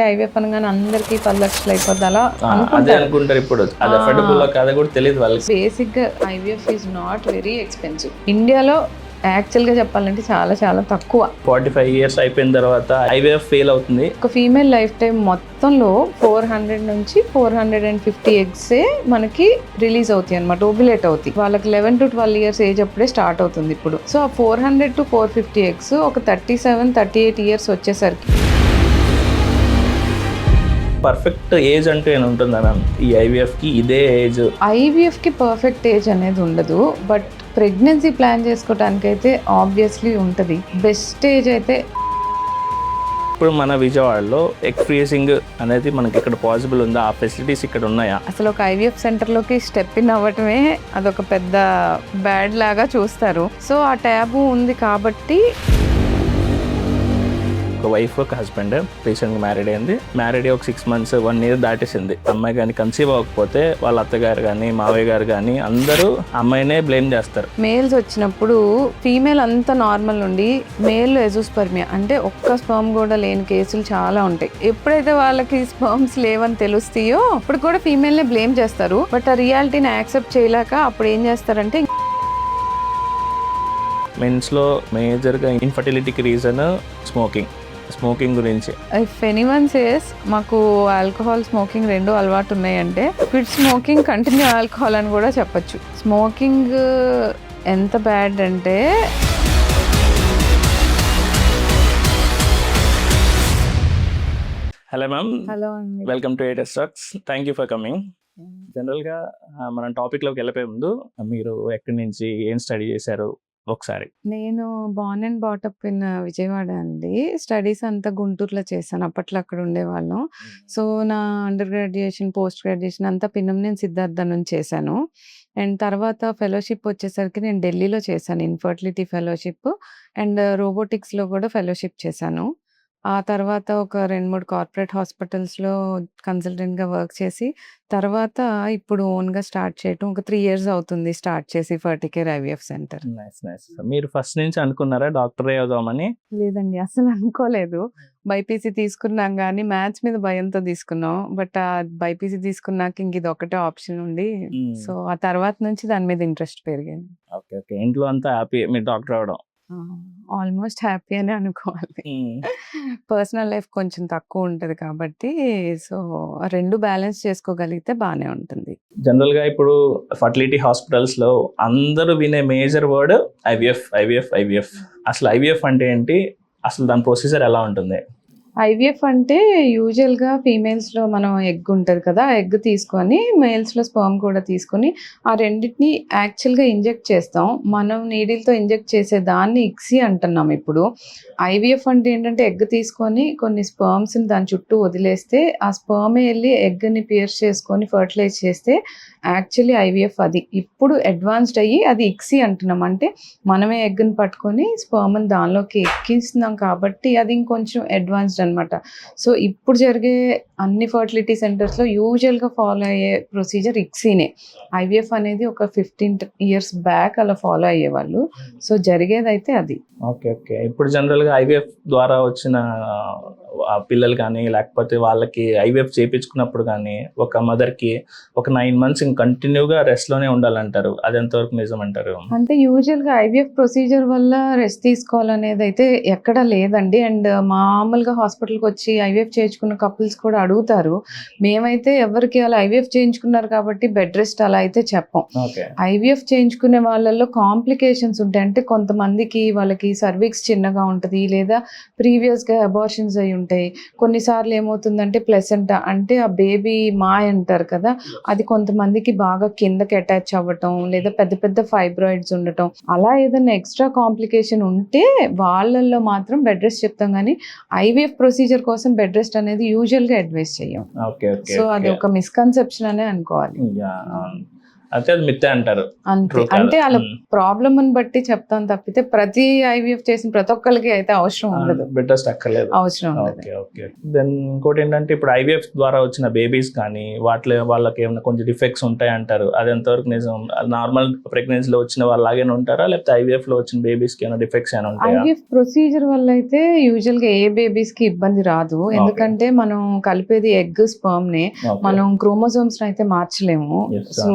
IVF అనగానే అందరికి 10 లక్షలు అయిపోద్ది అలా అదే అనుకుంటారు. ఇప్పుడు అది అఫోర్డబుల్ కాదో కూడా తెలియదు వాళ్ళకి. బేసిక్ గా IVF is not very expensive. ఇండియాలో యాక్చువల్ గా చెప్పాలంటే చాలా చాలా తక్కువ. 45 years అయిపోయిన తర్వాత ఐవీఎఫ్ ఫెయిల్ అవుతుంది. ఒక ఫీమేల్ లైఫ్ టైం మొత్తంలో 400 నుంచి 450 ఎగ్సే మనకి రిలీజ్ అవుతాయి అనమాట, ఓబులేట్ అవుతాయి. వాళ్ళకి 11 to 12 years ఏజ్ అప్పుడే స్టార్ట్ అవుతుంది ఇప్పుడు. సో ఆ 400 to 450 ఎగ్స్ ఒక 37-38 years వచ్చేసరికి పర్ఫెక్ట్ ఏజ్ అంటూ ఏమైనా ఉంటుందా మ్యామ్ ఈ ఐవీఎఫ్ కి? ఇదే ఏజ్ ఐవీఎఫ్ కి పర్ఫెక్ట్ ఏజ్ అనేది ఉండదు, బట్ ప్రెగ్నెన్సీ ప్లాన్ చేసుకోవడానికి అయితే ఆబ్వియస్లీ ఉంటుంది. బెస్ట్ ఏజ్ అయితే ఇప్పుడు మన విజయవాడలో ఎగ్ ఫ్రీజింగ్ అనేది మనకి ఇక్కడ పాసిబుల్ ఉందా? ఆ ఫెసిలిటీస్ ఇక్కడ ఉన్నాయా? అసలు ఒక ఐవీఎఫ్ సెంటర్లోకి స్టెప్ ఇన్ అవ్వటమే అదొక పెద్ద బ్యాడ్ లాగా చూస్తారు. సో ఆ ట్యాబు ఉంది కాబట్టి ఒక వైఫ్ ఒక హస్బెండ్ రీసెంట్గా మ్యారీడ్ అయింది. మ్యారీడ్ ఒక 6 months 1 year దాటేసింది. అమ్మాయి కానీ కన్సీవ్ అవ్వకపోతే వాళ్ళ అత్తగారు కానీ మావయ్య గారు కానీ అందరూ అమ్మాయినే బ్లేమ్ చేస్తారు. మేల్స్ వచ్చినప్పుడు ఫీమేల్ అంతా నార్మల్ నుండి మేల్ ఎజోస్పర్మియా అంటే ఒక్క స్పర్మ్ కూడా లేని కేసులు చాలా ఉంటాయి. ఎప్పుడైతే వాళ్ళకి స్పర్మ్స్ లేవని తెలుస్తాయో అప్పుడు కూడా ఫీమేల్నే బ్లేమ్ చేస్తారు. బట్ ఆ రియాలిటీని యాక్సెప్ట్ చేయలేక అప్పుడు ఏం చేస్తారంటే మెన్స్లో మేజర్గా ఇన్ఫర్టిలిటీకి రీజన్ స్మోకింగ్ గురించి. ఇఫ్ ఎనీవన్ సేస్ మాకు ఆల్కహాల్ స్మోకింగ్ రెండు అలవాటు ఉన్నాయంటే క్విట్ స్మోకింగ్ కంటిన్యూ ఆల్కహాల్ అని కూడా చెప్పొచ్చు. స్మోకింగ్ ఎంత బ్యాడ్ అంటే hello ma'am, hello welcome to ఏటెస్ talks. Thank you for coming. జనరల్గా మనం టాపిక్లోకి వెళ్ళిపోయే ముందు మీరు ఎక్కడి నుంచి ఏం స్టడీ చేశారు ఒకసారి? నేను బార్న్ అండ్ బాటప్ ఇన్ విజయవాడ అండి. స్టడీస్ అంతా గుంటూరులో చేశాను. అప్పట్లో అక్కడ ఉండేవాళ్ళం. సో నా అండర్ గ్రాడ్యుయేషన్ పోస్ట్ గ్రాడ్యుయేషన్ అంతా పిన్నమనేని సిద్ధార్థ నుంచి చేశాను. అండ్ తర్వాత ఫెలోషిప్ వచ్చేసరికి నేను ఢిల్లీలో చేశాను, ఇన్ఫర్టిలిటీ ఫెలోషిప్ అండ్ రోబోటిక్స్లో కూడా ఫెలోషిప్ చేశాను. ఆ తర్వాత ఒక 2-3 కార్పొరేట్ హాస్పిటల్స్లో కన్సల్టెంట్గా వర్క్ చేసి తర్వాత ఇప్పుడు ఓన్గా స్టార్ట్ చేయటం ఒక 3 years అవుతుంది స్టార్ట్ చేసి ఫర్టికేర్ ఐవీఎఫ్ సెంటర్. నైస్. మీరు ఫస్ట్ నుంచి అనుకున్నారా డాక్టర్ అవుదామని? లేదండి, అసలు అనుకోలేదు. బైపీసీ తీసుకున్నాం కానీ మ్యాథ్స్ మీద భయంతో తీసుకున్నాం. బట్ ఆ బైపీసీ తీసుకున్నాక ఇంక ఇది ఒకటే ఆప్షన్ ఉంది. సో ఆ తర్వాత నుంచి దాని మీద ఇంట్రెస్ట్ పెరిగింది. ఓకే. ఇంట్లో అంతా హ్యాపీ మీరు డాక్టర్ అవడం? ఆల్మోస్ట్ హ్యాపీ అనే అనుకోవాలి. పర్సనల్ లైఫ్ కొంచెం తక్కువ ఉంటుంది కాబట్టి సో రెండు బ్యాలెన్స్ చేసుకోగలిగితే బాగానే ఉంటుంది. జనరల్గా ఇప్పుడు ఫర్టిలిటీ హాస్పిటల్స్లో అందరూ వినే మేజర్ వర్డ్ ఐవీఎఫ్. అసలు ఐవీఎఫ్ అంటే ఏంటి? అసలు దాని ప్రొసీజర్ ఎలా ఉంటుంది? ఐవీఎఫ్ అంటే యూజువల్గా ఫీమేల్స్లో మనం ఎగ్ ఉంటుంది కదా, ఆ ఎగ్ తీసుకొని మేల్స్లో స్పర్మ్ కూడా తీసుకొని ఆ రెండింటిని యాక్చువల్గా ఇంజెక్ట్ చేస్తాం. మనం నీడిల్తో ఇంజెక్ట్ చేసే దాన్ని ఇక్సీ అంటున్నాం ఇప్పుడు. ఐవీఎఫ్ అంటే ఏంటంటే ఎగ్ తీసుకొని కొన్ని స్పర్మ్స్ని దాని చుట్టూ వదిలేస్తే ఆ స్పర్మే వెళ్ళి ఎగ్ని పియర్స్ చేసుకొని ఫర్టిలైజ్ చేస్తే యాక్చువల్లీ ఐవీఎఫ్ అది. ఇప్పుడు అడ్వాన్స్డ్ అయ్యి అది ఇక్సీ అంటున్నాం. అంటే మనమే ఎగ్ని పట్టుకొని స్పర్మ్ని దానిలోకి ఎక్కిస్తున్నాం కాబట్టి అది ఇంకొంచెం అడ్వాన్స్డ్ అనమాట. సో ఇప్పుడు జరిగే అన్ని ఫర్టిలిటీ సెంటర్స్లో యూజువల్గా ఫాలో అయ్యే ప్రొసీజర్ ఇక్సీనే. ఐవీఎఫ్ అనేది ఒక 15 years బ్యాక్ అలా ఫాలో అయ్యేవాళ్ళు. సో జరిగేది అయితే అది. ఓకే. ఇప్పుడు జనరల్గా ఐవీఎఫ్ ద్వారా వచ్చిన పిల్లలు కానీ లేకపోతే వాళ్ళకి ఐవీఎఫ్ చేయించుకున్నప్పుడు కానీ ఒక మదర్కి ఒక 9 months కంటిన్యూగా రెస్ట్లోనే ఉండాలంటారు. అది ఎంతవరకు నిజం అంటారు? అంటే యూజువల్గా ఐవీఎఫ్ ప్రొసీజర్ వల్ల రెస్ట్ తీసుకోవాలనేది అయితే ఎక్కడా లేదండి. అండ్ మామూలుగా హాస్పిటల్కి వచ్చి ఐవీఎఫ్ చేయించుకున్న కపుల్స్ కూడా అడుగుతారు. మేమైతే ఎవరికి అలా ఐవీఎఫ్ చేయించుకున్నారు కాబట్టి బెడ్ రెస్ట్ అలా అయితే చెప్పం. ఐవీఎఫ్ చేయించుకునే వాళ్ళల్లో కాంప్లికేషన్స్ ఉంటాయి. అంటే కొంతమందికి వాళ్ళకి సర్విక్స్ చిన్నగా ఉంటుంది, లేదా ప్రీవియస్గా అబార్షన్స్ అయి ఉంటాయి. కొన్నిసార్లు ఏమవుతుందంటే ప్లెసెంటా అంటే ఆ బేబీ మాయ్ అంటారు కదా, అది కొంతమందికి బాగా కిందకి అటాచ్ అవ్వటం, లేదా పెద్ద పెద్ద ఫైబ్రాయిడ్స్ ఉండటం, అలా ఏదైనా ఎక్స్ట్రా కాంప్లికేషన్ ఉంటే వాళ్ళల్లో మాత్రం బెడ్ రెస్ట్ చెప్తాం. కానీ ఐవీఎఫ్ ప్రొసీజర్ కోసం బెడ్ రెస్ట్ అనేది యూజువల్గా అడ్వైస్ చేయం. సో అది ఒక మిస్కన్సెప్షన్ అనే అనుకోవాలి. అయితే అది మిత్తే అంటారు. అంతే. True కాదు. అంటే అలా ప్రాబ్లమ్‌ని బట్టి చెప్తాను తప్పితే ప్రతి ఐవీఎఫ్ చేసిన ప్రతి ఒక్కళ్ళకి అయితే అవసరం ఉండదు. బెడ్ రెస్ట్ అక్కర్లేదు. అవసరం ఉండదు. Okay okay. దెన్ ఇంకోటి ఏంటంటే ఇప్పుడు ఐవీఎఫ్ ద్వారా వచ్చిన బేబీస్ కానీ వాళ్ళకి ఏమైనా కొంచెం డిఫెక్ట్స్ ఉంటాయి అంటారు. అది ఎంతవరకు నిజం? నార్మల్ ప్రెగ్నెన్సీలో వచ్చిన వాళ్ళలాగే ఉంటారా, లేకపోతే ఐవీఎఫ్ లో వచ్చిన బేబీస్ కి ఏమైనా డిఫెక్ట్స్ ఏమైనా ఉంటాయా? ఐవీఎఫ్ ప్రొసీజర్ వల్ల అయితే యూజువల్ గా ఏ బేబీస్ కి ఇబ్బంది రాదు. ఎందుకంటే మనం కలిపేది ఎగ్ స్పర్మ్ నే, Okay. మనం క్రోమోజోమ్స్ అయితే మార్చలేము. Yes, సో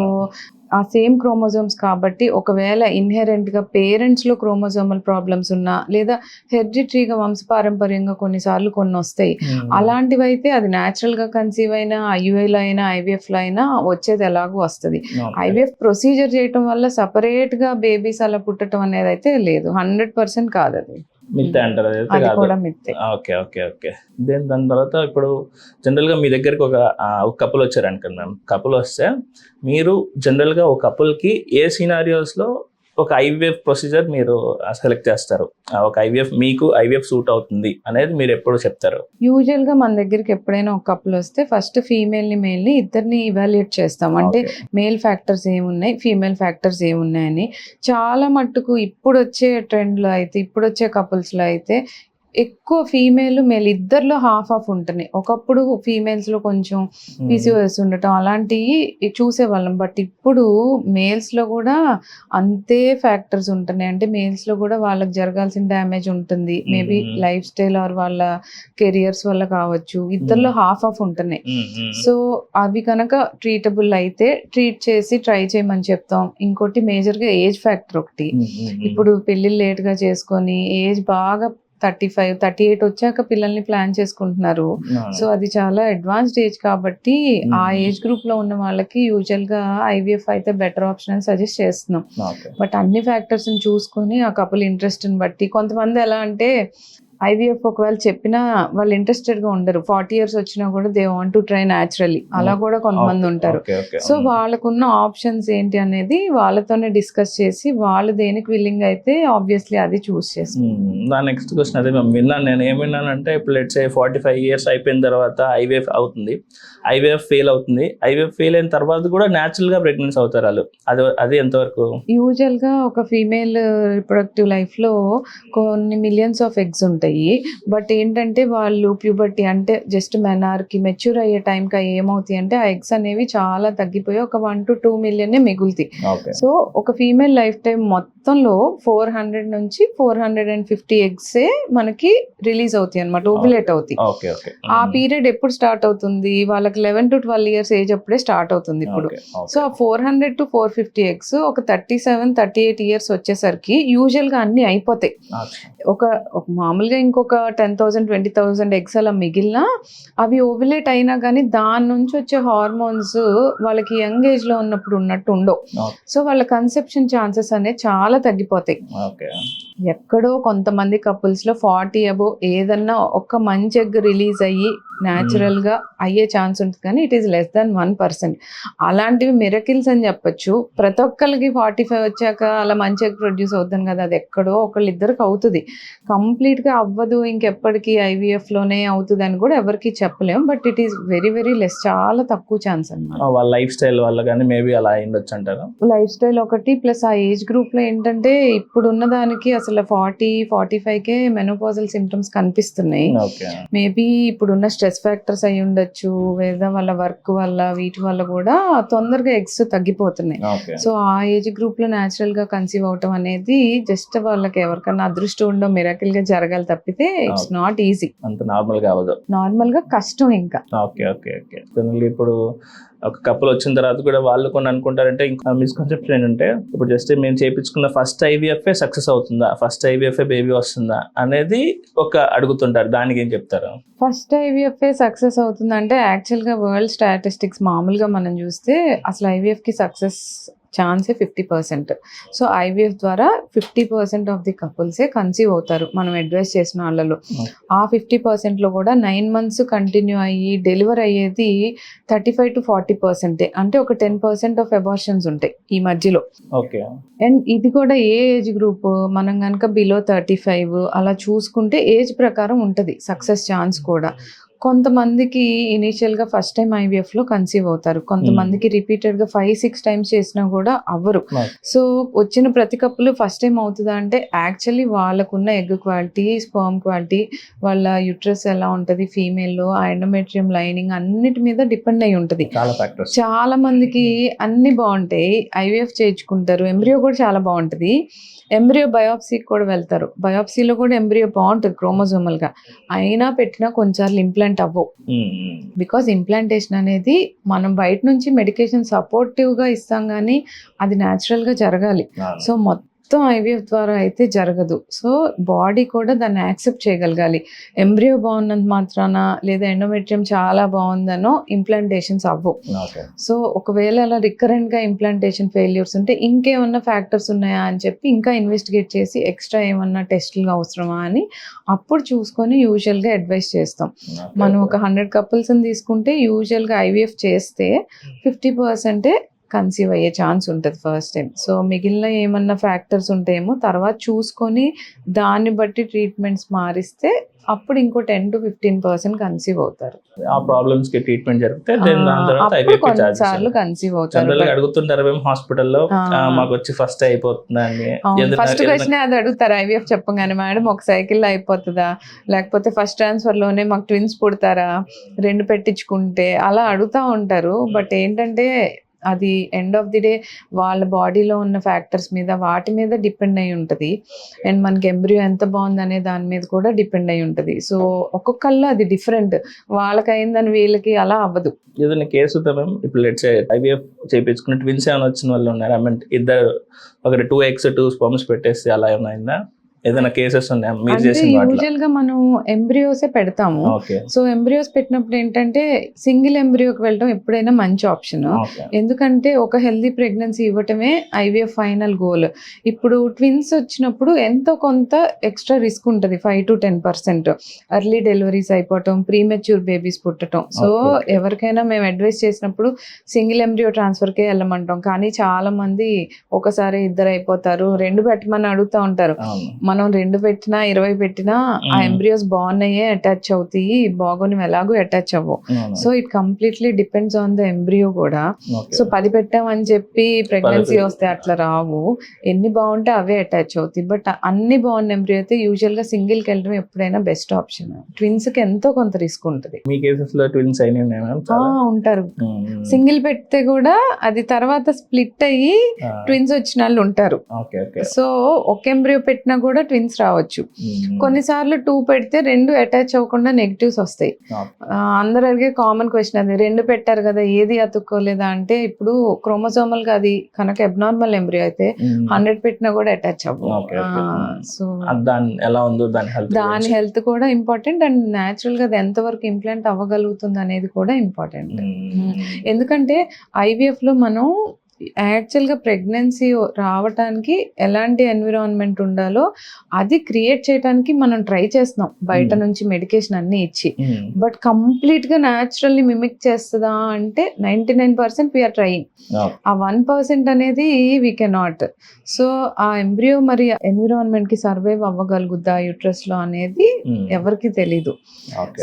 ఆ సేమ్ క్రోమోజోమ్స్ కాబట్టి ఒకవేళ ఇన్హెరెంట్ గా పేరెంట్స్ లో క్రోమోజోమల్ ప్రాబ్లమ్స్ ఉన్నా లేదా హెరిడిటరీగా వంశపారంపర్యంగా కొన్నిసార్లు కొన్ని వస్తాయి. అలాంటివి అయితే అది న్యాచురల్ గా కన్సీవ్ అయినా IUI లో అయినా IVF లో అయినా వచ్చేది ఎలాగో వస్తుంది. IVF ప్రొసీజర్ చేయటం వల్ల సపరేట్ గా బేబీస్ అలా పుట్టడం అనేది అయితే లేదు. 100% కాదు అది. మిత్తే అంటారు. అదైతే అది కాదు. కూడా మిత్తే. Okay okay okay. దెన్ దాని తర్వాత ఇప్పుడు జనరల్గా మీ దగ్గరికి ఒక కపుల్ వచ్చారు అనుకోండి మ్యామ్. కపుల్ వస్తే మీరు జనరల్గా ఒక కపుల్కి ఏ సినారియోస్లో ఒక ఐవీఎఫ్ ప్రొసీజర్ మీరు సెలెక్ట్ చేస్తారు? ఒక మీకు ఐవీఎఫ్ సూట్ అవుతుంది అనేది మీరు ఎప్పుడు చెప్తారు? యూజువల్ గా మన దగ్గరికి ఎప్పుడైనా ఒక కపుల్ వస్తే ఫస్ట్ ఫీమేల్ ని మేల్ ని ఇద్దరిని ఇవాల్యుయేట్ చేస్తాం. అంటే మేల్ ఫ్యాక్టర్స్ ఏమున్నాయి, ఫీమేల్ ఫ్యాక్టర్స్ ఏమున్నాయని. చాలా మట్టుకు ఇప్పుడు వచ్చే ట్రెండ్ లో అయితే, ఇప్పుడు వచ్చే కపుల్స్ లో అయితే ఎక్కువ ఫీమేల్ మేల్ ఇద్దరిలో హాఫ్ ఉంటున్నాయి. ఒకప్పుడు ఫీమేల్స్ లో కొంచెం PCOS ఉండటం అలాంటివి చూసేవాళ్ళం. బట్ ఇప్పుడు మేల్స్ లో కూడా అంతే ఫ్యాక్టర్స్ ఉంటున్నాయి. అంటే మేల్స్ లో కూడా వాళ్ళకి జరగాల్సిన డ్యామేజ్ ఉంటుంది. మేబీ లైఫ్ స్టైల్ ఆర్ వాళ్ళ కెరియర్స్ వల్ల కావచ్చు. ఇద్దరిలో హాఫ్ ఉంటున్నాయి. సో అవి కనుక ట్రీటబుల్ అయితే ట్రీట్ చేసి ట్రై చేయమని చెప్తాం. ఇంకోటి మేజర్ గా ఏజ్ ఫ్యాక్టర్ ఒకటి. ఇప్పుడు పెళ్లి లేట్ గా చేసుకొని ఏజ్ బాగా 35, 38 వచ్చాక పిల్లల్ని ప్లాన్ చేసుకుంటున్నారు. సో అది చాలా అడ్వాన్స్డ్ ఏజ్ కాబట్టి ఆ ఏజ్ గ్రూప్ లో ఉన్న వాళ్ళకి యూజువల్ గా IVF అయితే బెటర్ ఆప్షన్ అని సజెస్ట్ చేస్తున్నాం. బట్ అన్ని ఫ్యాక్టర్స్ ని చూసుకొని ఆ కపుల్ ఇంట్రెస్ట్ ని బట్టి, కొంతమంది ఎలా అంటే IVF ఒకవేళ చెప్పినా వాళ్ళు ఇంట్రెస్టెడ్ గా ఉండరు. 40 years వచ్చినా కూడా they want to try naturally, అలా కూడా కొంతమంది ఉంటారు. సో వాళ్ళకున్న ఆప్షన్స్ ఏంటి అనేది వాళ్ళతోనే డిస్కస్ చేసి వాళ్ళు దేనికి విల్లింగ్ అయితే ఆబ్వియస్లీ అది చూస్ చేస్తాం. నా నెక్స్ట్ క్వశ్చన్ అదే మ్యామ్. నేను ఏమన్నానంటే ఇప్పుడు లెట్స్ సే 45 years అయిపోయిన తర్వాత IVF అవుతుంది, IVF ఫెయిల్ అవుతుంది. IVF ఫెయిల్ అయిన తర్వాత కూడా న్యాచురల్ గా ప్రెగ్నెన్సీ అవుతారు వాళ్ళు. అది ఎంతవరకు? యూజువల్ గా ఒక ఫీమేల్ రిప్రొడక్టివ్ లైఫ్ లో కొన్ని మిలియన్స్ ఆఫ్ ఎగ్స్ ఉంటాయి. బట్ ఏంటంటే వాళ్ళు ప్యూబర్టీ అంటే జస్ట్ మెనార్కి మెచ్యూర్ అయ్యే టైంకి ఏమవుతాయి అంటే ఆ ఎగ్స్ అనేవి చాలా తగ్గిపోయి ఒక 1 to 2 million మిగులుతాయి. సో ఒక ఫీమేల్ లైఫ్ టైం మొత్తంలో 400 నుంచి 450 ఎగ్సే మనకి రిలీజ్ అవుతాయి అనమాట, ఓవ్యులేట్ అవుతాయి. ఆ పీరియడ్ ఎప్పుడు స్టార్ట్ అవుతుంది? వాళ్ళకి 11 to 12 years ఏజ్ అప్పుడే స్టార్ట్ అవుతుంది ఇప్పుడు. సో ఆ 400 to 450 ఎగ్స్ ఒక 37, 38 years వచ్చేసరికి యూజువల్ గా అన్ని అయిపోతాయి. ఒక మామూలుగా ఇంకొక 10,000, 20,000 ఎగ్స్ అలా మిగిలినా అవి ఓవ్యులేట్ అయినా కానీ దాని నుంచి వచ్చే హార్మోన్స్ వాళ్ళకి యంగ్ ఏజ్ లో ఉన్నప్పుడు ఉన్నట్టు ఉండవు. సో వాళ్ళ కన్సెప్షన్ ఛాన్సెస్ అనేవి చాలా తగ్గిపోతాయి. ఎక్కడో కొంతమంది కపుల్స్ లో 40 above ఏదన్నా ఒక మంచి ఎగ్ రిలీజ్ అయ్యి న్యాచురల్ గా అయ్యే ఛాన్స్ ఉంటుంది, కానీ ఇట్ ఈస్ less than 1%. అలాంటివి మిరకిల్స్ అని చెప్పొచ్చు. ప్రతి ఒక్కరికి 45 వచ్చాక అలా మంచి ఎగ్ ప్రొడ్యూస్ అవుతుంది కదా, అది ఎక్కడో ఒకళ్ళిద్దరికి అవుతుంది. కంప్లీట్ గా అవ్వదు ఇంకెప్పటికీ IVF లోనే అవుతుంది అని కూడా ఎవరికి చెప్పలేము. But it is very very less, చాలా తక్కువ ఛాన్స్ అన్నమాట. వాళ్ళ లైఫ్ స్టైల్ వల్ల కానీ మేబీ అలా అయిండొచ్చు అంటారు. లైఫ్ స్టైల్ ఒకటి ప్లస్ ఆ ఏజ్ గ్రూప్ లో ఏంటంటే ఇప్పుడున్న దానికి అసలు 40-45కే మెనోపాజల్ సిమ్టమ్స్ కనిపిస్తున్నాయి. మేబీ ఇప్పుడున్న స్ట్రెస్ ఫ్యాక్టర్స్ అయి ఉండొచ్చు, లేదా వాళ్ళ వర్క్ వల్ల వీటి వల్ల కూడా తొందరగా ఎగ్స్ తగ్గిపోతున్నాయి. సో ఆ ఏజ్ గ్రూప్ లో న్యాచురల్ గా కన్సీవ్ అవటం అనేది జస్ట్ వాళ్ళకి ఎవరికన్నా అదృష్టం ఉండో మిరాకిల్ గా జరగాలి తప్పితే ఇట్స్ నాట్ ఈజీ. అంత నార్మల్ గా అవ్వదు, నార్మల్ గా కష్టం. ఇంకా ఇప్పుడు ఒక కపుల్ వచ్చిన తర్వాత కూడా వాళ్ళు కొన్ని అనుకుంటారంటే ఇంకా మిస్కన్సెప్షన్ ఏంటంటే ఇప్పుడు జస్ట్ మేము చేయించుకున్న ఫస్ట్ IVF సక్సెస్ అవుతుందా, ఫస్ట్ IVF బేబీ వస్తుందా అనేది ఒక అడుగుతుంటారు. దానికి ఏం చెప్తారు? ఫస్ట్ IVF సక్సెస్ అవుతుందంటే యాక్చువల్ గా వరల్డ్ స్టాటిస్టిక్స్ మామూలుగా మనం చూస్తే అసలు IVF కి సక్సెస్ ఛాన్సే 50%. సో IVF ద్వారా 50% ఆఫ్ ది కపుల్సే కన్సీవ్ అవుతారు మనం అడ్వైస్ చేసిన వాళ్ళలో. ఆ 50%లో కూడా 9 months కంటిన్యూ అయ్యి డెలివర్ అయ్యేది 35 to 40%. అంటే ఒక 10% ఆఫ్ అబార్షన్స్ ఉంటాయి ఈ మధ్యలో. అండ్ ఇది కూడా ఏ ఏజ్ గ్రూప్ మనం కనుక బిలో 35 అలా చూసుకుంటే ఏజ్ ప్రకారం ఉంటుంది సక్సెస్ ఛాన్స్ కూడా. కొంతమందికి ఇనీషియల్‌గా ఫస్ట్ టైమ్ ఐవీఎఫ్‌లో కన్సీవ్ అవుతారు. కొంతమందికి రిపీటెడ్‌గా 5, 6 టైమ్స్ చేసినా గూడా అవ్వరు. ఓకే. సో, వచ్చిన ప్రతి కపుల్ ఫస్ట్ టైమ్ అవుతదా అంటే యాక్చువల్లీ వాళ్ళకున్న ఎగ్ క్వాలిటీ, స్పెర్మ్ క్వాలిటీ, వాళ్ళ యూట్రస్ ఎలా ఉంటది ఫీమేల్‌లో, ఆ ఎండోమెట్రియం లైనింగ్ అన్నిటి మీద డిపెండ్ అయ్యి ఉంటది. చాలా ఫ్యాక్టర్స్. చాలా మందికి అన్నీ బావుంటాయి. ఐవీఎఫ్ చేయించుకుంటారు. ఎంబ్రియో కూడా చాలా బావుంటది. ఎంబ్రియో బయాప్సీకి కూడా వెళ్తారు. బయాప్సీలో కూడా ఎంబ్రియో బావుంటది క్రోమోజోమల్‌గా. అయినా పెట్టినా కొన్నిసార్లు ఇంప్లాంట్ అవ్వవు. బికాజ్ ఇంప్లాంటేషన్ అనేది మనం బయట నుంచి మెడికేషన్ సపోర్టివ్‌గా ఇస్తాం గానీ, అది న్యాచురల్‌గా జరగాలి. సో, మొత్తం ఐవీఎఫ్ ద్వారా అయితే జరగదు. సో, బాడీ కూడా దాన్ని యాక్సెప్ట్ చేయగలగాలి. ఎంబ్రియో బాగున్నంత మాత్రాన లేదా ఎండోమెట్రియం చాలా బాగుందనో ఇంప్లాంటేషన్స్ అవ్వవు. ఓకే. సో, ఒకవేళ అలా రికరెంట్‌గా ఇంప్లాంటేషన్ ఫెయిల్యూర్స్ ఉంటే ఇంకేమన్నా ఫ్యాక్టర్స్ ఉన్నాయా అని చెప్పి ఇంకా ఇన్వెస్టిగేట్ చేసి ఎక్స్‌ట్రా ఏమన్నా టెస్టులు అవసరమా అని అప్పుడు చూసుకొని యూజువల్‌గా అడ్వైస్ చేస్తాం. మనం ఒక 100 కపుల్స్‌ని తీసుకుంటే యూజువల్‌గా ఐవీఎఫ్ చేస్తే 50% కన్సీవ్ అయ్యే ఛాన్స్ ఉంటది ఫస్ట్ టైమ్. సో, మిగిలిన ఏమన్నా ఫ్యాక్టర్స్ ఉంటేమో తర్వాత చూసుకొని దాన్ని బట్టి ట్రీట్మెంట్స్ మారిస్తే అప్పుడు ఇంకో 10-15% కన్సీవ్ అవుతారు. ఆ ప్రాబ్లమ్స్ కి ట్రీట్మెంట్ జరిగితే దెన్ దాని తర్వాత అప్పుడు ఐవీఎఫ్ కొన్నిసార్లు కన్సీవ్ అవుతారు. జనరల్ గా అడుగుతుంటారు మేము హాస్పిటల్లో ఆ. మాకు వచ్చి ఫస్ట్ అయిపోతుందండి. ఫస్ట్ క్వశ్చన్ అది అడుగుతారు ఐవీఎఫ్ చెప్పగానే, మేడం ఒక సైకిల్లో అయిపోతుందా, లేకపోతే ఫస్ట్ ట్రాన్స్ఫర్ లోనే మాకు ట్విన్స్ పుడతారా, 2 పెట్టించుకుంటే అలా అడుగుతా ఉంటారు. బట్ ఏంటంటే అది ఎండ్ ఆఫ్ ది డే వాళ్ళ బాడీలో ఉన్న ఫ్యాక్టర్స్ మీద వాటి మీద డిపెండ్ అయి ఉంటుంది. అండ్ మనకి ఎంబ్రియో ఎంత బాగుందనే దాని మీద కూడా డిపెండ్ అయి ఉంటుంది. సో, ఒక్కొక్కళ్ళు అది డిఫరెంట్. వాళ్ళకి అయిందని వీళ్ళకి అలా అవ్వదు. ఏదైనా కేసు ఉందా మ్యామ్? ఇప్పుడు లెట్స్ సే ఐవీఎఫ్ చేయించుకున్న ట్విన్స్ ఏమైనా వచ్చిన వాళ్ళు ఉన్నారు? ఐ మీన్ ఇద్దరు ఒకటి 2 eggs 2 sperms పెట్టేసి అలా ఏమైనా అయిందా? ఏదైనా కేసెస్ ఉన్నాయా మీరు అంటే చేసిన వాటిలో? యూజువల్ గా మనం ఎంబ్రియోసే పెడతాము. ఓకే. సో, ఎంబ్రియోస్ పెట్టినప్పుడు ఏంటంటే సింగిల్ ఎంబ్రియోకి వెళ్ళడం ఎప్పుడైనా మంచి ఆప్షన్. ఓకే. ఎందుకంటే ఒక హెల్దీ ప్రెగ్నెన్సీ ఇవ్వటమే ఐవీఎఫ్ ఫైనల్ గోల్. ఇప్పుడు ట్విన్స్ వచ్చినప్పుడు ఎంతో కొంత ఎక్స్ట్రా రిస్క్ ఉంటుంది. 5-10% ఎర్లీ డెలివరీస్ అయిపోవటం, ప్రీమెచ్యూర్ బేబీస్ పుట్టడం. So, Okay. ఎవరికైనా మేము అడ్వైస్ చేసినప్పుడు సింగిల్ ఎంబ్రియో ట్రాన్స్ఫర్కే వెళ్ళమంటాం. కానీ చాలా మంది ఒకసారి ఇద్దరు అయిపోతారు, 2 పెట్టమని అడుగుతూ ఉంటారు. అవును. మనం 2 పెట్టినా 20 పెట్టినా ఆ ఎంబ్రియోస్ బాగున్నాయే అటాచ్ అవుతాయి, బాగోనివి ఎలాగో అటాచ్ అవ్వవు. అవును. So, it completely depends on the embryo కూడా. ఓకే. సో, 10 పెట్టామని చెప్పి ప్రెగ్నెన్సీ 10 వస్తే అట్లా రావు. ఎన్ని బాగుంటే అవే అటాచ్ అవుతాయి. బట్ అన్ని బాగున్న ఎంబ్రియో అయితే యూజువల్గా సింగిల్కి వెళ్ళడం ఎప్పుడైనా బెస్ట్ ఆప్షన్. ట్విన్స్కి ఎంతో కొంత రిస్క్ ఉంటుంది. మీ కేసెస్ లో ట్విన్స్ అయినాయి ఉన్నాయి మ్యామ్? చాలా. ఉంటారు. సింగిల్ పెడితే కూడా అది తర్వాత స్ప్లిట్ అయ్యి ట్విన్స్ వచ్చిన వాళ్ళు ఉంటారు. ఓకే. ఓకే. సో, ఒక ఎంబ్రియో పెట్టినా కూడా ట్విన్స్ రావచ్చు. కొన్నిసార్లు 2 పెడితే 2 అటాచ్ అవ్వకుండా నెగిటివ్స్ వస్తాయి. అందరు అడిగే కామన్ క్వశ్చన్ అది, 2 పెట్టారు కదా ఏది అతుక్కోలేదా అంటే, ఇప్పుడు క్రోమోజోమల్ గా అది కనుక అబ్నార్మల్ ఎంబ్రియో అయితే 100 పెట్టినా కూడా అటాచ్ అవ్వవు. ఓకే. ఓకే. సో, దాని ఎలా ఉందో దాని హెల్త్ కూడా ఇంపార్టెంట్. అండ్ న్యాచురల్ గా అది ఎంతవరకు ఇంప్లాంట్ అవ్వగలుగుతుంది అనేది కూడా ఇంపార్టెంట్. ఎందుకంటే ఐవీఎఫ్ లో మనం యాక్చువల్గా ప్రెగ్నెన్సీ రావటానికి ఎలాంటి ఎన్విరాన్మెంట్ ఉండాలో అది క్రియేట్ చేయడానికి మనం ట్రై చేస్తున్నాం బయట నుంచి మెడికేషన్ అన్ని ఇచ్చి. బట్ కంప్లీట్గా న్యాచురల్లీ మిమిక్ చేస్తుందా అంటే 99% వీఆర్ ట్రయింగ్. ఆ 1% అనేది వీ కెనాట్. సో, ఆ ఎంబ్రియో మరి ఎన్విరాన్మెంట్కి సర్వైవ్ అవ్వగలుగుద్దా యూట్రస్లో అనేది ఎవరికి తెలీదు.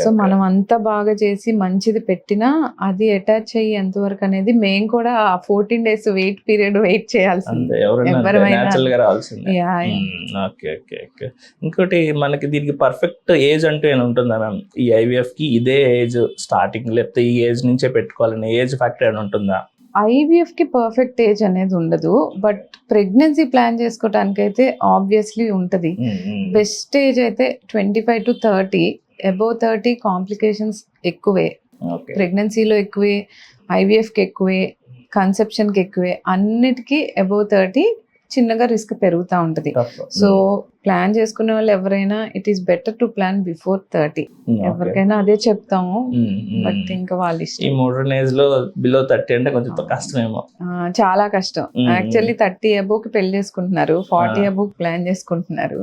సో, మనం అంతా బాగా చేసి మంచిది పెట్టినా అది అటాచ్ అయ్యి ఎంతవరకు అనేది మేము కూడా 14 days వెయిట్ పీరియడ్ వెయిట్ చేయాల్సిందే. ఇంకోటి మనకి దీనికి పర్ఫెక్ట్ ఏజ్ అంటూ ఏమైనా ఉంటుందా మ్యామ్? ఈ ఐవీఎఫ్ కి ఇదే ఏజ్ స్టార్టింగ్ లేకపోతే ఈ ఏజ్ నుంచే పెట్టుకోవాలని ఏజ్ ఫ్యాక్టర్ ఏమైనా ఉంటుందా? ఐవీఎఫ్ కి పర్ఫెక్ట్ ఏజ్ అనేది ఉండదు. బట్ ప్రెగ్నెన్సీ ప్లాన్ చేసుకోవడానికి అయితే ఆబ్వియస్లీ ఉంటుంది. బెస్ట్ ఏజ్ అయితే 25 to 30. అబోవ్ 30 కాంప్లికేషన్స్ ఎక్కువే. ప్రెగ్నెన్సీలో ఎక్కువే, ఐవీఎఫ్కి ఎక్కువే, కన్సెప్షన్కి ఎక్కువే, అన్నిటికీ అబోవ్ 30 చిన్నగా రిస్క్ పెరుగుతూ ఉంటుంది. సో, ప్లాన్ చేసుకునే వాళ్ళు ఎవరైనా it is better to plan before 30. ఎవరికైనా అదే చెప్తాము. బట్ ఇంకా వాళ్ళ ఇష్టం. ఈ మోడర్న్ ఏజ్ లో బిలో 30 అంటే కొంచెం కష్టమేమో. చాలా కష్టం. యాక్చువల్లీ 30 అబోవ్ కి పెళ్లి చేసుకుంటున్నారు, 40 అబోవ్ ప్లాన్ చేసుకుంటున్నారు.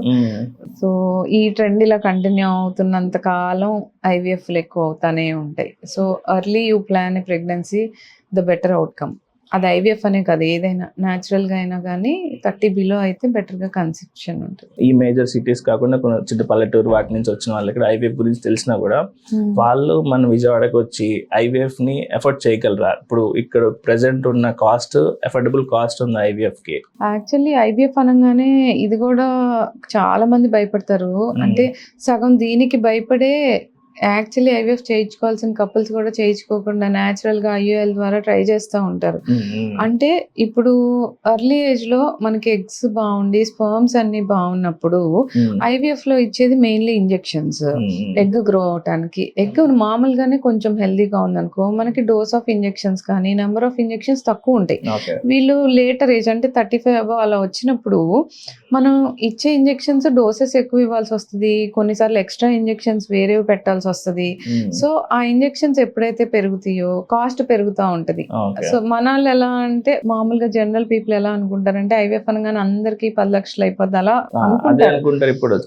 సో, ఈ ట్రెండ్ ఇలా కంటిన్యూ అవుతున్నంత కాలం ఐవీఎఫ్ ఎక్కువ అవుతానే ఉంటాయి. So, early you plan a pregnancy the better outcome. అది ఐవీఎఫ్ అనే కాదు, ఏదైనా న్యాచురల్గా అయినా కానీ 30 బిలో అయితే బెటర్గా కన్సెప్షన్ ఉంటుంది. ఈ మేజర్ సిటీస్ కాకుండా కొన్ని చిన్న పల్లెటూరు వాటి నుంచి వచ్చిన వాళ్ళకి ఐవీఎఫ్ గురించి తెలిసినా కూడా వాళ్ళు మన విజయవాడకి వచ్చి ఐవీఎఫ్ ని ఎఫర్ట్ చేయగలరా? ఇప్పుడు ఇక్కడ ప్రెసెంట్ ఉన్న కాస్ట్, అఫోర్డబుల్ కాస్ట్ ఉంది ఐవీఎఫ్ కి. యాక్చువల్లీ ఐవీఎఫ్ అనగానే ఇది కూడా చాలా మంది భయపడతారు. అంటే సగం దీనికి భయపడే యాక్చువల్లీ ఐవీఎఫ్ చేయించుకోవాల్సిన కపుల్స్ కూడా చేయించుకోకుండా న్యాచురల్గా ఐయుఎల్ ద్వారా ట్రై చేస్తూ ఉంటారు. అంటే ఇప్పుడు ఎర్లీ ఏజ్లో మనకి ఎగ్స్ బాగుండి స్పర్మ్స్ అన్ని బాగున్నప్పుడు ఐవీఎఫ్లో ఇచ్చేది మెయిన్లీ ఇంజెక్షన్స్, ఎగ్ గ్రో అవటానికి. ఎగ్ మామూలుగానే కొంచెం హెల్దీగా ఉందనుకో, మనకి డోస్ ఆఫ్ ఇంజెక్షన్స్ కానీ నెంబర్ ఆఫ్ ఇంజెక్షన్స్ తక్కువ ఉంటాయి. వీళ్ళు లేటర్ ఏజ్ అంటే 35 అబవ్ అలా వచ్చినప్పుడు మనం ఇచ్చే ఇంజెక్షన్స్ డోసెస్ ఎక్కువ ఇవ్వాల్సి వస్తుంది, కొన్నిసార్లు ఎక్స్ట్రా ఇంజెక్షన్స్ వేరేవి పెట్టాల్సి వస్తుంది. సో ఆ ఇంజెక్షన్స్ ఎప్పుడైతే పెరుగుతాయో కాస్ట్ పెరుగుతూ ఉంటది. సో మనాళ్ళు ఎలా అంటే మామూలుగా జనరల్ పీపుల్ ఎలా అనుకుంటారంటే ఐవీఎఫ్ అనగానే అందరికి 10 లక్షలు అయిపోద్ది అలా అనుకుంటారు. ఇప్పుడు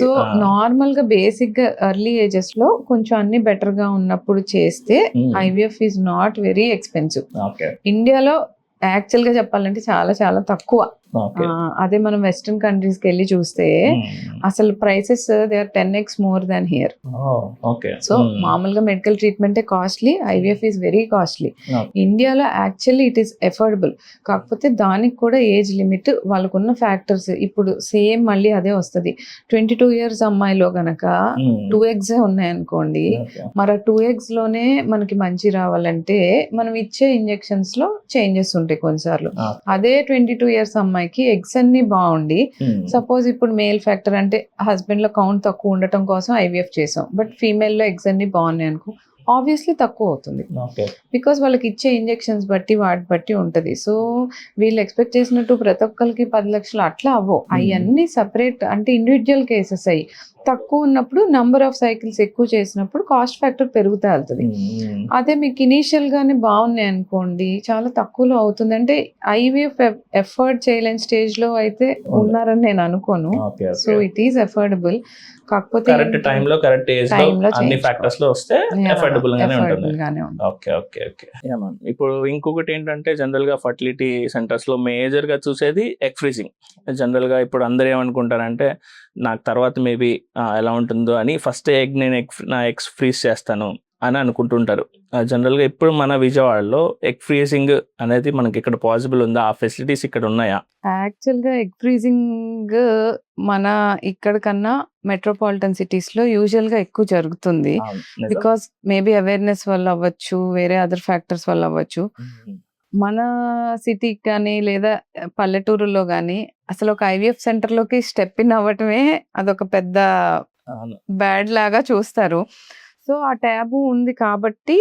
సో నార్మల్ గా బేసిక్ గా ఎర్లీ ఏజెస్ లో కొంచెం అన్ని బెటర్ గా ఉన్నప్పుడు చేస్తే IVF is not very expensive. ఇండియాలో యాక్చువల్ గా చెప్పాలంటే చాలా చాలా తక్కువ. అదే మనం వెస్టర్న్ కంట్రీస్ కి వెళ్ళి చూస్తే అసలు prices they are 10x more than here. So మామూలుగా medical treatment costly, IVF is very costly. ఇండియాలో యాక్చువల్లీ ఇట్ ఈస్ ఎఫోర్డబుల్, కాకపోతే దానికి కూడా ఏజ్ లిమిట్, వాళ్ళకున్న ఫ్యాక్టర్స్. ఇప్పుడు సేమ్ మళ్ళీ అదే వస్తుంది. 22 years అమ్మాయిలో గనక 2 eggs ఉన్నాయనుకోండి, మరి 2 eggs లోనే మనకి మంచి రావాలంటే మనం ఇచ్చే ఇంజెక్షన్స్ లో చేంజెస్ ఉంటాయి కొన్నిసార్లు. అదే 22 years అమ్మాయికి ఎగ్స్ అన్ని బాగుండి, సపోజ్ ఇప్పుడు మేల్ ఫ్యాక్టర్ అంటే హస్బెండ్ లో కౌంట్ తక్కువ ఉండటం కోసం ఐవీఎఫ్ చేసాం, బట్ ఫీమేల్ లో ఎగ్స్ అన్ని బాగున్నాయి అనుకో, ఆబ్వియస్లీ తక్కువ అవుతుంది. బికాస్ వాళ్ళకి ఇచ్చే ఇంజెక్షన్స్ బట్టి వాటి బట్టి ఉంటుంది. సో వీళ్ళు ఎక్స్పెక్ట్ చేసినట్టు ప్రతి ఒక్కరికి 10 లక్షలు అట్లా అవ్వవు. అవన్నీ సపరేట్ అంటే ఇండివిజువల్ కేసెస్. అయ్యి తక్కువ ఉన్నప్పుడు నంబర్ ఆఫ్ సైకిల్స్ ఎక్కువ చేసినప్పుడు కాస్ట్ ఫ్యాక్టర్ పెరుగుతూ వెళ్తుంది. అదే మీకు ఇనీషియల్ గానే బాగున్నాయి అనుకోండి చాలా తక్కువలో అవుతుంది. అంటే ఐవీఎఫ్ ఎఫర్ట్ చేయలేని స్టేజ్ లో అయితే ఉన్నారని నేను అనుకోను. సో ఇట్ ఈస్ ఎఫోర్డబుల్, కాకపోతే కరెక్ట్ టైం లో కరెక్ట్ ఏజ్ లో అన్ని ఫ్యాక్టర్స్ లో వస్తే ఎఫోర్డబుల్ గానే ఉంటుంది. ఇప్పుడు ఇంకొకటి ఏంటంటే జనరల్ గా ఫర్టిలిటీ సెంటర్స్ లో మేజర్ గా చూసేది ఎగ్ ఫ్రీజింగ్. జనరల్ గా ఇప్పుడు అందరు ఏమనుకుంటారంటే నాకు తర్వాత మేబీ ఎలా ఉంటుందో అని ఫస్ట్ నా ఎగ్స్ ఫ్రీజ్ చేస్తాను అని అనుకుంటుంటారు. జనరల్గా ఇప్పుడు మన విజయవాడలో ఎగ్ ఫ్రీజింగ్ అనేది మనకి ఇక్కడ పాసిబుల్ ఉందా? ఆ ఫెసిలిటీస్ ఇక్కడ ఉన్నాయా? యాక్చువల్గా ఎగ్ ఫ్రీజింగ్ మన ఇక్కడ కన్నా మెట్రోపాలిటన్ సిటీస్ లో యూజువల్ గా ఎక్కువ జరుగుతుంది. బికాస్ మేబీ అవేర్నెస్ వల్ల అవ్వచ్చు, వేరే అదర్ ఫ్యాక్టర్స్ వల్ల అవ్వచ్చు. మన సిటీకి కానీ లేదా పల్లెటూరులో కానీ అసలు ఒక ఐవీఎఫ్ సెంటర్ లోకి స్టెప్ ఇన్ అవ్వటమే అదొక పెద్ద బ్యాడ్ లాగా చూస్తారు. సో ఆ ట్యాబు ఉంది కాబట్టి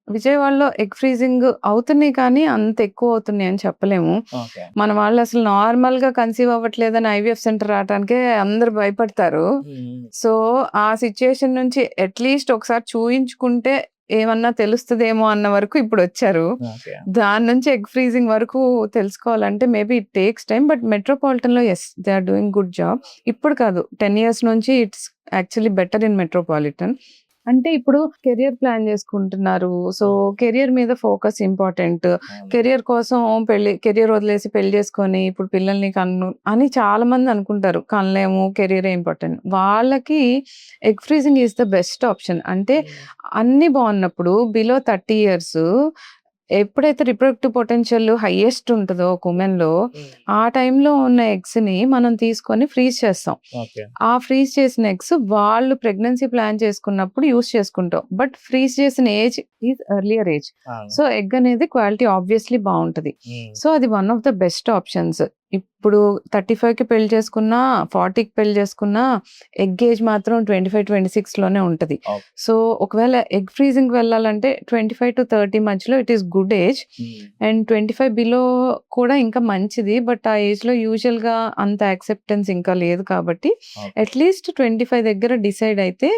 విజయవాడలో ఎగ్ ఫ్రీజింగ్ అవుతున్నాయి, కానీ అంత ఎక్కువ అవుతున్నాయి అని చెప్పలేము. మన వాళ్ళు అసలు నార్మల్ గా కన్సీవ్ అవ్వట్లేదని ఐవీఎఫ్ సెంటర్ రావడానికే అందరు భయపడతారు. సో ఆ సిచ్యుయేషన్ నుంచి అట్లీస్ట్ ఒకసారి చూయించుకుంటే ఏమన్నా తెలుస్తుందేమో అన్న వరకు ఇప్పుడు వచ్చారు. దాని నుంచి ఎగ్ ఫ్రీజింగ్ వరకు తెలుసుకోవాలంటే maybe it takes time. But metropolitan లో yes they are doing good job. ఇప్పుడు కాదు, 10 years నుంచి it's actually better in metropolitan. అంటే ఇప్పుడు కెరియర్ ప్లాన్ చేసుకుంటున్నారు. సో కెరియర్ మీద ఫోకస్ ఇంపార్టెంట్. కెరియర్ కోసం కెరియర్ వదిలేసి పెళ్లి చేసుకొని ఇప్పుడు పిల్లల్ని అని చాలా మంది అనుకుంటారు. కనలేము, కెరియర్ ఇంపార్టెంట్. వాళ్ళకి egg freezing is the best option. అంటే అన్ని బాగున్నప్పుడు బిలో 30 years ఎప్పుడైతే రిప్రొడక్టివ్ పొటెన్షియల్ హైయెస్ట్ ఉంటుందో ఒక ఉమెన్ లో, ఆ టైంలో ఉన్న ఎగ్స్ ని మనం తీసుకొని ఫ్రీజ్ చేస్తాం. ఆ ఫ్రీజ్ చేసిన ఎగ్స్ వాళ్ళు ప్రెగ్నెన్సీ ప్లాన్ చేసుకున్నప్పుడు యూస్ చేసుకుంటాం. బట్ ఫ్రీజ్ చేసిన age is earlier age. So egg అనేది క్వాలిటీ ఆబ్వియస్లీ బాగుంటది. సో అది one of the best options. ఇప్పుడు 35కి పెళ్లి చేసుకున్నా, 40కి పెళ్లి చేసుకున్నా ఎగ్ ఏజ్ మాత్రం 25-26 లోనే ఉంటది. సో ఒకవేళ ఎగ్ ఫ్రీజింగ్ వెళ్ళాలంటే 25 to 30 మధ్యలో it is good age. And 25 below కూడా ఇంకా మంచిది. బట్ ఆ ఏజ్ లో యూజువల్ గా అంత యాక్సెప్టెన్స్ ఇంకా లేదు కాబట్టి అట్లీస్ట్ 25 దగ్గర డిసైడ్ అయితే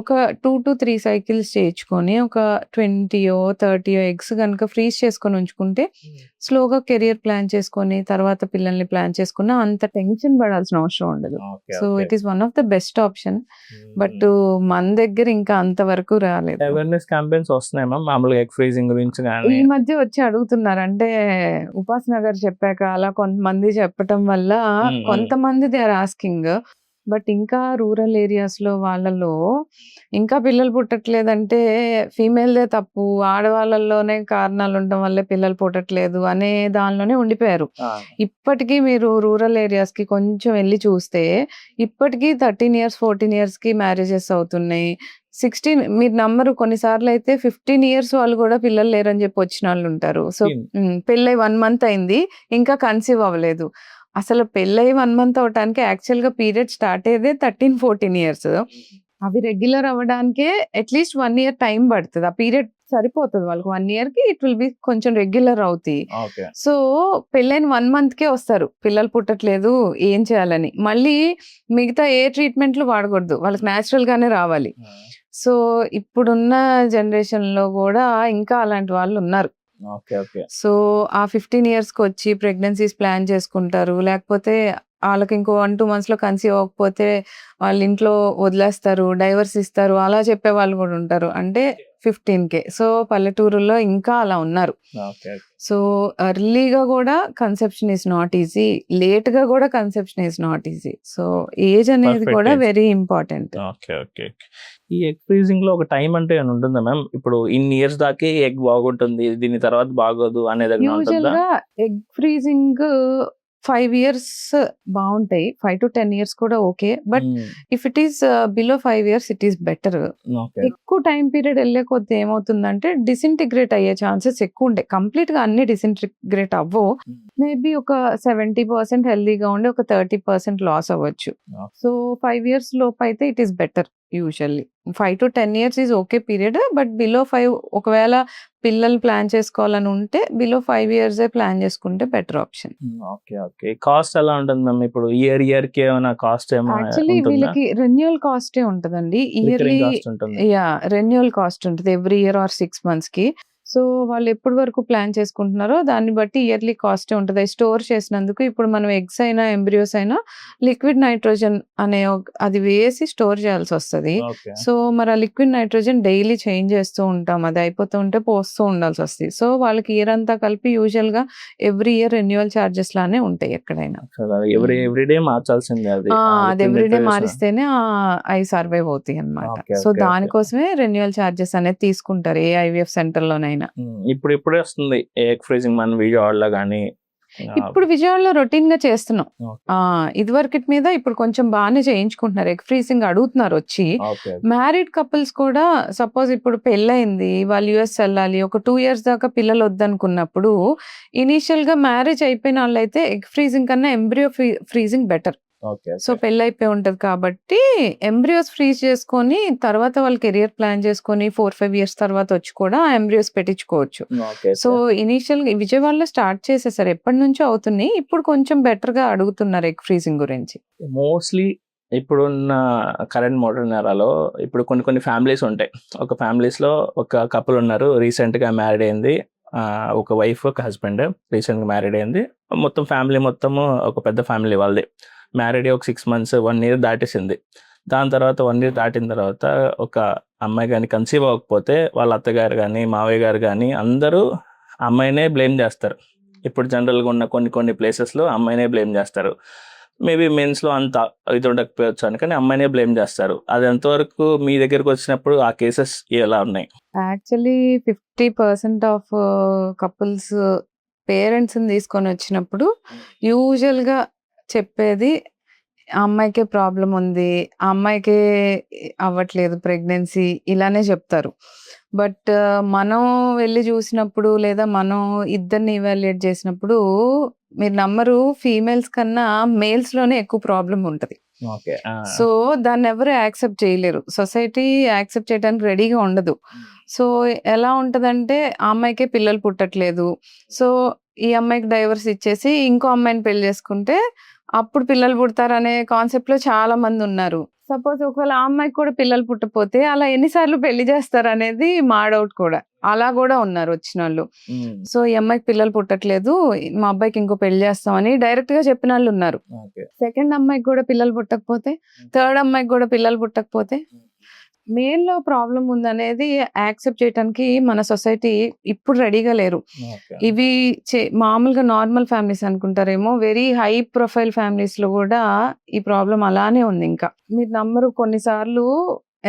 ఒక 2 to 3 cycles చేయించుకొని ఒక 20-30 ఎగ్స్ కనుక ఫ్రీజ్ చేసుకొని ఉంచుకుంటే స్లోగా కెరియర్ ప్లాన్ చేసుకొని తర్వాత పిల్లల్ని పిల్లల్ని ప్లాన్ చేసుకున్నా అంత టెన్షన్ పడాల్సిన అవసరం ఉండదు. So it is one of the best option. But మన దగ్గర ఇంకా అంతవరకు రాలేదు. అవేర్నెస్ క్యాంపెయిన్స్ వస్తున్నాయి మ్యామ్ మామూలుగా ఎగ్ ఫ్రీజింగ్ గురించి ఈ కానీ. మధ్య వచ్చి అడుగుతున్నారు. అంటే ఉపాసన గారు చెప్పాక అలా కొంతమంది చెప్పటం వల్ల కొంతమంది దే ఆర్ ఆస్కింగ్. బట్ ఇంకా రూరల్ ఏరియాస్ లో వాళ్ళలో ఇంకా పిల్లలు పుట్టట్లేదంటే ఫీమేల్దే తప్పు, ఆడవాళ్ళలోనే కారణాలు ఉండడం వల్లే పిల్లలు పుట్టట్లేదు అనే దానిలోనే ఉండిపోయారు. ఇప్పటికీ మీరు రూరల్ ఏరియాస్ కి కొంచెం వెళ్ళి చూస్తే ఇప్పటికీ 13 years 14 years కి మ్యారేజెస్ అవుతున్నాయి. 16 మీరు నమ్మరు, కొన్నిసార్లు అయితే 15 years వాళ్ళు కూడా పిల్లలు లేరని చెప్పి వచ్చిన వాళ్ళు ఉంటారు. సో పెళ్ళై 1 month అయింది, ఇంకా కన్సీవ్ అవ్వలేదు. అసలు పెళ్ళై 1 month అవటానికి యాక్చువల్ గా పీరియడ్ స్టార్ట్ అయ్యేదే 13-14 years. అవి రెగ్యులర్ అవ్వడానికే అట్లీస్ట్ 1 year టైం పడుతుంది. ఆ పీరియడ్ సరిపోతుంది వాళ్ళకి. 1 year కి ఇట్ విల్ బి కొంచెం రెగ్యులర్ అవుతాయి. సో పెళ్ళైన 1 month కే వస్తారు పిల్లలు పుట్టట్లేదు ఏం చేయాలని. మళ్ళీ మిగతా ఏ ట్రీట్మెంట్లు వాడకూడదు, వాళ్ళకి న్యాచురల్ గానే రావాలి. సో ఇప్పుడున్న జనరేషన్ లో కూడా ఇంకా అలాంటి వాళ్ళు ఉన్నారు. సో ఆ 15 years కి వచ్చి ప్రెగ్నెన్సీస్ ప్లాన్ చేసుకుంటారు. లేకపోతే వాళ్ళకి ఇంకో 1-2 months లో కన్సీవ్ అవ్వకపోతే వాళ్ళ ఇంట్లో వదిలేస్తారు, డైవర్స్ ఇస్తారు, అలా చెప్పే వాళ్ళు కూడా ఉంటారు. అంటే 15K. సో పల్లెటూరులో ఇంకా అలా ఉన్నారు. సో ఎర్లీగా కూడా conception is not easy, late గా కూడా conception is not easy. So age అనేది Perfect కూడా age. Very important. ఈ ఎగ్ ఫ్రీజింగ్ లో ఒక టైం అంటే ఏమైనా ఉంటుందా మ్యామ్? ఇప్పుడు ఇన్ని ఇయర్స్ దాకే ఎగ్ బాగుంటుంది, దీని తర్వాత బాగోదు అనేది ఏమైనా యూజువల్ ఉంటుందా? గా ఎగ్ ఫ్రీజింగ్ 5 years బాగుంటాయి, 5 to 10 years కూడా okay. But if it is below 5 years it is better. ఎక్కువ టైం పీరియడ్ వెళ్ళే కొద్ది ఏమవుతుందంటే డిసింటిగ్రేట్ అయ్యే ఛాన్సెస్ ఎక్కువ ఉంటాయి. కంప్లీట్ గా అన్ని డిసింటిగ్రేట్ అవ్వవు. మేబీ ఒక 70% హెల్దీగా ఉండి ఒక 30% లాస్ అవ్వచ్చు. సో 5 years లోపు అయితే it is better. Usually 5 to 10 years is okay period. But below 5 ఒకవేళ పిల్లలు ప్లాన్ చేసుకోవాలని ఉంటే బిలో 5 years ప్లాన్ చేసుకుంటే బెటర్ ఆప్షన్. కాస్ట్ ఎలా ఉంటుంది మ్యామ్? ఇప్పుడు ఇయర్ కి ఏమైనా కాస్ట్ యాక్చువల్లీ ఉంటుందా? వీళ్ళకి రెన్యువల్ కాస్టే ఉంటదండి. ఇయర్లీ కాస్ట్ ఉంటుంది. రెన్యువల్ కాస్ట్ ఉంటుంది ఎవ్రీ ఇయర్ ఆర్ 6 months కి. సో వాళ్ళు ఎప్పటి వరకు ప్లాన్ చేసుకుంటున్నారో దాన్ని బట్టి ఇయర్లీ కాస్టే ఉంటుంది. స్టోర్ చేసినందుకు ఇప్పుడు మనం ఎగ్స్ అయినా ఎంబ్రియోస్ అయినా లిక్విడ్ నైట్రోజన్ అనే అది వేసి స్టోర్ చేయాల్సి వస్తుంది. సో మరి ఆ లిక్విడ్ నైట్రోజన్ డైలీ చేంజ్ చేస్తూ ఉంటాం, అది అయిపోతూ ఉంటే పోస్తూ ఉండాల్సి వస్తుంది. సో వాళ్ళకి ఇయర్ అంతా కలిపి యూజువల్ గా ఎవ్రీ ఇయర్ రెన్యువల్ చార్జెస్ లానే ఉంటాయి ఎక్కడైనా. ఎవ్రీడే మార్చాల్సిందే అది. అది ఎవ్రీడే మారిస్తేనే అవి సర్వైవ్ అవుతాయి అన్నమాట. సో దానికోసమే రెన్యువల్ చార్జెస్ అనేది తీసుకుంటారు ఏ ఐవీఎఫ్ సెంటర్ లోనైనా. ఇప్పుడే వస్తుంది ఎగ్ ఫ్రీజింగ్ మన విజయవాడలో కానీ. ఇప్పుడు విజయవాడలో రొటీన్ గా చేస్తున్నాం. ఇదివరకటి మీద ఇప్పుడు కొంచెం బాగానే చేయించుకుంటున్నారు, ఎగ్ ఫ్రీజింగ్ అడుగుతున్నారు వచ్చి. మ్యారీడ్ కపుల్స్ కూడా సపోజ్ ఇప్పుడు పెళ్ళయింది, వాళ్ళు యుఎస్ వెళ్ళాలి, ఒక 2 years దాకా పిల్లలు వద్దనుకున్నప్పుడు ఇనీషియల్ గా మ్యారేజ్ అయిపోయిన వాళ్ళైతే ఎగ్ ఫ్రీజింగ్ కన్నా ఎంబ్రియో ఫ్రీజింగ్ బెటర్. సో పెళ్ళైపోయి ఉంటది కాబట్టి ఎంబ్రియోస్ ఫ్రీజ్ చేసుకొని తర్వాత వాళ్ళు కెరియర్ ప్లాన్ చేసుకొని 4-5 years తర్వాత వచ్చి కూడా ఎంబ్రియోస్ పెట్టించుకోవచ్చు. సో ఇనీషియల్ విజయవాడలో స్టార్ట్ చేసేసారు, ఎప్పటి నుంచో అవుతున్నాయి. ఇప్పుడు కొంచెం బెటర్ గా అడుగుతున్నారు ఎగ్ ఫ్రీజింగ్ గురించి. మోస్ట్లీ ఇప్పుడున్న కరెంట్ మోడర్న్ ఎరాలో ఇప్పుడు కొన్ని ఫ్యామిలీస్ ఉంటాయి. ఒక ఫ్యామిలీస్ లో ఒక కపుల్ ఉన్నారు, రీసెంట్ గా మ్యారీడ్ అయింది, ఒక వైఫ్ ఒక హస్బెండ్ రీసెంట్ గా మ్యారీడ్ అయింది. మొత్తం ఫ్యామిలీ మొత్తము ఒక పెద్ద ఫ్యామిలీ వాళ్ళది. Married 6 months 1 year దాటేసింది. దాని తర్వాత 1 year దాటిన తర్వాత ఒక అమ్మాయి కానీ కన్సీవ్ అవ్వకపోతే వాళ్ళ అత్తగారు కానీ మావయ్య గారు కానీ అందరూ అమ్మాయినే బ్లేమ్ చేస్తారు. ఇప్పుడు జనరల్గా ఉన్న కొన్ని ప్లేసెస్లో అమ్మాయినే బ్లేమ్ చేస్తారు. మేబీ మెన్స్లో అంత ఇది ఉండకపోవచ్చు అని, కానీ అమ్మాయినే బ్లేమ్ చేస్తారు. అది ఎంతవరకు మీ దగ్గరకు వచ్చినప్పుడు ఆ కేసెస్ ఎలా ఉన్నాయి? యాక్చువల్లీ 50% ఆఫ్ కపుల్స్ పేరెంట్స్ని తీసుకొని వచ్చినప్పుడు యూజువల్గా చెప్పేది ఆ అమ్మాయికే ప్రాబ్లం ఉంది, ఆ అమ్మాయికే అవ్వట్లేదు ప్రెగ్నెన్సీ, ఇలానే చెప్తారు. బట్ మనం వెళ్ళి చూసినప్పుడు లేదా మనం ఇద్దరిని ఇవాల్యుయేట్ చేసినప్పుడు మీరు నమ్మరు, ఫీమేల్స్ కన్నా మేల్స్ లోనే ఎక్కువ ప్రాబ్లం ఉంటది. సో దాన్ని ఎవరు యాక్సెప్ట్ చేయలేరు, సొసైటీ యాక్సెప్ట్ చేయడానికి రెడీగా ఉండదు. సో ఎలా ఉంటదంటే ఆ అమ్మాయికే పిల్లలు పుట్టట్లేదు, సో ఈ అమ్మాయికి డైవర్స్ ఇచ్చేసి ఇంకో అమ్మాయిని పెళ్లి చేసుకుంటే అప్పుడు పిల్లలు పుడతారనే కాన్సెప్ట్ లో చాలా మంది ఉన్నారు. సపోజ్ ఒకవేళ ఆ అమ్మాయికి కూడా పిల్లలు పుట్టపోతే అలా ఎన్నిసార్లు పెళ్లి చేస్తారు అనేది మా డౌట్ కూడా. అలా కూడా ఉన్నారు వచ్చిన వాళ్ళు. సో ఈ అమ్మాయికి పిల్లలు పుట్టట్లేదు, మా అబ్బాయికి ఇంకో పెళ్లి చేస్తామని డైరెక్ట్ గా చెప్పిన వాళ్ళు ఉన్నారు. సెకండ్ అమ్మాయికి కూడా పిల్లలు పుట్టకపోతే, థర్డ్ అమ్మాయికి కూడా పిల్లలు పుట్టకపోతే, మేల్ లో ప్రాబ్లం ఉందనేది యాక్సెప్ట్ చేయడానికి మన సొసైటీ ఇప్పుడు రెడీగా లేరు. ఇవి మామూలుగా నార్మల్ ఫ్యామిలీస్ అనుకుంటారేమో, వెరీ హై ప్రొఫైల్ ఫ్యామిలీస్ లో కూడా ఈ ప్రాబ్లం అలానే ఉంది. ఇంకా మీరు నమ్మరు, కొన్నిసార్లు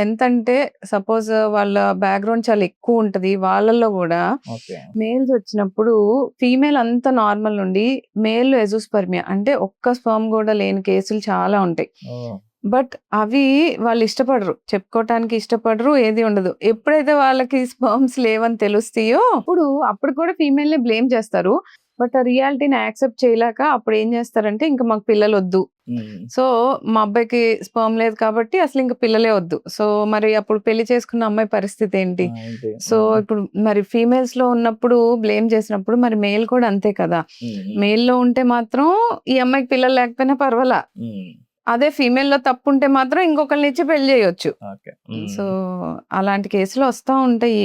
ఎంతంటే సపోజ్ వాళ్ళ బ్యాక్గ్రౌండ్ చాలా ఎక్కువ ఉంటది, వాళ్ళల్లో కూడా మేల్స్ వచ్చినప్పుడు ఫీమేల్ అంతా నార్మల్ నుండి మేల్ ఎజోస్పర్మియా అంటే ఒక్క స్పర్మ్ కూడా లేని కేసులు చాలా ఉంటాయి. బట్ అవి వాళ్ళు ఇష్టపడరు, చెప్పుకోవటానికి ఇష్టపడరు, ఏది ఉండదు. ఎప్పుడైతే వాళ్ళకి స్పర్మ్స్ లేవని తెలుస్తాయో అప్పుడు కూడా ఫీమేల్ ని బ్లేమ్ చేస్తారు. బట్ ఆ రియాలిటీని యాక్సెప్ట్ చేయలేక అప్పుడు ఏం చేస్తారంటే ఇంకా మాకు పిల్లలు వద్దు, సో మా అబ్బాయికి స్పర్మ్ లేదు కాబట్టి అసలు ఇంకా పిల్లలే వద్దు. సో మరి అప్పుడు పెళ్లి చేసుకున్న అమ్మాయి పరిస్థితి ఏంటి? సో ఇప్పుడు మరి ఫీమేల్స్ లో ఉన్నప్పుడు బ్లేమ్ చేసినప్పుడు మరి మేల్ కూడా అంతే కదా. మేల్ లో ఉంటే మాత్రం ఈ అమ్మాయికి పిల్లలు లేకపోయినా పర్వాలా, అదే ఫీమేల్ లో తప్పు ఉంటే మాత్రం ఇంకొకరిని ఇచ్చి పెళ్లి చేయొచ్చు. సో అలాంటి కేసులు వస్తూ ఉంటాయి.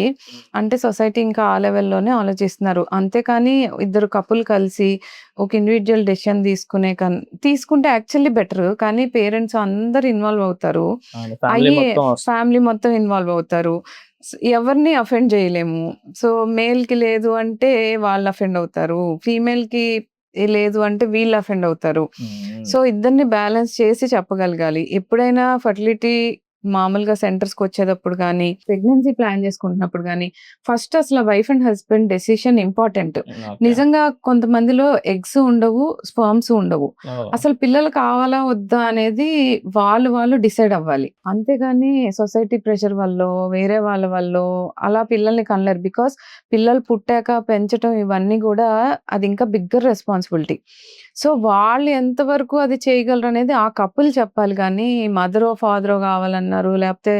అంటే సొసైటీ ఇంకా ఆ లెవెల్లోనే ఆలోచిస్తున్నారు. అంతేకాని ఇద్దరు కపుల్ కలిసి ఒక ఇండివిజువల్ డెసిషన్ తీసుకుంటే యాక్చువల్లీ బెటర్. కానీ పేరెంట్స్ అందరు ఇన్వాల్వ్ అవుతారు, ఫ్యామిలీ మొత్తం ఇన్వాల్వ్ అవుతారు. ఎవరిని అఫెండ్ చేయలేము. సో మేల్ కి లేదు అంటే వాళ్ళు అఫెండ్ అవుతారు, ఫీమేల్ కి లేదు అంటే వీళ్ళు అఫెండ్ అవుతారు. సో ఇద్దరిని బ్యాలెన్స్ చేసి చెప్పగలగాలి. ఎప్పుడైనా ఫర్టిలిటీ మామూలుగా సెంటర్స్కి వచ్చేటప్పుడు కానీ, ప్రెగ్నెన్సీ ప్లాన్ చేసుకుంటున్నప్పుడు కానీ ఫస్ట్ అసలు wife and husband decision important. నిజంగా కొంతమందిలో ఎగ్స్ ఉండవు, స్పర్మ్స్ ఉండవు. అసలు పిల్లలు కావాలా వద్దా అనేది వాళ్ళు డిసైడ్ అవ్వాలి. అంతేగాని సొసైటీ ప్రెషర్ వల్ల, వేరే వాళ్ళ వల్ల అలా పిల్లల్ని కనలేరు. బికాస్ పిల్లలు పుట్టాక పెంచడం ఇవన్నీ కూడా అది ఇంకా బిగ్గర్ రెస్పాన్సిబిలిటీ. సో వాళ్ళు ఎంతవరకు అది చేయగలరు అనేది ఆ కపుల్ చెప్పాలి. కానీ మదరో ఫాదరో కావాలన్నారు, లేకపోతే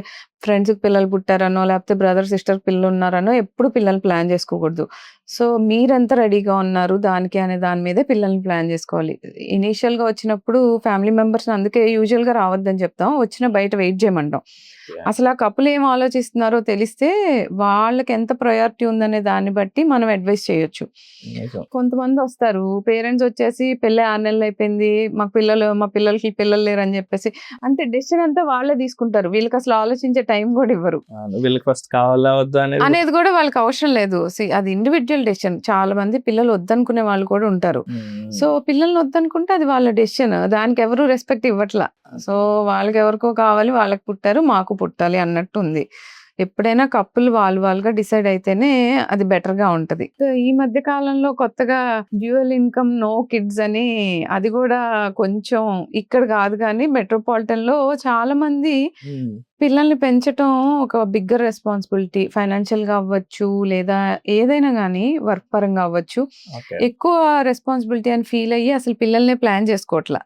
ఫ్రెండ్స్కి పిల్లలు పుట్టారనో, లేకపోతే బ్రదర్ సిస్టర్ పిల్లలు ఉన్నారనో ఎప్పుడు పిల్లలు ప్లాన్ చేసుకోకూడదు. సో మీరెంత రెడీగా ఉన్నారు దానికి అనే దాని మీదే పిల్లల్ని ప్లాన్ చేసుకోవాలి. ఇనీషియల్గా వచ్చినప్పుడు ఫ్యామిలీ మెంబర్స్ అందుకే యూజువల్గా రావద్దని చెప్తాం, వచ్చిన బయట వెయిట్ చేయమంటాం. అసలు ఆ కపుల్ ఏం ఆలోచిస్తున్నారో తెలిస్తే వాళ్ళకి ఎంత ప్రయారిటీ ఉందనే దాన్ని బట్టి మనం అడ్వైస్ చేయొచ్చు. కొంతమంది వస్తారు, పేరెంట్స్ వచ్చేసి పెళ్ళి 6 నెలలు అయిపోయింది, మా పిల్లలకి పిల్లలు లేరు అని చెప్పేసి, అంటే డెసిషన్ అంతా వాళ్ళే తీసుకుంటారు. వీళ్ళకి అసలు ఆలోచించే టైం కూడా ఇవ్వరు. వీళ్ళకి ఫస్ట్ కావాలా వద్దా అనేది కూడా వాళ్ళకి అవసరం లేదు. అది ఇండివిజువల్ డెసిషన్. చాలా మంది పిల్లలు వద్దనుకునే వాళ్ళు కూడా ఉంటారు. సో పిల్లల్ని వద్దనుకుంటే అది వాళ్ళ డెసిషన్, దానికి ఎవరు రెస్పెక్ట్ ఇవ్వట్లా. సో వాళ్ళకి ఎవరికో కావాలి, వాళ్ళకి పుట్టారు, మాకు పుట్టాలి అన్నట్టు ఉంది. ఎప్పుడైనా కప్పులు వాళ్ళుగా డిసైడ్ అయితేనే అది బెటర్ గా ఉంటది. ఈ మధ్య కాలంలో కొత్తగా డ్యూయల్ ఇన్కమ్ నో కిడ్స్ అని, అది కూడా కొంచెం ఇక్కడ కాదు కానీ మెట్రోపాలిటన్ లో చాలా మంది పిల్లల్ని పెంచటం ఒక బిగ్గర్ రెస్పాన్సిబిలిటీ. ఫైనాన్షియల్ గా అవ్వచ్చు, లేదా ఏదైనా కానీ వర్క్ పరంగా అవ్వచ్చు, ఎక్కువ రెస్పాన్సిబిలిటీ అని ఫీల్ అయ్యి అసలు పిల్లల్ని ప్లాన్ చేసుకోవట్లా.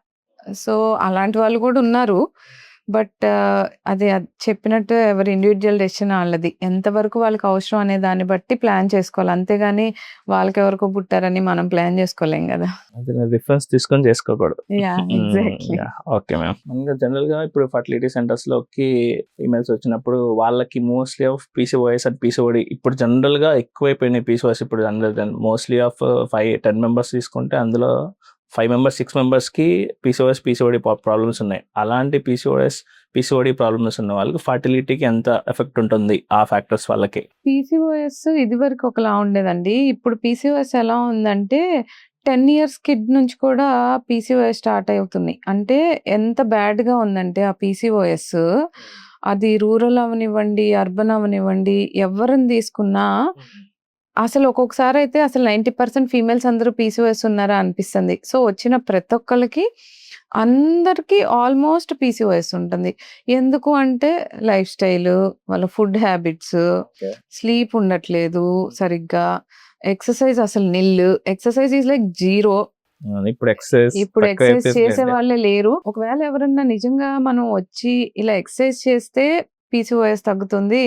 సో అలాంటి వాళ్ళు కూడా ఉన్నారు. బట్ అది చెప్పినట్టు ఎవరి ఇండివిజువల్ డెసిషన్ వాళ్ళది. ఎంతవరకు వాళ్ళకి అవసరం అనే దాన్ని బట్టి ప్లాన్ చేసుకోవాలి. అంతేగాని వాళ్ళకి ఎవరికో పుట్టారని మనం ప్లాన్ చేసుకోలేం కదా. రిఫరెన్స్ తీసుకొని చేసుకోకూడదు. ఎగ్జాక్ట్లీ. Okay ma'am. మనగా జనరల్ గా ఇప్పుడు ఫర్టిలిటీ సెంటర్స్ లోకి ఫీమేల్స్ వచ్చినప్పుడు వాళ్ళకి mostly of PCOS and PCOD ఇప్పుడు జనరల్ గా ఎక్కువైపోయినాయి. పీసీఓఎస్ ఇప్పుడు మోస్ట్లీ ఆఫ్ 5-10 మెంబర్స్ తీసుకుంటే అందులో 5 మెంబర్స్ 6 మెంబర్స్కి పీసీఓడి ప్రాబ్లమ్స్ ఉన్నాయి. అలాంటి పీసీఓడి ప్రాబ్లమ్స్ ఉన్న వాళ్ళకి ఫర్టిలిటీకి ఎంత ఎఫెక్ట్ ఉంటుంది ఆ ఫ్యాక్టర్స్ వాళ్ళకి? పీసీఓఎస్ ఇది వరకు ఒకలా ఉండేదండి. ఇప్పుడు పీసీఓఎస్ ఎలా ఉందంటే 10 ఇయర్స్ కిడ్ నుంచి కూడా పీసీఓఎస్ స్టార్ట్ అవుతుంది. అంటే ఎంత బ్యాడ్గా ఉందంటే ఆ పీసీఓఎస్, అది రూరల్ అవనివ్వండి, అర్బన్ అవనివ్వండి, ఎవరిని తీసుకున్నా అసలు ఒక్కొక్కసారి అయితే అసలు 90% ఫీమేల్స్ అందరూ పీసీఓఎస్ ఉన్నారా అనిపిస్తుంది. సో వచ్చిన ప్రతి ఒక్కరికి అందరికీ ఆల్మోస్ట్ పీసీఓఎస్ ఉంటుంది. ఎందుకు అంటే లైఫ్ స్టైల్, వాళ్ళ ఫుడ్ హ్యాబిట్స్, స్లీప్ ఉండట్లేదు సరిగ్గా, ఎక్సర్సైజ్ అసలు నిల్, ఎక్సర్సైజ్ ఈజ్ లైక్ జీరో. ఇప్పుడు ఎక్సర్సైజ్ చేసే వాళ్ళే లేరు. ఒకవేళ ఎవరన్నా నిజంగా మనం వచ్చి ఇలా ఎక్సర్సైజ్ చేస్తే పీసీఓఎస్ తగ్గుతుంది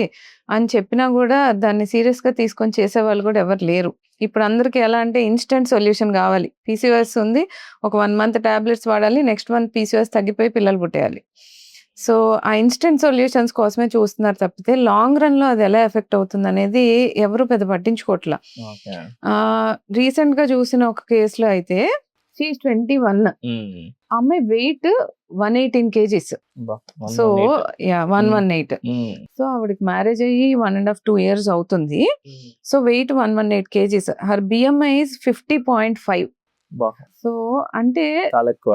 అని చెప్పినా కూడా దాన్ని సీరియస్‌గా తీసుకొని చేసేవాళ్ళు కూడా ఎవరు లేరు. ఇప్పుడు అందరికి ఎలా అంటే ఇన్‌స్టంట్ సొల్యూషన్ కావాలి. పీసీఓఎస్ ఉంది. ఒక 1 మంత్ టాబ్లెట్స్ వాడాలి. నెక్స్ట్ మంత్ పీసీఓఎస్ తగ్గిపోయి పిల్లలు పుట్టేయాలి. సో, ఆ ఇన్‌స్టంట్ సొల్యూషన్స్ కోసమే చూస్తున్నారు తప్పితే లాంగ్ రన్‌లో అది ఎలా ఎఫెక్ట్ అవుతుందనేది ఎవరు పెద్ద పట్టించుకోవట్ల. ఓకే. రీసెంట్‌గా చూసిన ఒక కేస్‌లో అయితే షీ ఈస్ 21. హ్మ్. ఆ అమ్మాయి వెయిట్ 118 కేజీస్. అబ్బా! సో 118. యాహ్! హ్మ్. 118. హ్మ్. సో ఆవిడకి మ్యారేజ్ అయ్యి 1 ½ 2 ఇయర్స్ అవుతుంది. Hmm. So weight 118 kgs. Her BMI is 50.5. అబ్బా! సో అంటే చాలా ఎక్కువ.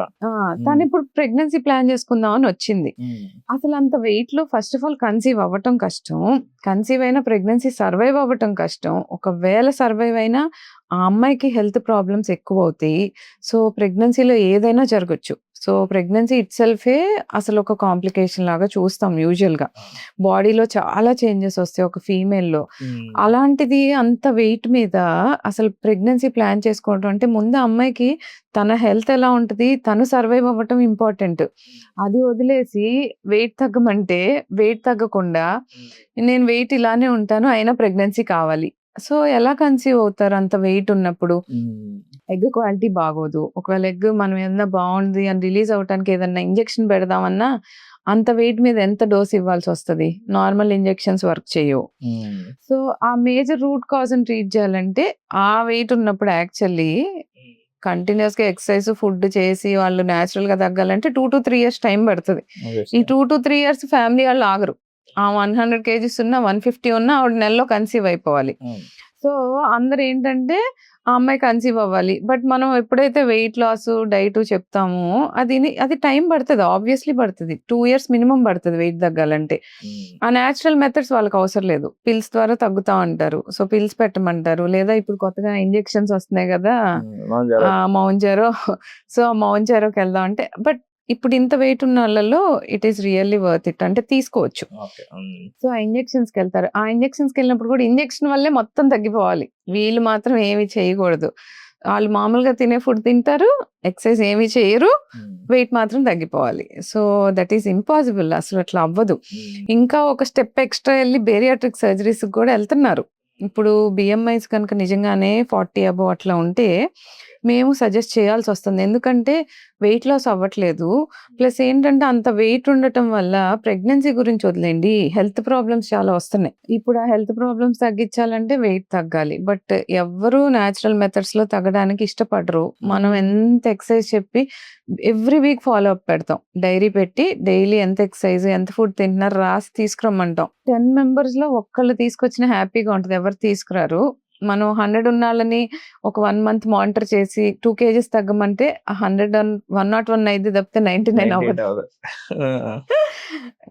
తను ఇప్పుడు ప్రెగ్నెన్సీ ప్లాన్ చేసుకుందాం అని వచ్చింది. హ్మ్. అసలు అంత వెయిట్‌లో ఫస్ట్ ఆఫ్ ఆల్ కన్సీవ్ అవ్వటం కష్టం. కన్సీవ్ అయిన ప్రెగ్నెన్సీ సర్వైవ్ అవ్వటం కష్టం. ఒకవేళ సర్వైవ్ అయినా ఆ అమ్మాయికి హెల్త్ ప్రాబ్లమ్స్ ఎక్కువవుతాయి. సో ప్రెగ్నెన్సీలో ఏదైనా జరగొచ్చు. సో ప్రెగ్నెన్సీ ఇట్‌సెల్ఫే అసలు ఒక కాంప్లికేషన్ లాగా చూస్తాం యూజువల్‌గా. బాడీలో చాలా చేంజెస్ వస్తాయి ఒక ఫీమేల్‌లో. హ్మ్. అలాంటిది అంత వెయిట్ మీద అసలు ప్రెగ్నెన్సీ ప్లాన్ చేసుకోవడం అంటే ముందు ఆ అమ్మాయికి తన హెల్త్ ఎలా ఉంటది? తను సర్వైవ్ అవ్వటం ఇంపార్టెంట్. అది వదిలేసి వెయిట్ తగ్గమంటే వెయిట్ తగ్గకుండా నేను వెయిట్ ఇలానే ఉంటాను. అయినా ప్రెగ్నెన్సీ కావాలి. సో ఎలా కన్సీవ్ అవుతారు అంత వెయిట్ ఉన్నప్పుడు? హ్మ్. ఎగ్ క్వాలిటీ బాగోదు. ఒకవేళ ఎగ్ మనం ఏదన్నా బావుంది అని రిలీజ్ అవ్వటానికి ఏదన్నా ఇంజెక్షన్ పెడదామన్నా అంత వెయిట్ మీద ఎంత డోస్ ఇవ్వాల్సొస్తది? నార్మల్ ఇంజెక్షన్స్ వర్క్ చేయవు. హ్మ్. సో ఆ మేజర్ రూట్ కాజ్‌ని ట్రీట్ చేయాలంటే ఆ వెయిట్ ఉన్నప్పుడు యాక్చువల్లీ కంటిన్యూయస్‌గా ఎక్సర్‌సైజ్, ఫుడ్ చేసి వాళ్ళు నేచురల్‌గా తగ్గాలంటే 2-3 ఇయర్స్ టైం పడతది. ఈ ఆబ్వియస్‌లీ. 2-3 ఇయర్స్ ఫ్యామిలీ వాళ్ళు ఆగరు. ఆ 100 కేజీస్ ఉన్నా, 150 ఉన్నా ఆవిడ నెలలో కన్సీవ్ అయిపోవాలి. హ్మ్. సో అందరేంటంటే ఆ అమ్మాయి కన్సీవ్ అవ్వాలి. బట్ మనం ఎప్పుడైతే వెయిట్ లాస్, డైట్ చెప్తామో అది టైం పడతది. ఆబ్వియస్‌లీ పడతది. 2 ఇయర్స్ మినిమమ్ పడతది వెయిట్ తగ్గాలంటే. హ్మ్. ఆ నేచురల్ మెథడ్స్ వాళ్ళకి అవసరం లేదు. పిల్స్ ద్వారా తగ్గుతా అంటారు. సో పిల్స్ పెట్టమంటారు. లేదా ఇప్పుడు కొత్తగా ఇంజెక్షన్స్ వస్తున్నాయి గదా! మౌంజారో. మౌంజారో. సో మౌంజారోకెళ్దాం అంటే బట్ ఇప్పుడు ఇంత వెయిట్ ఉన్న వాళ్ళలో it is really worth it. అంటే తీసుకోవచ్చు. ఓకే. హ్మ్. సో ఆ ఇంజెక్షన్స్‌కెళ్తారు. ఆ ఇంజెక్షన్స్‌కెళ్ళినప్పుడు కూడా ఇంజెక్షన్ వల్లే మొత్తం తగ్గిపోవాలి. వీళ్ళు మాత్రం ఏమి చేయకూడదు. ఆళ్ళు మామూలుగా తినే ఫుడ్ తింటారు. ఎక్సర్‌సైజ్ ఏమి చేయరు. హ్మ్. వెయిట్ మాత్రం తగ్గిపోవాలి. So that is impossible. అసలు అట్లా అవ్వదు. హ్మ్. ఇంకా ఒక స్టెప్ ఎక్స్‌ట్రా ఎళ్లి బేరియాట్రిక్ సర్జరీస్‌కి కూడా ఎళ్తున్నారు. ఇప్పుడు బిఎంఐస్ కనుక నిజంగానే 40 అబోవ్ అట్లా ఉంటే మేము సజెస్ట్ చేయాల్సొస్తుంది. ఎందుకంటే వెయిట్ లాస్ అవ్వట్లేదు. ప్లస్ ఏంటంటే అంత వెయిట్ ఉండటం వల్ల ప్రెగ్నెన్సీ గురించి వదిలేయండి. హెల్త్ ప్రాబ్లమ్స్ చాలా వస్తున్నాయి. ఇప్పుడు ఆ హెల్త్ ప్రాబ్లమ్స్ తగ్గించాలంటే వెయిట్ తగ్గాలి. బట్ ఎవ్వరూ నేచురల్ మెథడ్స్‌లో తగ్గడానికి ఇష్టపడరు. మనం ఎంత ఎక్సర్‌సైజ్ చెప్పి ఎవ్రీ వీక్ ఫాలో అప్ పెడతాం. డైరీ పెట్టి డైలీ ఎంత ఎక్సర్‌సైజ్, ఎంత ఫుడ్ తింటున్నారు రాసి తీసుకురమ్మంటాం. 10 మెంబర్స్‌లో ఒక్కళ్ళు తీసుకొచ్చినా హ్యాపీగా ఉంటది. ఎవరు తీసుకురారు. మనం 100 ఉన్నోళ్ళని ఒక 1 మంత్ మానిటర్ చేసి 2 కేజీస్ తగ్గమంటే ఆ 101 అయిద్ది తప్పితే 99 98 అవ్వదు. అవ్వదు. ఆ!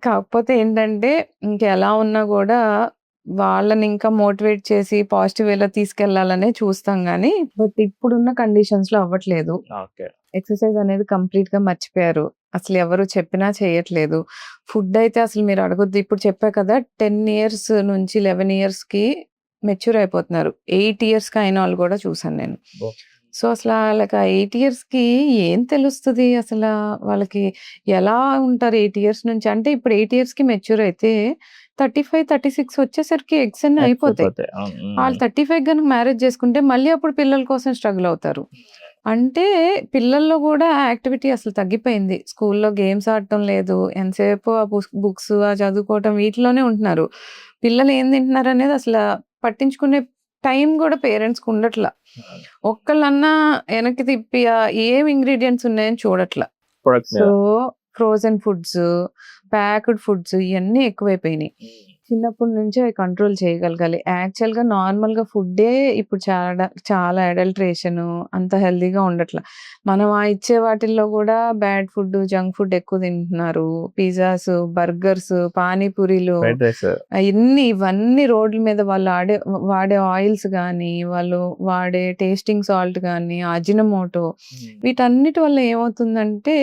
కాకపోతే ఏంటంటే ఇంకెలా ఉన్నా గూడా వాళ్ళని ఇంకా మోటివేట్ చేసి పాజిటివ్ వేలో తీసుకెళ్లాలనే చూస్తాం గానీ, బట్ ఇప్పుడున్న కండిషన్స్‌లో అవ్వట్లేదు. ఓకే. ఎక్సర్‌సైజ్ అనేది కంప్లీట్‌గా మర్చిపోయారు. అసలు ఎవరు చెప్పినా చేయట్లేదు. ఫుడ్ అయితే అసలు మీరు అడగొద్దు. ఇప్పుడు చెప్పా కదా! 10 ఇయర్స్ నుంచి 11 ఇయర్స్‌కి మెచ్యూర్ అయిపోతున్నారు. 8 ఇయర్స్‌కి అయినోళ్ళు గూడా చూసాను నేను. అబ్బో! సో, అసల ఆళ్ళకి ఆ 8 ఇయర్స్‌కి ఏం తెలుస్తది అసలా? వాళ్ళకి ఎలా ఉంటారు 8 ఇయర్స్ నుంచి? అంటే ఇప్పుడు 8 ఇయర్స్‌కి మెచ్యూర్ అయితే 35, 36 వచ్చేసరికి ఎగ్స్ అన్నీ ఎగ్స్ అయిపోతాయి. అయిపోతాయి. అవును. ఆళ్ళు హ్మ్. 35 గనుక మ్యారేజ్ చేసుకుంటే మళ్ళీ అప్పుడు పిల్లల కోసం స్ట్రగుల్ అవుతారు. అంటే పిల్లల్లో గూడా యాక్టివిటీ అసలు తగ్గిపోయింది. స్కూల్‌లో గేమ్స్ ఆడటం లేదు. ఎంతసేపు ఆ బుక్స్ చదువుకోవటం వీటిలోనే ఉంటున్నారు. పిల్లలు ఏం తింటున్నారనేది అసల పట్టించుకునే టైం గూడా పేరెంట్స్‌కి ఉండట్ల. అవును. ఒక్కళ్ళన్నా ఎనక్కి తిప్పి ఏం ఇంగ్రీడియెంట్స్ ఉన్నాయని చూడట్ల. ప్రొడక్ట్ సో, మీద. ఫ్రోజెన్ ఫుడ్స్, ప్యాక్డ్ ఫుడ్స్ ఇయన్నీ ఎక్కువైపోయినియి. చిన్నప్పటి నుంచే అవి కంట్రోల్ చేయగలగాలి. యాక్చువల్‌గా నార్మల్‌గా ఫుడ్డే ఇప్పుడు చాలా అడల్ట్రేషను అంత హెల్తీగా ఉండట్ల. మనం ఇచ్చే వాటిల్లో గూడా బ్యాడ్ ఫుడ్, జంక్ ఫుడ్ ఎక్కువ తింటున్నారు. పిజ్జాస్, బర్గర్స్, పానీపూరీలు ఫ్రైడ్ రైస్. ఇవన్నీ రోడ్ల మీద వాళ్ళు వాడే ఆయిల్స్ గానీ, వాళ్ళు వాడే టేస్టింగ్ సాల్ట్ గానీ, అజినోమోటో వీటన్నిటి వల్ల ఏమవుతుందంటే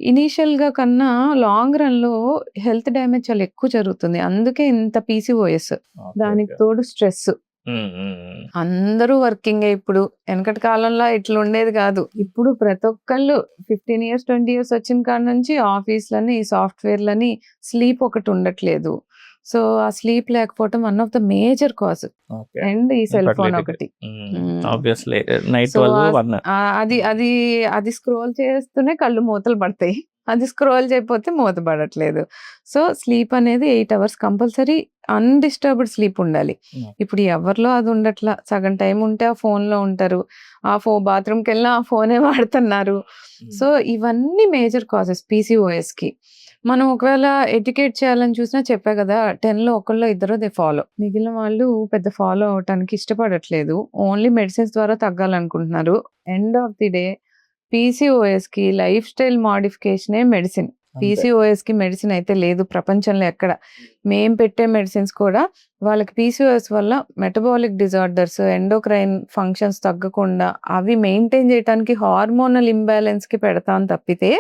ఇనీషియల్‌గా కన్నా లాంగ్ రన్‌లో హెల్త్ డ్యామేజ్ చాలా ఎక్కువ జరుగుతుంది. అందుకే ఇంత పీసీఓఎస్. ఓకే. దానికి ఓకే. తోడు స్ట్రెస్. అందరూ వర్కింగే ఇప్పుడు. వెనకటి కాలంలో ఇట్లా ఉండేది కాదు. ఇప్పుడు ప్రతి ఒక్కళ్ళు 15 ఇయర్స్, 20 ఇయర్స్ వచ్చిన కాడ నుంచి ఆఫీస్‌లని, సాఫ్ట్‌వేర్‌లని స్లీప్ ఒకటి ఉండట్లేదు. సో, ఆ స్లీప్ లేకపోవటం one of the major cause. Okay. And ఈ సెల్ ఫోన్ ఇన్ఫర్టిలిటీకి. ఒకటి. Obviously night so, 12, 1. అది స్క్రోల్ చేస్తూనే కళ్ళు మూతలు పడతాయి. అది స్క్రోల్ చేయకపోతే మూత పడట్లేదు. సో, స్లీప్ అనేది 8 అవర్స్ కంపల్సరీ అన్‌డిస్టర్బ్డ్ స్లీప్ ఉండాలి. ఇప్పుడు ఎవరిలో అది ఉండట్లా. సగం టైం ఉంటే ఆ ఫోన్‌లో ఉంటారు. బాత్రూమ్‌కెళ్ళినా ఆ ఫోనే వాడుతున్నారు. సో, ఇవన్నీ మేజర్ కాజెస్ పీసీఓఎస్‌కి. మనం ఒకవేళ ఎడ్యుకేట్ చేయాలని చూసినా చెప్పా కదా! 10లో ఒకళ్ళో ఇద్దరో దే ఫాలో. మిగిలిన వాళ్ళు పెద్ద ఫాలో అవ్వటానికి ఇష్టపడట్లేదు. ఓన్లీ మెడిసిన్స్ ద్వారా తగ్గాలనుకుంటున్నారు. ఎండ్ ఆఫ్ ది డే పీసీఓఎస్‌కి లైఫ్ స్టైల్ మోడిఫికేషనే మెడిసిన్. అంతే. పీసీఓఎస్‌కి మెడిసిన్ అయితే లేదు ప్రపంచంలో ఎక్కడ. మేము పెట్టే మెడిసిన్స్ కూడా వాళ్ళకి పీసీఓఎస్ వల్ల మెటబాలిక్ డిజార్డర్స్, ఎండోక్రైన్ ఫంక్షన్స్ తగ్గకుండా అవి మెయింటైన్ చేయడానికి హార్మోనల్ ఇంబాలెన్స్‌కి పెడతాం తప్పితే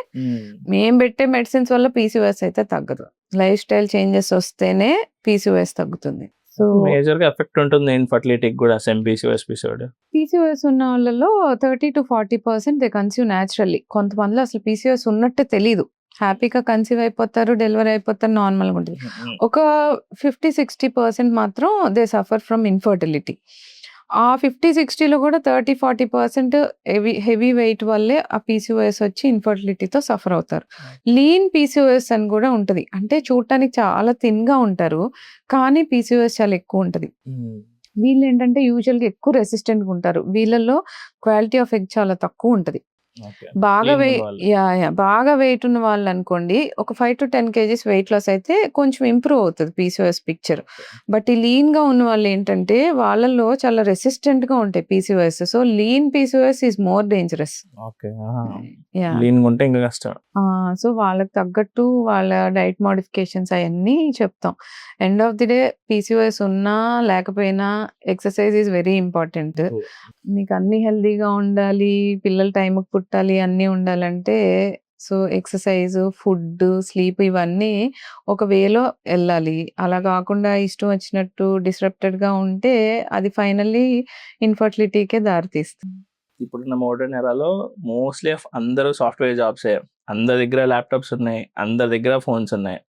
మేము పెట్టే మెడిసిన్స్ వల్ల పీసీఓఎస్ అయితే తగ్గదు. లైఫ్ స్టైల్ చేంజెస్ వస్తేనే పీసీఓఎస్ తగ్గుతుంది. సో, మేజర్‌గా ఎఫెక్ట్ ఉంటుంది ఇన్ఫర్టిలిటీకి కూడా సేమ్ పీసీఓఎస్ ఎపిసోడ్. పీసీఓఎస్ ఉన్న వాళ్ళలో 30-40% దే కన్సీవ్ న్యాచురల్లీ. కొంతమందిలో అసలు పీసీఓఎస్ ఉన్నట్టే తెలీదు. హ్యాపీగా కన్సీవ్ అయిపోతారు, డెలివరీ అయిపోతారు, నార్మల్‌గా ఉంటుంది. ఒక 50-60% మాత్రం దే సఫర్ ఫ్రమ్ ఇన్ఫర్టిలిటీ. ఆ 50-60లో కూడా 30-40% హెవీ వెయిట్ వల్లే ఆ పీసీఓఎస్ వచ్చి ఇన్ఫర్టిలిటీతో సఫర్ అవుతారు. లీన్ పీసీఓఎస్ అని కూడా ఉంటది. అంటే చూడటానికి చాలా థిన్‌గా ఉంటారు. కానీ పీసీఓఎస్ చాలా ఎక్కువ ఉంటది. వీళ్ళేంటంటే యూజువల్‌గా ఎక్కువ రెసిస్టెంట్‌గా ఉంటారు. వీళ్ళలో క్వాలిటీ ఆఫ్ ఎగ్ చాలా తక్కువ ఉంటది. ఓకే. బాగా లీన్ వెయి ఉన్న వాళ్ళు. యాహ్! బాగా వెయిట్ ఉన్న వాళ్ళనుకోండి ఒక 5-10 కేజీస్ వెయిట్ లాస్ అయితే కొంచెం ఇంప్రూవ్ అవుతది పీసీఓఎస్ పిక్చర్. బట్ ఈ లీన్‌గా ఉన్న వాళ్ళేంటంటే వాళ్ళలో చాలా రెసిస్టెంట్‌గా ఉంటాయి PCOS. So, lean PCOS is more dangerous. Okay. Yeah! లీన్‌గా ఉంటే ఇంకా కష్టం. సో, వాళ్ళకి తగ్గట్టు వాళ్ళ డైట్ మోడిఫికేషన్స్ అయన్నీ చెప్తాం. End of the day PCOS ఉన్నా, లేకపోయినా ఎక్సర్సైజ్ ఈజ్ వెరీ ఇంపార్టెంట్. మీకు అన్నీ హెల్తీగా ఉండాలి, పిల్లలు టైంకి పుట్టాలి, అన్నీ ఉండాలంటే సో, ఎక్సర్సైజ్, ఫుడ్, స్లీప్ ఇవన్నీ ఒక వేలో ఎళ్ళాలి. అలా కాకుండా ఇష్టం వచ్చినట్టు డిస్రప్టెడ్‌గా ఉంటే అది ఫైనల్లీ ఇన్ఫర్టిలిటీకే దారితీస్తుంది. ఇప్పుడున్న మోడర్న్ ఎరాలో మోస్ట్లీ అందరూ సాఫ్ట్‌వేర్ జాబ్సే. అందరి దగ్గర ల్యాప్‌టాప్స్ ఉన్నాయి. అందరి దగ్గర ఫోన్స్ ఉన్నాయి.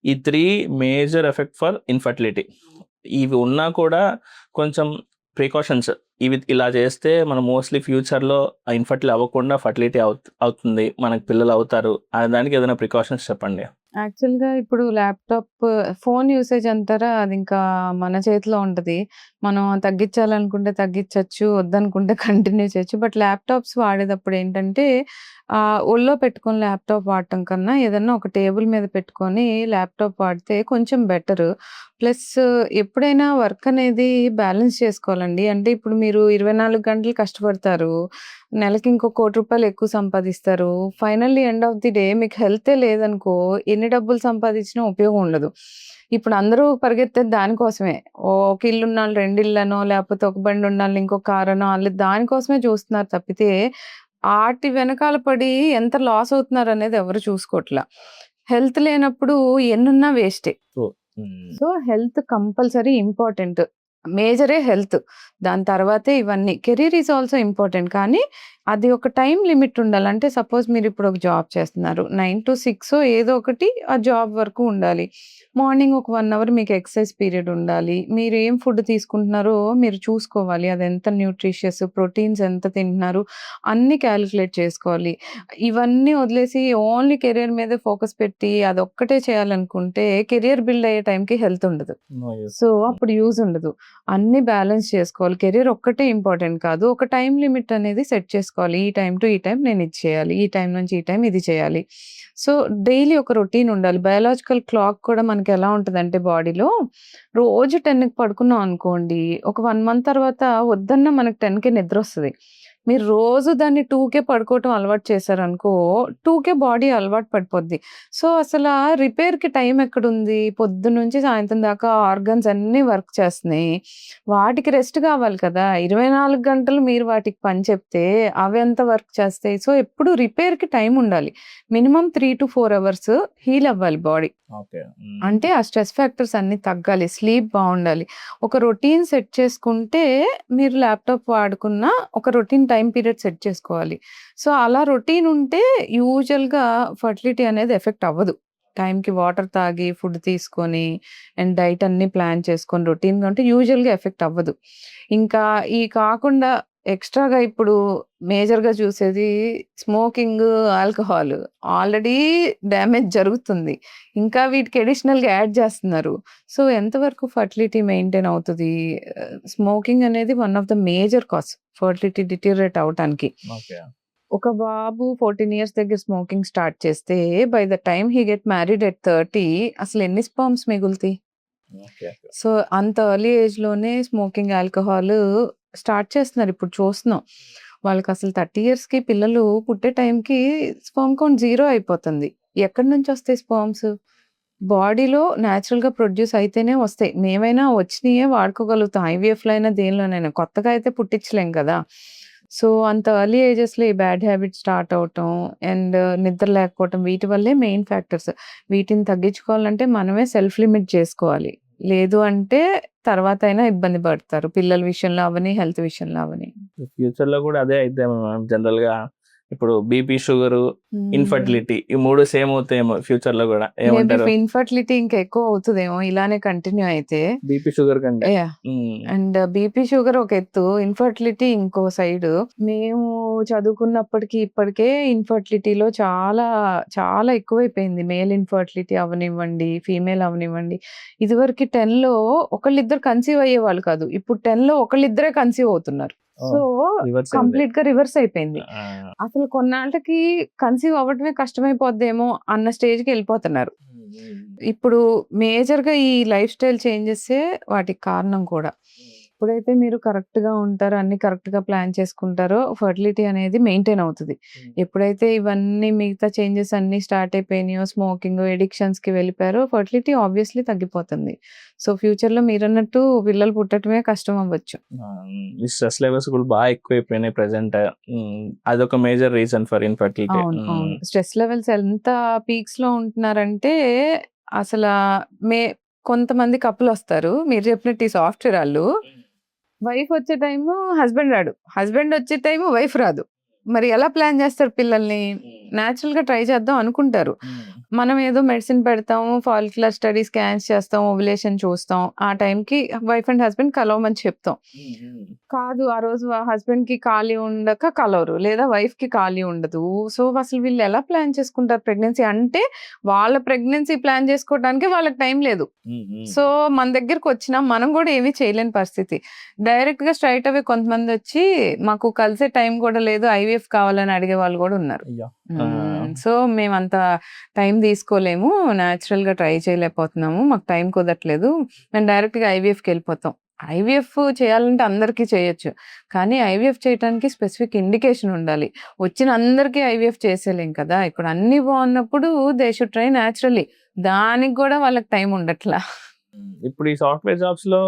ఈ 3 మేజర్ ఎఫెక్ట్ ఫర్ ఇన్ఫర్టిలిటీ. ఇవి ఉన్నా కూడా కొంచెం ప్రికాషన్స్ ఇవి ఇలా చేస్తే మనం మోస్ట్లీ ఫ్యూచర్లో ఇన్ఫర్టిలిటీ అవ్వకుండా ఫర్టిలిటీ అవుతుంది. మనకు పిల్లలు అవుతారు. దానికి ఏదైనా ప్రికాషన్స్ చెప్పండి. యాక్చువల్‌గా ఇప్పుడు ల్యాప్‌టాప్, ఫోన్ యూసేజ్ అంటారా అది ఇంకా మన చేతిలో ఉంటది. మనం తగ్గించాలనుకుంటే తగ్గించొచ్చు, వద్దనుకుంటే కంటిన్యూ చేయొచ్చు. బట్ ల్యాప్‌టాప్స్ వాడేటప్పుడు ఏంటంటే ఒళ్ళో పెట్టుకొని ల్యాప్‌టాప్ వాడటం కన్నా ఏదన్నా ఒక టేబుల్ మీద పెట్టుకొని ల్యాప్‌టాప్ వాడితే కొంచెం బెటరు. ప్లస్ ఎప్పుడైనా వర్క్ అనేది బ్యాలెన్స్ చేసుకోవాలండి. అంటే ఇప్పుడు మీరు 24 గంటలు కష్టపడతారు. నెలకి ఇంకో రూ. 1,00,00,000 ఎక్కువ సంపాదిస్తారు. Finally end of the day మీకు హెల్తే లేదనుకో ఎన్ని డబ్బులు సంపాదించినా ఉపయోగం ఉండదు. ఇప్పుడు అందరూ పరిగెత్తేది దానికోసమే. ఒక ఇల్లున్నోళ్ళు 2 ఇళ్ళనో, లేకపోతే ఒక బండి ఉన్నోళ్ళు ఇంకో కారనో ఆళ్ళు దానికోసమే చూస్తున్నారు తప్పితే, ఆటి వెనకాల పడి ఎంత లాస్ అవుతున్నారనేది ఎవరు చూసుకోవట్లా. హెల్త్ లేనప్పుడు ఎన్నున్నా వేస్టే. So, health compulsory important. మేజరే హెల్త్. దాని తర్వాతే ఇవన్నీ. Career is also important. కానీ అది ఒక టైమ్ లిమిట్ ఉండాలి. అంటే సపోజ్ మీరిప్పుడు ఒక జాబ్ చేస్తున్నారు. 9-6 ఏదో ఒకటి ఆ జాబ్ వరకు ఉండాలి. మార్నింగ్ ఒక 1 అవర్ మీకు ఎక్సర్సైజ్ పీరియడ్ ఉండాలి. మీరు ఏం ఫుడ్ తీసుకుంటున్నారో మీరు చూసుకోవాలి. అది ఎంత న్యూట్రిషియస్, ప్రోటీన్స్ ఎంత తింటున్నారు అన్నీ క్యాలిక్యులేట్ చేసుకోవాలి. ఇవన్నీ వదిలేసి ఓన్లీ కెరియర్ మీదే ఫోకస్ పెట్టి అదొక్కటే చేయాలనుకుంటే కెరియర్ బిల్డ్ అయ్యే టైంకి హెల్త్ ఉండదు. సో, అప్పుడు యూజ్ ఉండదు. అన్నీ బ్యాలెన్స్ చేసుకోవాలి. కెరియర్ ఒక్కటే ఇంపార్టెంట్ కాదు. ఒక టైమ్ లిమిట్ అనేది సెట్ చేసుకోవాలి. ఈ టైమ్ టు ఈ టైమ్ నేను ఇది చేయాలి. ఈ టైమ్ నుంచి ఈ టైమ్ ఇది చేయాలి. సో, డైలీ ఒక రొటీన్ ఉండాలి. బయోలాజికల్ క్లాక్ కూడా మనకి ఎలా ఉంటదంటే బాడీలో రోజు 10కి పడుకున్నాం అనుకోండి. ఒక 1 మంత్ తర్వాత వద్దన్నా మనకు 10కే నిద్రొస్తది. మీరు రోజు దాన్ని 2కే పడుకోవటం అలవాటు చేశారనుకో, 2కే బాడీ అలవాటు పడిపోద్ది. సో, అసలా రిపేర్‌కి టైం ఎక్కడుంది? పొద్దున్నుంచి సాయంత్రం దాకా ఆర్గన్స్ అన్నీ వర్క్ చేస్తున్నాయి. వాటికి రెస్ట్ కావాలి కదా! 24 గంటలు మీరు వాటికి పని చెప్తే అవి ఎంత వర్క్ చేస్తాయి? సో, ఎప్పుడు రిపేర్‌కి టైం ఉండాలి. మినిమమ్ 3-4 అవర్స్ హీల్ అవ్వాలి బాడీ. ఓకే. అంటే ఆ స్ట్రెస్ ఫ్యాక్టర్స్ అన్నీ తగ్గాలి. స్లీప్ బావుండాలి. ఒక రొటీన్ సెట్ చేసుకుంటే మీరు ల్యాప్‌టాప్ వాడుకున్నా ఒక రొటీన్ టైమ్ పీరియడ్ సెట్ చేసుకోవాలి. సో, అలా రొటీన్ ఉంటే యూజువల్‌గా ఫర్టిలిటీ అనేది ఎఫెక్ట్ అవ్వదు. టైంకి వాటర్ తాగి, ఫుడ్ తీసుకొని అండ్ డైట్ అన్నీ ప్లాన్ చేసుకొని రొటీన్‌గా ఉంటే యూజువల్‌గా ఎఫెక్ట్ అవ్వదు. ఇంకా ఈ కాకుండా ఎక్స్‌ట్రాగా ఇప్పుడు మేజర్‌గా చూసేది స్మోకింగు, ఆల్కహాల్. ఆల్రెడీ డ్యామేజ్ జరుగుతుంది. ఇంకా వీటికి అడిషనల్‌గా యాడ్ చేస్తున్నారు. సో, ఎంతవరకు ఫర్టిలిటీ మెయింటైన్ అవుతది? స్మోకింగ్ అనేది one of the major cause fertility deteriorate అవ్వటానికి. ఓకే. ఒక బాబు 14 ఇయర్స్ దగ్గర స్మోకింగ్ స్టార్ట్ చేస్తే by the time he get married at 30 అసలు ఎన్ని స్పర్మ్స్ మిగులుతాయి? ఓకే. సో, అంత ఎర్లీ ఏజ్‌లోనే స్మోకింగ్, ఆల్కహాల్ స్టార్ట్ చేస్తున్నారు. ఇప్పుడు చూస్తున్నాం. వాళ్ళకసలు 30 ఇయర్స్‌కి పిల్లలు పుట్టే టైంకి స్పెర్మ్ కౌంట్ 0 అయిపోతుంది. ఎక్కడి నుంచొస్తాయి స్పెర్మ్స్? బాడీలో నేచురల్‌గా ప్రొడ్యూస్ అయితేనే వస్తాయి. మేమైనా వచ్చినయే వాడుకోగలుగుతాం. ఐవీఎఫ్‌లో అయినా దేనిలోనైనా. కొత్తగా అయితే పుట్టించలేం కదా! సో, అంత ఎర్లీ ఏజెస్‌లో ఈ బ్యాడ్ హ్యాబిట్స్ స్టార్ట్ అవ్వటం అండ్ నిద్ర లేకపోవటం వీటి వల్లే మెయిన్ ఫ్యాక్టర్స్. వీటిని తగ్గించుకోవాలంటే మనమే సెల్ఫ్ లిమిట్ చేసుకోవాలి. లేదు అంటే తర్వాతైనా ఇబ్బంది పడతారు. పిల్లల విషయంలో అవ్వని, హెల్త్ విషయంలో అవ్వని. ఫ్యూచర్‌లో కూడా అదే అయిద్దేమో మ్యామ్ జనరల్‌గా. ఇప్పుడు బీపీ, షుగరు, హ్మ్. ఇన్‌ఫర్టిలిటీ ఈ 3 సేమ్ అవుతాయేమో ఫ్యూచర్‌లో కూడా. మేబీ ఏమంటారు? ఇన్‌ఫర్టిలిటీ ఇంకా ఎక్కువ అవుతదేమో ఇలానే కంటిన్యూ అయితే. బీపీ, షుగర్ కంటే. యాహ్! హ్మ్. అండ్ బీపీ, షుగర్ ఒక ఎత్తు. ఇన్‌ఫర్టిలిటీ ఇంకో సైడు. మేము చదువుకున్నప్పటికి ఇప్పటికే ఇన్‌ఫర్టిలిటీలో చాలా, చాలా ఎక్కువైపోయింది. మేల్ ఇన్‌ఫర్టిలిటీ అవ్వనివ్వండి, ఫీమేల్ అవ్వనివ్వండి. ఇదివరకి 10లో ఒకళ్ళిద్దరు కన్సీవ్ అయ్యేవాళ్ళు కాదు. ఇప్పుడు 10లో ఒకళ్ళిద్దరే కన్సీవ్ అవుతున్నారు. సో, రివర్స్ అయింది. కంప్లీట్‌గా రివర్స్ అయిపోయింది. ఆ! అసలు కొన్నాళ్ళకి కన్సీవ్ అవ్వటమే కష్టమైపోద్దేమో అన్న స్టేజ్‌కెళ్ళిపోతున్నారు. ఇప్పుడు మేజర్‌గా ఈ లైఫ్ స్టైల్ చేంజెసే వాటికి కారణం కూడా. ఎప్పుడైతే మీరు కరెక్ట్‌గా ఉంటారో, అన్నీ కరెక్ట్‌గా ప్లాన్ చేసుకుంటారో ఫర్టిలిటీ అనేది మెయింటైన్ అవుతది. ఎప్పుడైతే ఇవన్నీ మిగతా చేంజెస్ అన్నీ స్టార్ట్ అయిపోయినాయో, స్మోకింగ్, అడిక్షన్స్‌కి వెళ్ళిపోయారో ఫర్టిలిటీ ఆబ్వియస్‌లీ తగ్గిపోతుంది. సో, ఫ్యూచర్‌లో మీరన్నట్టు పిల్లలు పుట్టటమే కష్టం అవ్వచ్చు. ఈ స్ట్రెస్ లెవెల్స్ కూడా బాగా ఎక్కువైపోయినాయి ప్రెజెంట్. అదొక మేజర్ రీజన్ ఫర్ ఇన్‌ఫర్టిలిటీ. అవును. అవును. స్ట్రెస్ లెవెల్స్ ఎంత పీక్స్‌లో ఉంటున్నారంటే అసలా మే కొంతమంది కపులొస్తారు. మీరు చెప్పినట్టు ఈ సాఫ్ట్‌వేర్ ఆళ్ళు. వైఫ్ వచ్చే టైము హస్బెండ్ రాడు. హస్బెండ్ వచ్చే టైము వైఫ్ రాదు. మరి ఎలా ప్లాన్ చేస్తారు పిల్లల్ని? నేచురల్‌గా ట్రై చేద్దాం అనుకుంటారు. మనం ఏదో మెడిసిన్ పెడతాము, ఫాలిక్యులర్ స్టడీ స్కాన్స్ చేస్తాం, ఓవ్యులేషన్ చూస్తాం. ఆ టైంకి వైఫ్ అండ్ హస్బెండ్ కలవమని చెప్తాం. కాదు ఆ రోజు ఆ హస్బెండ్‌కి ఖాళీ ఉండక కలవరు. లేదా వైఫ్‌కి ఖాళీ ఉండదు. సో, అసలు వీళ్ళు ఎలా ప్లాన్ చేసుకుంటారు ప్రెగ్నెన్సీ? అంటే వాళ్ళ ప్రెగ్నెన్సీ ప్లాన్ చేసుకోవడానికి వాళ్ళకి టైం లేదు. సో, మన దగ్గరకొచ్చినా మనం గూడా ఏమీ చేయలేని పరిస్థితి. డైరెక్ట్‌గా స్ట్రెయిట్ అవే కొంతమందొచ్చి మాకు కలిసే టైం గూడా లేదు. ఐవీఎఫ్ కావాలని అడిగే వాళ్ళు గూడా ఉన్నారు. అయ్యో! సో, మేమంత టైం తీసుకోలేము. నేచురల్‌గా ట్రై చేయలేకపోతున్నాము. మాకు టైం కుదరట్లేదు. మేము డైరెక్ట్‌గా ఐవీఎఫ్‌కెళ్ళిపోతాం. ఐవీఎఫ్ చేయాలంటే అందరికీ చేయొచ్చు. కానీ ఐవీఎఫ్ చేయటానికి స్పెసిఫిక్ ఇండికేషన్ ఉండాలి. వచ్చిన అందరికీ ఐవీఎఫ్ చేసేయలేం కదా! ఇప్పుడు అన్నీ బావున్నప్పుడు దే షుడ్ ట్రై నేచురల్లీ. దానికి గూడా వాళ్ళకి టైం ఉండట్లా. ఇప్పుడు ఈ సాఫ్ట్‌వేర్ జాబ్స్‌లో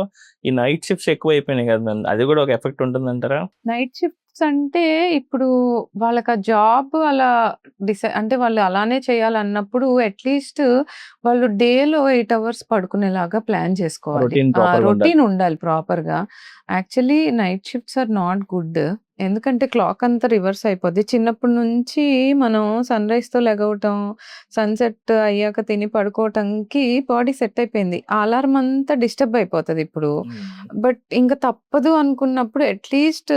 ఈ నైట్ షిఫ్ట్స్ ఎక్కువైపోయినాయి కదా మ్యామ్. అది కూడా ఒక ఎఫెక్ట్ ఉంటుందంటారా? నైట్ షిఫ్ట్స్ అంటే ఇప్పుడు వాళ్ళకి ఆ జాబ్ అలా అంటే వాళ్ళు అలానే చేయాలన్నప్పుడు అట్‌లీస్ట్ వాళ్ళు డేలో 8 అవర్స్ పడుకునేలాగా ప్లాన్ చేసుకోవాలి. రొటీన్ ప్రాపర్‌గా ఉండాలి. రొటీన్ ఉండాలి ప్రాపర్‌గా. Actually night shifts are not good. ఎందుకంటే క్లాక్ అంతా రివర్స్ అయిపోద్ది. చిన్నప్పటి నుంచి మనం సన్‌రైజ్‌తో లెగవటం, సన్‌సెట్ అయ్యాక తిని పడుకోవటంకి బాడీ సెట్ అయిపోయింది. ఆ అలార్మ్ అంతా డిస్టర్బ్ అయిపోతది ఇప్పుడు. బట్ ఇంక తప్పదు అనుకున్నప్పుడు అట్‌లీస్ట్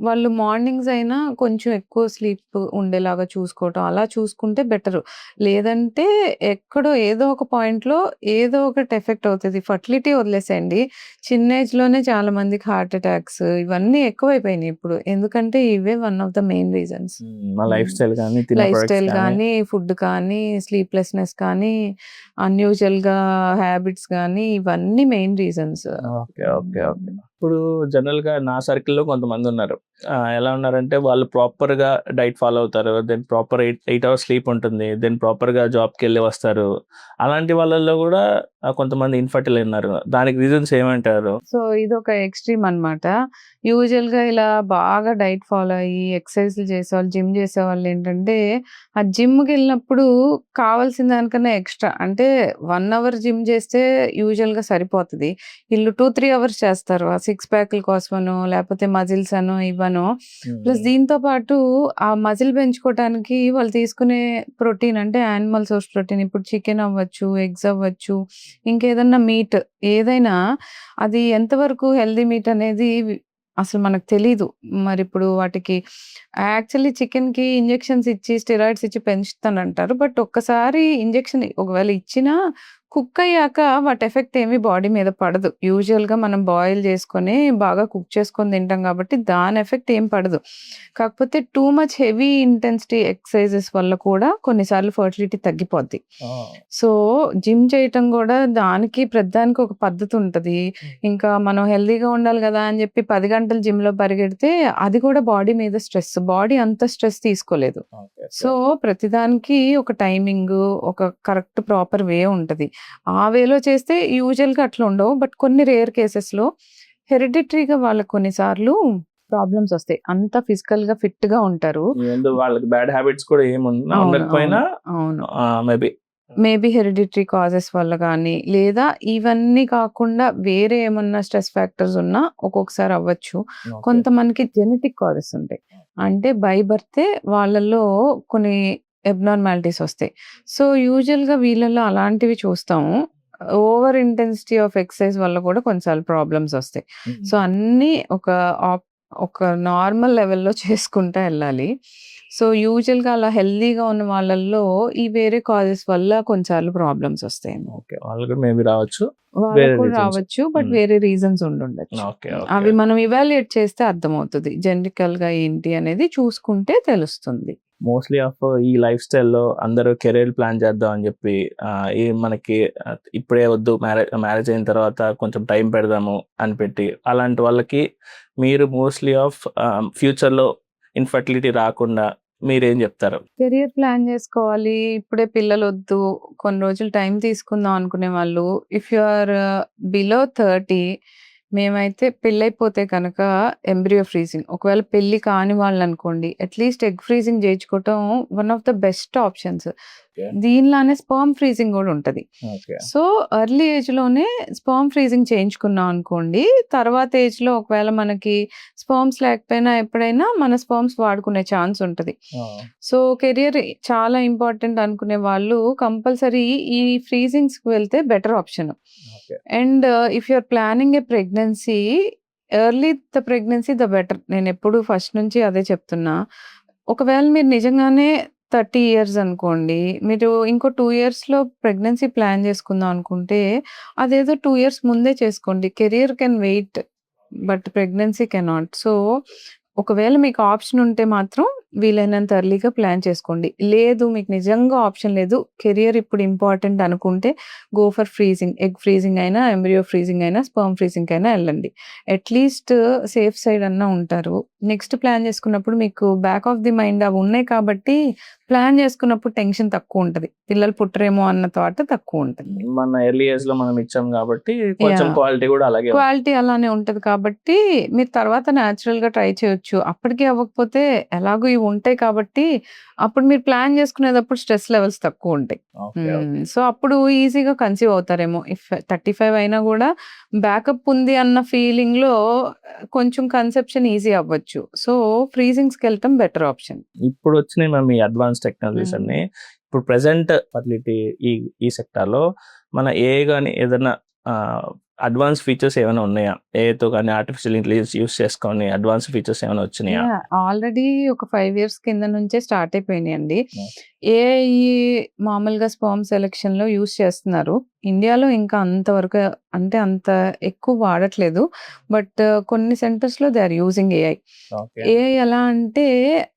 వాళ్ళు మార్నింగ్స్ అయినా కొంచెం ఎక్కువ స్లీప్ ఉండేలాగా చూసుకోవటం. అలా చూసుకుంటే బెటరు. లేదంటే ఎక్కడో ఏదో ఒక పాయింట్‌లో ఏదో ఒకటి ఎఫెక్ట్ అవుతది. ఫర్టిలిటీ వదిలేసేయండి. చిన్న ఏజ్‌లోనే చాలా మందికి హార్ట్ అటాక్స్ ఇవన్నీ ఎక్కువైపోయినాయి ఇప్పుడు. ఎందుకంటే ఇవే one of the main reasons. మా లైఫ్ స్టైల్ గానీ, తినే లైఫ్ ప్రొడక్ట్స్ స్టైల్ కానీ. గానీ, ఫుడ్ కానీ, స్లీప్‌లెస్‌నెస్ కానీ, అన్‌యూజువల్‌గా హ్యాబిట్స్ గానీ ఇవన్నీ main reasons. Okay. Okay. Okay. ఇప్పుడు జనరల్‌గా నా సర్కిల్‌లో కొంతమందున్నారు. ఎలా ఉన్నారంటే వాళ్ళు ప్రాపర్‌గా డైట్ ఫాలో అవుతారు. దెన్ ప్రాపర్ 8 అవర్స్ స్లీప్ ఉంటుంది. దెన్ ప్రాపర్‌గా జాబ్‌కెళ్ళి వస్తారు. అలాంటి వాళ్ళలో గూడా కొంతమంది ఇన్‌ఫర్టిల్ ఉన్నారు. దానికి రీజన్స్ ఏమంటారు? సో, ఇదొక ఎక్స్‌ట్రీమ్ అనమాట. యూజువల్‌గా ఇలా బాగా డైట్ ఫాలో అయ్యి, ఎక్సర్‌సైజ్‌లు చేసేవాళ్ళు, జిమ్ చేసేవాళ్ళేంటంటే, ఆ జిమ్‌కెళ్ళినప్పుడు కావాల్సిన దానికన్నా ఎక్స్‌ట్రా అంటే 1 అవర్ జిమ్ చేస్తే యూజువల్‌గా సరిపోతది. ఈళ్ళు 2, 3 అవర్స్ చేస్తారు. ఆ సిక్స్ ప్యాకుల కోసమనో, లేపోతే మజిల్స్ అనో, ఇవనో. ప్లస్ హ్మ్. దీంతో పాటు ఆ మజిల్ పెంచుకోవటానికి వాళ్ళు తీసుకునే ప్రోటీన్ అంటే యానిమల్ సోర్స్ ప్రోటీన్ ఇప్పుడు చికెన్ అవ్వచ్చు, ఎగ్స్ అవ్వచ్చు, ఇంకేదన్నా మీట్ ఏదైనా అది ఎంతవరకు హెల్తీ మీట్ అనేది అసలు మనకు తెలీదు. మరిప్పుడు వాటికి యాక్చువల్లీ చికెన్‌కి ఇంజెక్షన్స్ ఇచ్చి, స్టెరాయిడ్స్ ఇచ్చి పెంచుతానంటారు. బట్ ఒక్కసారి ఇంజెక్షన్ ఒకవేళ ఇచ్చినా కుక్ అయ్యాక వాటి ఎఫెక్ట్ ఏమి బాడీ మీద పడదు. యూజువల్‌గా మనం బాయిల్ చేసుకొని బాగా కుక్ చేసుకొని తింటాం కాబట్టి దాని ఎఫెక్ట్ ఏం పడదు. కాకపోతే too much heavy intensity exercises వల్ల కూడా కొన్నిసార్లు ఫెర్టిలిటీ తగ్గిపోద్ది. ఆ! సో, జిమ్ చేయటం గూడా దానికి ప్రతిదానికి ఒక పద్ధతుంటది. ఇంకా మనం హెల్తీగా ఉండాలి గదా! అని జెప్పి 10 గంటలు జిమ్‌లో పరిగెడితే అది కూడా బాడీ మీద స్ట్రెస్. బాడీ అంత స్ట్రెస్ తీసుకోలేదు. ఓకే. సో, ప్రతిదానికి ఒక టైమింగు, ఒక కరెక్ట్ ప్రాపర్ వే ఉంటది. ఆ వేలో చేస్తే యూజువల్‌గా అట్లా ఉండవు. బట్ కొన్ని రేర్ కేసెస్‌లో హెరిడిటరీగా వాళ్ళకి కొన్ని సార్లు ప్రాబ్లమ్స్ ఒస్తాయి. అంత ఫిజికల్‌గా ఫిట్‌గా ఉంటారు. ఏందో వాళ్ళకి బ్యాడ్ హ్యాబిట్స్ కూడా ఏమున్నా అవును. ఉండకపోయినా అవును. మేబీ. మేబీ హెరిడిటరీ కాజెస్ వల్ల గానీ, లేదా ఇవన్నీ కాకుండా వేరే ఏమన్నా స్ట్రెస్ ఫ్యాక్టర్స్ ఉన్నా ఒక్కొక్కసారి అవ్వచ్చు. ఓకే. కొంతమందికి జెనెటిక్ కాజెస్ ఉంటాయి. అంటే బై బర్తే వాళ్ళలో కొన్ని అబ్నార్మాలిటీస్ ఒస్తాయి. సో, యూజువల్‌గా వీళ్ళలో అలాంటివి చూస్తాము. ఓవర్ ఇంటెన్సిటీ ఆఫ్ ఎక్సర్‌సైజ్ వల్ల కూడా కొన్నిసార్లు ప్రాబ్లమ్స్ ఒస్తాయి. సో, అన్నీ ఆప్ ఒక నార్మల్ లెవెల్‌లో చేసుకుంటా ఎళ్ళాలి. సో, యూజువల్‌గా అలా హెల్తీగా ఉన్న వాళ్ళల్లో ఈ వేరే కాజెస్ వల్ల కొన్నిసార్లు ప్రాబ్లమ్స్ ఒస్తాయండి. ఓకే. వాళ్ళు కూడా మేబీ రావచ్చు. వాళ్ళకి వేరే కూడా రీజన్స్. రావచ్చు. బట్ హ్మ్. వేరే రీజన్స్ ఉండుండొచ్చు. ఓకే. ఓకే. అవి మనం ఇవాల్యుయేట్ చేస్తే అర్థమవుతది. జెనెటికల్‌గా ఏంటి అనేది చూసుకుంటే తెలుస్తుంది. మోస్ట్‌లీ ఈ లైఫ్ స్టైల్‌లో అందరూ కెరియర్ ప్లాన్ చేద్దాం అని చెప్పి ఈ మనకి ఇప్పుడే వద్దు మ్యారేజ్ అయిన తర్వాత కొంచెం టైం పెడదాము అని పెట్టి అలాంటి వాళ్ళకి మీరు మోస్ట్‌లీ ఫ్యూచర్‌లో ఇన్‌ఫర్టిలిటీ రాకుండా మీరేం చెప్తారు? కెరియర్ ప్లాన్ జేసుకోవాలి. ఇప్పుడే పిల్లలొద్దు. కొన్ని రోజులు టైం తీసుకుందాం అనుకునే వాళ్ళు ఇఫ్ యూ ఆర్ బిలో 30 మేమైతే పెళ్లయిపోతే కనుక ఎంబ్రియో ఫ్రీజింగ్. ఒకవేళ పెళ్లి కాని వాళ్ళనుకోండి అట్‌లీస్ట్ ఎగ్ ఫ్రీజింగ్ జేయించుకోవటం one of the best options. Okay. దీనిలానే స్పెర్మ్ ఫ్రీజింగ్ గూడా ఉంటది. ఓకే. సో, ఎర్లీ ఏజ్‌లోనే స్పెర్మ్ ఫ్రీజింగ్ చేయించుకున్నాం అనుకోండి. తర్వాత ఏజ్‌లో ఒకవేళ మనకి స్పెర్మ్స్ లేకపోయినా ఎప్పుడైనా మన స్పెర్మ్స్ వాడుకునే ఛాన్స్ ఉంటది. ఆ! సో, కెరియర్ చాలా ఇంపార్టెంట్ అనుకునే వాళ్ళు కంపల్సరీ ఈ ఫ్రీజింగ్స్‌కి వెళ్తే better option. Okay. And if you are planning a pregnancy, early the pregnancy the better. నేనెప్పుడు ఫస్ట్ నుంచి అదే చెప్తున్నా. ఒకవేళ మీరు నిజంగానే 30 ఇయర్స్ అనుకోండి. మీరు ఇంకో 2 ఇయర్స్‌లో ప్రెగ్నెన్సీ ప్లాన్ చేసుకుందాం అనుకుంటే, అదేదో 2 ఇయర్స్ ముందే చేసుకోండి. Career can wait. But pregnancy cannot. So, ఒకవేళ మీకు ఆప్షన్ ఉంటే మాత్రం వీలైనంత ఎర్లీగా ప్లాన్ చేసుకోండి. లేదు మీకు నిజంగా ఆప్షన్ లేదు. కెరియర్ ఇప్పుడు ఇంపార్టెంట్ అనుకుంటే go for freezing. Egg freezing అయినా, ఎంబ్రియో ఫ్రీజింగ్ అయినా, స్పెర్మ్ ఫ్రీజింగ్‌కైనా ఎళ్ళండి. అట్‌లీస్ట్ సేఫ్ సైడ్ అన్నా ఉంటారు. నెక్స్ట్ ప్లాన్ చేసుకున్నప్పుడు మీకు బ్యాక్ ఆఫ్ ది మైండ్ అవి ఉన్నాయి కాబట్టి ప్లాన్ చేసుకున్నప్పుడు టెన్షన్ తక్కువుంటది. పిల్లలు పుట్టరేమో అన్న థాట్ తక్కువుంటది. మన ఎర్లీ ఏజ్‌లో మనం ఇచ్చాం కాబట్టి కొంచెం యాహ్! క్వాలిటీ కూడా అలాగే ఉంది. క్వాలిటీ అలానే ఉంటది కాబట్టి, మీరు తర్వాత నేచురల్‌గా ట్రై చేయొచ్చు. అప్పటికి అవ్వకపోతే ఎలాగో ఇవి ఉంటాయి కాబట్టి, అప్పుడు మీరు ప్లాన్ చేసుకునేటప్పుడు స్ట్రెస్ లెవెల్స్ తక్కువుంటాయి. ఓకే. ఓకే. సో, అప్పుడు ఈజీగా కన్సీవ్ అవుతారేమో. ఇఫ్ 35 అయినా గూడా బ్యాకప్ ఉంది అన్న ఫీలింగ్‌లో కొంచెం కన్సెప్షన్ ఈజీ అవ్వచ్చు. సో, ఫ్రీజింగ్స్‌కెళ్ళటం బెటర్ ఆప్షన్. ఇప్పుడొచ్చినాయి మ్యామ్ ఈ అడ్వాన్స్ టెక్నాలజీస్ హ్మ్. అన్నీ. ఇప్పుడు ప్రెజెంట్ ఫర్టిలిటీ ఈ ఈ సెక్టార్‌లో మన ఏఐ గాని ఏదన్నా అడ్వాన్స్ ఫీచర్స్ ఏమైనా ఉన్నాయా? ఏఐతో గాని ఆర్టిఫిషియల్ ఇంటెలిజెన్స్ యూజ్ చేసుకొని అడ్వాన్స్ ఫీచర్స్ ఏమైనా వచ్చినాయా? యాహ్! ఆల్రెడీ ఒక 5 ఇయర్స్ కింద నుంచే స్టార్ట్ అయిపోయినాయండి. హ్మ్. ఏఐ మామూలుగా స్పెర్మ్ సెలక్షన్‌లో యూజ్ చేస్తున్నారు. ఇండియాలో ఇంకా అంతవరకు అంటే అంత ఎక్కువ వాడట్లేదు. బట్ కొన్ని సెంటర్స్‌లో they are using AI. Okay. AI ఎలా అంటే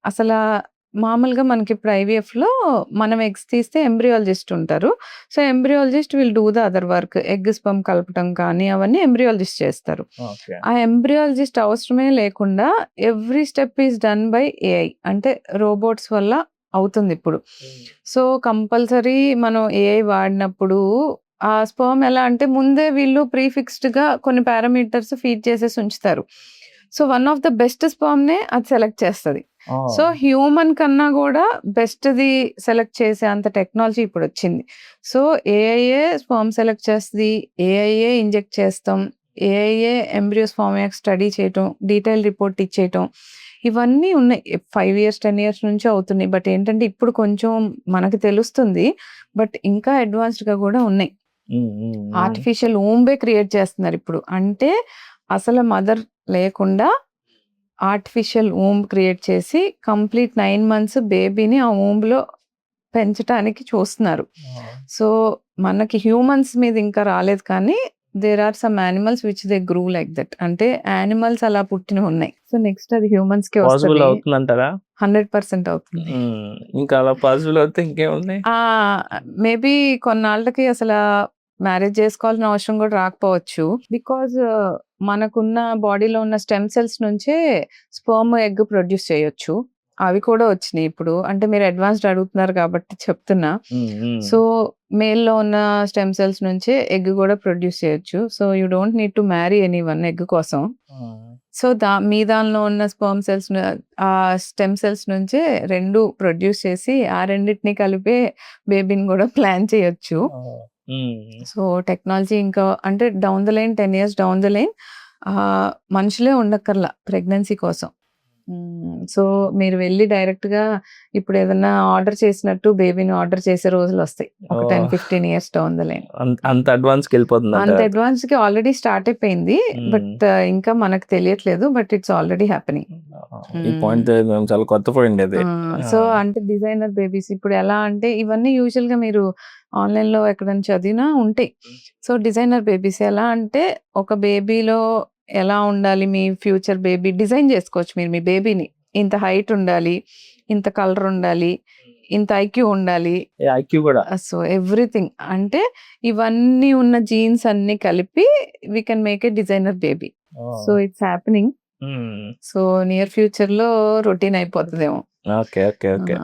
అసలా మామూలుగా మనకి ఇప్పుడు ఐవీఎఫ్‌లో మనం ఎగ్స్ తీస్తే ఎంబ్రియాలజిస్ట్ ఉంటారు. So, embryologist will do the other work. Egg, sperm కలపటం కానీ అవన్నీ ఎంబ్రియాలజిస్ట్ చేస్తారు. ఓకే. ఆ ఎంబ్రియాలజిస్ట్ అవసరమే లేకుండా every step is done by AI. అంటే రోబోట్స్ వల్ల అవుతుందిప్పుడు. సో, కంపల్సరీ మనం ఏఐ వాడినప్పుడు ఆ స్పెర్మ్ ఎలా అంటే ముందే వీళ్ళు ప్రీఫిక్స్డ్‌గా కొన్ని పారామీటర్స్ ఫీడ్ చేసేసి ఉంచుతారు. So, one of the best స్పెర్మ్‌నే అది సెలెక్ట్ చేస్తది. సో, హ్యూమన్ కన్నా గూడా బెస్ట్‌ది సెలెక్ట్ చేసే అంత టెక్నాలజీ ఇప్పుడొచ్చింది. సో, ఏఐయే స్పెర్మ్ సెలెక్ట్ చేస్తది. ఏఐయే ఇంజెక్ట్ చేస్తాం. ఏఐయే ఎంబ్రియోస్ ఫార్మ్ అయ్యాక స్టడీ చేయటం, డీటెయిల్ రిపోర్ట్ ఇచ్చేయటం. ఇవన్నీ ఉన్నాయి. 5 ఇయర్స్, 10 ఇయర్స్ నుంచి అవుతున్నాయి. బట్ ఏంటంటే ఇప్పుడు కొంచెం మనకు తెలుస్తుంది. బట్ ఇంకా అడ్వాన్స్డ్‌గా గూడా ఉన్నాయి. ఆర్టిఫిషియల్ వూంబే క్రియేట్ చేస్తున్నారిప్పుడు. అంటే అసలు మదర్ లేకుండా ఆర్టిఫిషియల్ వూంబ్ క్రియేట్ చేసి కంప్లీట్ 9 మంత్స్ బేబీని ఆ వూంబ్‌లో పెంచటానికి చూస్తున్నారు. సో, మనకి హ్యూమన్స్ మీద ఇంకా రాలేదు కానీ there are some animals which they grew like that. అంటే యానిమల్స్ అలా పుట్టినవున్నాయి. సో, నెక్స్ట్ అది హ్యూమన్స్‌కే పాసిబుల్ వస్తది. అవుతుందంటారా? 100% అవుతుంది. ఇంకా అలా పాసిబుల్ అవుతే ఇంకేముంది? మేబీ కొన్నాళ్ళకి అసలా మ్యారేజ్ చేసుకోవాల్సిన అవసరం కూడా రాకపోవచ్చు. బికాజ్ మనకున్న బాడీలో ఉన్న స్టెమ్ సెల్స్ నుంచే స్పెర్మ్, ఎగ్ ప్రొడ్యూస్ చేయొచ్చు. అవి కూడా వచ్చినాయి ఇప్పుడు. అంటే మీరు అడ్వాన్స్డ్ అడుగుతున్నారు కాబట్టి చెప్తున్నా. సో, మేల్‌లో ఉన్న స్టెమ్ సెల్స్ నుంచే ఎగ్ కూడా ప్రొడ్యూస్ చేయొచ్చు. So, you don't need to marry anyone egg కోసం. సో, మీ దానిలో ఉన్న స్పెర్మ్ సెల్స్ స్టెమ్ సెల్స్ నుంచే 2 ప్రొడ్యూస్ చేసి ఆ రెండిటిని కలిపే బేబీని కూడా ప్లాన్ చేయొచ్చు. సో, టెక్నాలజీ ఇంకా అంటే down the line 10 years down the line మనుషులే ఉండక్కర్లా ప్రెగ్నెన్సీ కోసం. సో, మీరు వెళ్లి డైరెక్ట్‌గా ఇప్పుడు ఏదన్నా ఆర్డర్ చేసినట్టు బేబీని ఆర్డర్ చేసే రోజులొస్తాయి. ఒక 10, 15 ఇయర్స్ డౌన్ ద లైన్. అంత అడ్వాన్స్‌కి అంత వెళ్ళిపోతుందంటారు. అడ్వాన్స్‌కి ఆల్రెడీ స్టార్ట్ అయిపోయింది. బట్ ఇంకా మనకు తెలియట్లేదు. But it's already happening. ఈ పాయింట్ చాలా కొత్త పాయింట్ ఇది. సో, అంటే డిజైనర్ బేబీస్ ఇప్పుడు ఎలా అంటే ఇవన్నీ యూజువల్‌గా మీరు ఆన్‌లైన్‌లో ఎక్కడైనా చదివినా ఉంటాయి. సో, డిజైనర్ బేబీస్ ఎలా అంటే ఒక బేబీలో ఎలా ఉండాలి మీ ఫ్యూచర్ బేబీ డిజైన్ చేసుకోవచ్చు మీరు మీ బేబీని. ఇంత హైట్ ఉండాలి, ఇంత కలర్ ఉండాలి, ఇంత ఐక్యూ ఉండాలి. ఐక్యూ కూడా. సో, ఎవ్రీథింగ్ అంటే ఇవన్నీ ఉన్న జీన్స్ అన్నీ కలిపి we can make a designer baby. So, it's happening. So, near ఫ్యూచర్‌లో రొటీన్ అయిపోతదేమో. ఓకే. ఓకే. ఓకే.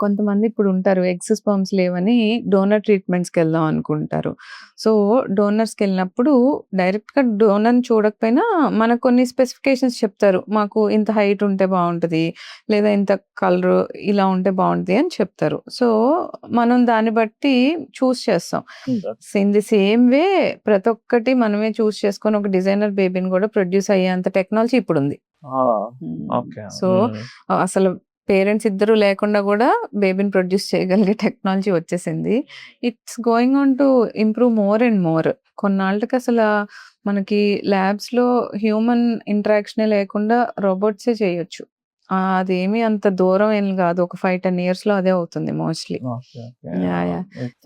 కొంతమంది ఇప్పుడు ఉంటారు ఎగ్స్, స్పెర్మ్స్ లేవని డోనర్ ట్రీట్మెంట్స్‌కి వెళ్దాం అనుకుంటారు. సో, డోనర్స్‌కి వెళ్ళినప్పుడు డైరెక్ట్‌గా డోనర్‌ని చూడకపోయినా మనకు కొన్ని స్పెసిఫికేషన్స్ చెప్తారు. మాకు ఇంత హైట్ ఉంటే బావుంటది. లేదా ఇంత కలర్ ఇలా ఉంటే బావుంటది అని చెప్తారు. సో, మనం దాన్ని బట్టి చూస్ చేస్తాం. So, in the same way ప్రతి ఒక్కటి మనమే చూస్ చేసుకొని ఒక డిజైనర్ బేబీని కూడా ప్రొడ్యూస్ అయ్యేంత టెక్నాలజీ ఇప్పుడుంది. ఓకే. సో, అసలు పేరెంట్స్ ఇద్దరు లేకుండా కూడా బేబీని ప్రొడ్యూస్ చేయగలిగే టెక్నాలజీ వచ్చేసింది. It's going on to improve more and more. కొన్నాళ్ళకి అసల మనకి ల్యాబ్స్‌లో హ్యూమన్ ఇంటరాక్షనే లేకుండా రోబోట్సే చేయొచ్చు. అదేమి అంత దూరం ఏం గాదు. ఒక 5, 10 ఇయర్స్‌లో అదే అవుతుంది మోస్ట్‌లీ. యాహ్!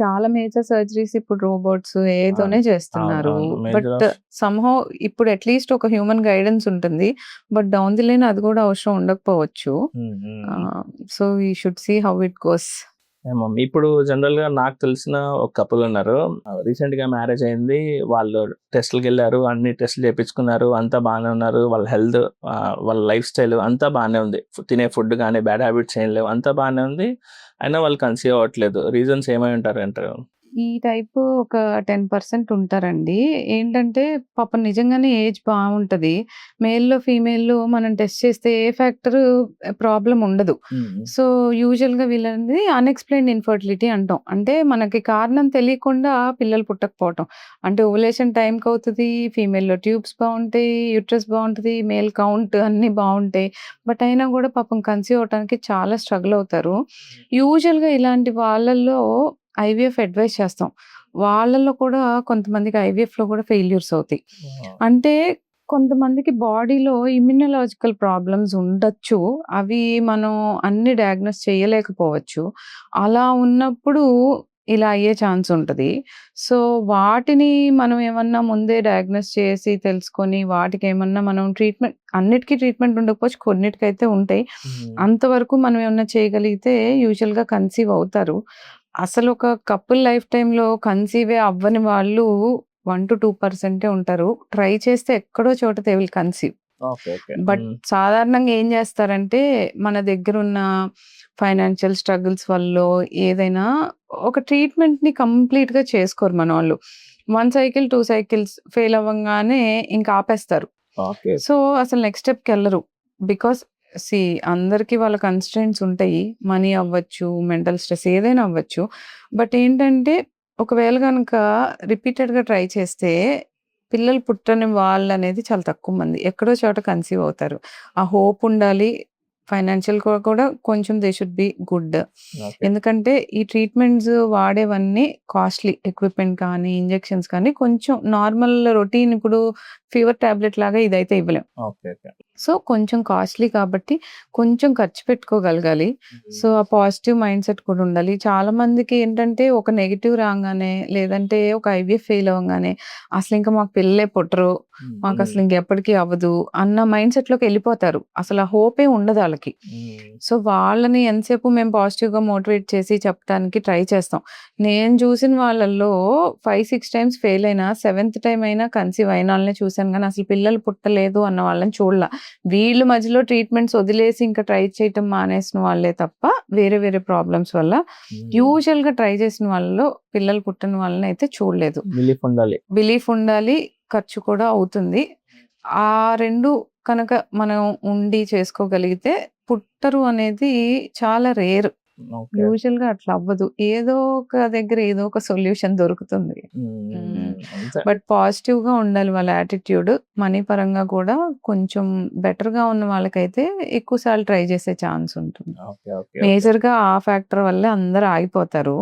చాలా మేజర్ సర్జరీస్ ఇప్పుడు రోబోట్స్ ఏఐతోనే చేస్తున్నారు. బట్ సమ్‌హౌ ఇప్పుడు అట్‌లీస్ట్ ఒక హ్యూమన్ గైడెన్స్ ఉంటుంది. బట్ డౌన్ ది లైన్ అది కూడా అవసరం ఉండకపోవచ్చు. So, we should see how it goes. ఇప్పుడు జనరల్‌గా నాకు తెలిసిన ఒక కపుల్ ఉన్నారు. రీసెంట్‌గా మ్యారేజ్ అయింది. వాళ్ళు టెస్ట్‌లకెళ్లారు. అన్ని టెస్ట్‌లు చేపించుకున్నారు. అంతా బానే ఉన్నారు. వాళ్ళ హెల్త్ వాళ్ళ లైఫ్ స్టైల్ అంతా బానే ఉంది. తినే ఫుడ్ గాని, బ్యాడ్ హ్యాబిట్స్ ఏం లేవు. అంతా బానే ఉంది. అయినా వాళ్ళు కన్సీవ్ అవ్వట్లేదు. రీజన్స్ ఏమై ఉంటారంటారు? ఈ టైపు ఒక 10% ఉంటారండి. ఏంటంటే పాపం నిజంగానే ఏజ్ బావుంటది. మేల్‌లో, ఫీమేల్‌లో మనం టెస్ట్ చేస్తే ఏ ఫ్యాక్టర్ ప్రాబ్లమ్ ఉండదు. సో, యూజువల్‌గా వీళ్ళది అన్‌ఎక్స్‌ప్లెయిన్డ్ ఇన్‌ఫర్టిలిటీ అంటాం. అంటే మనకి కారణం తెలియకుండా పిల్లలు పుట్టకపోవటం. అంటే ఓవులేషన్ టైంకి అవుతది. ఫీమేల్‌లో ట్యూబ్స్ బావుంటాయి. యూట్రస్ బావుంటది. మేల్ కౌంట్ అన్నీ బావుంటాయి. బట్ అయినా కూడా పాపం కన్సీవ్ అవ్వటానికి చాలా స్ట్రగుల్ అవుతారు. యూజువల్‌గా ఇలాంటి వాళ్ళల్లో ఐవీఎఫ్ అడ్వైస్ చేస్తాం. వాళ్ళలో కూడా కొంతమందికి ఐవీఎఫ్‌లో కూడా ఫెయిల్యూర్స్ అవుతాయి. అంటే కొంతమందికి బాడీలో ఇమ్యునలాజికల్ ప్రాబ్లమ్స్ ఉండొచ్చు. అవి మనం అన్ని డయాగ్నోస్ చేయలేకపోవచ్చు. అలా ఉన్నప్పుడు ఇలా అయ్యే ఛాన్స్ ఉంటది. సో, వాటిని మనం ఏమన్నా ముందే డయాగ్నోస్ చేసి తెలుసుకొని వాటికేమన్నా మనం అన్నిటికి ట్రీట్మెంట్ ఉండకపోవచ్చు. కొన్నిటికైతే ఉంటాయి. అంతవరకు మనం ఏమన్నా చేయగలిగితే యూజువల్‌గా కన్సీవ్ అవుతారు. అసలు ఒక కపుల్ లైఫ్ టైమ్‌లో కన్సీవే అవ్వని వాళ్ళు 1-2% ఉంటారు. ట్రై చేస్తే ఎక్కడో చోట they will conceive. Okay. Okay. But సాధారణంగా ఏం చేస్తారంటే, మన దగ్గరున్న ఫైనాన్షియల్ స్ట్రగుల్స్ వల్లో ఏదైనా ఒక ట్రీట్మెంట్‌ని కంప్లీట్‌గా చేసుకోరు మనోళ్ళు. 1 సైకిల్, 2 సైకిల్స్ ఫెయిల్ అవ్వంగానే ఇంక ఆపేస్తారు. ఓకే. సో, అసలు నెక్స్ట్ స్టెప్‌కెళ్ళరు. బికాస్ సీ అందరికి వాళ్ళ కన్‌స్ట్రెయింట్స్ ఉంటాయి. మనీ అవ్వచ్చు, మెంటల్ స్ట్రెస్ ఏదైనా అవ్వచ్చు. బట్ ఏంటంటే, ఒకవేళ గనక రిపీటెడ్‌గా ట్రై చేస్తే పిల్లలు పుట్టని వాళ్ళనేది చాలా తక్కువ మంది. ఎక్కడో చోట కన్సీవ్ అవుతారు. ఆ హోప్ ఉండాలి. ఫైనాన్షియల్‌గా కూడా కొంచెం they should be good. Okay. ఎందుకంటే ఈ ట్రీట్మెంట్స్ వాడేవన్నీ కాస్ట్‌లీ. ఎక్విప్‌మెంట్ కానీ, ఇంజెక్షన్స్ కానీ కొంచెం నార్మల్ రొటీన్ ఇప్పుడు ఫీవర్ టాబ్లెట్ లాగా ఇదైతే ఇవ్వలేం. ఓకే. ఓకే. సో, కొంచెం కాస్ట్‌లీ కాబట్టి కొంచెం ఖర్చు పెట్టుకోగలగాలి. సో, ఆ పాజిటివ్ మైండ్‌సెట్ కూడా ఉండాలి. చాలామందికి ఏంటంటే ఒక నెగెటివ్ రాంగానే లేదంటే ఒక ఐవీఎఫ్ ఫెయిల్ అవ్వంగానే అసలింక మాకు పిల్లలే పుట్టరు. మాకసలు ఇంకెప్పటికి అవ్వదు అన్న మైండ్‌సెట్‌లోకి ఎళ్ళిపోతారు. అసలు ఆ హోపే ఉండదు ఆళ్ళకి. సో, వాళ్ళని ఎంతసేపు మేము పాజిటివ్‌గా మోటివేట్ చేసి చెప్పడానికి ట్రై చేస్తాం. నేను చూసిన వాళ్ళల్లో 5, 6 టైమ్స్ ఫెయిల్ అయినా, సెవెంత్ టైమ్ అయినా కన్సీవ్ అయినాళ్ళనే చూసాను గానీ, అసలు పిల్లలు పుట్టలేదు అన్న వాళ్ళని చూడలా. వీళ్ళు మధ్యలో ట్రీట్మెంట్స్ వదిలేసి ఇంకా ట్రై చేయటం మానేసిన వాళ్ళే తప్ప, వేరే వేరే ప్రాబ్లమ్స్ వల్ల యూజువల్‌గా ట్రై చేసిన వాళ్ళలో పిల్లలు పుట్టని వాళ్ళనైతే చూడలేదు. బిలీఫ్ ఉండాలి. బిలీఫ్ ఉండాలి. ఖర్చు కూడా అవుతుంది. ఆ 2 కనుక మనం ఉండి చేసుకోగలిగితే పుట్టరు అనేది చాలా రేర్. ఓకే. యూజువల్‌గా అట్లా అవ్వదు. ఏదో ఒక దగ్గర ఏదో ఒక సొల్యూషన్ దొరుకుతుంది. అంతే. బట్ పాజిటివ్‌గా ఉండాలి వాళ్ళ యాటిట్యూడ్. మనీ పరంగా కూడా కొంచెం బెటర్‌గా ఉన్న వాళ్ళకైతే ఎక్కువ సార్లు ట్రై చేసే ఛాన్స్ ఉంటుంది. ఓకే. ఓకే. మేజర్‌గా ఆ ఫ్యాక్టర్ వల్లే అందరూ ఆగిపోతారు.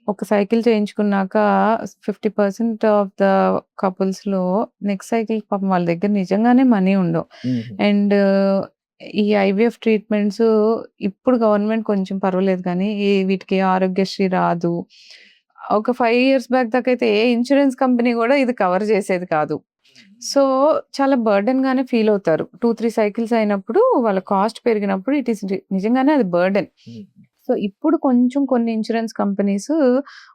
ఒక సైకిల్ చేయించుకున్నాక 50% ఆఫ్ ద కపుల్స్‌లో నెక్స్ట్ సైకిల్ పాపం వాళ్ళ దగ్గర నిజంగానే మనీ ఉండవు. అండ్ ఈ ఐవీఎఫ్ ట్రీట్మెంట్స్ ఇప్పుడు గవర్నమెంట్ కొంచెం పర్వాలేదు కానీ, వీటికి ఆరోగ్యశ్రీ రాదు. ఒక 5 ఇయర్స్ బ్యాక్ దాకా అయితే ఏ ఇన్స్యూరెన్స్ కంపెనీ కూడా ఇది కవర్ చేసేది కాదు. సో, చాలా బర్డెన్‌గానే ఫీల్ అవుతారు. 2, 3 సైకిల్స్ అయినప్పుడు వాళ్ళ కాస్ట్ పెరిగినప్పుడు ఇట్ ఈస్ నిజంగానే అది బర్డెన్. సో, ఇప్పుడు కొంచెం కొన్ని ఇన్స్యూరెన్స్ కంపెనీస్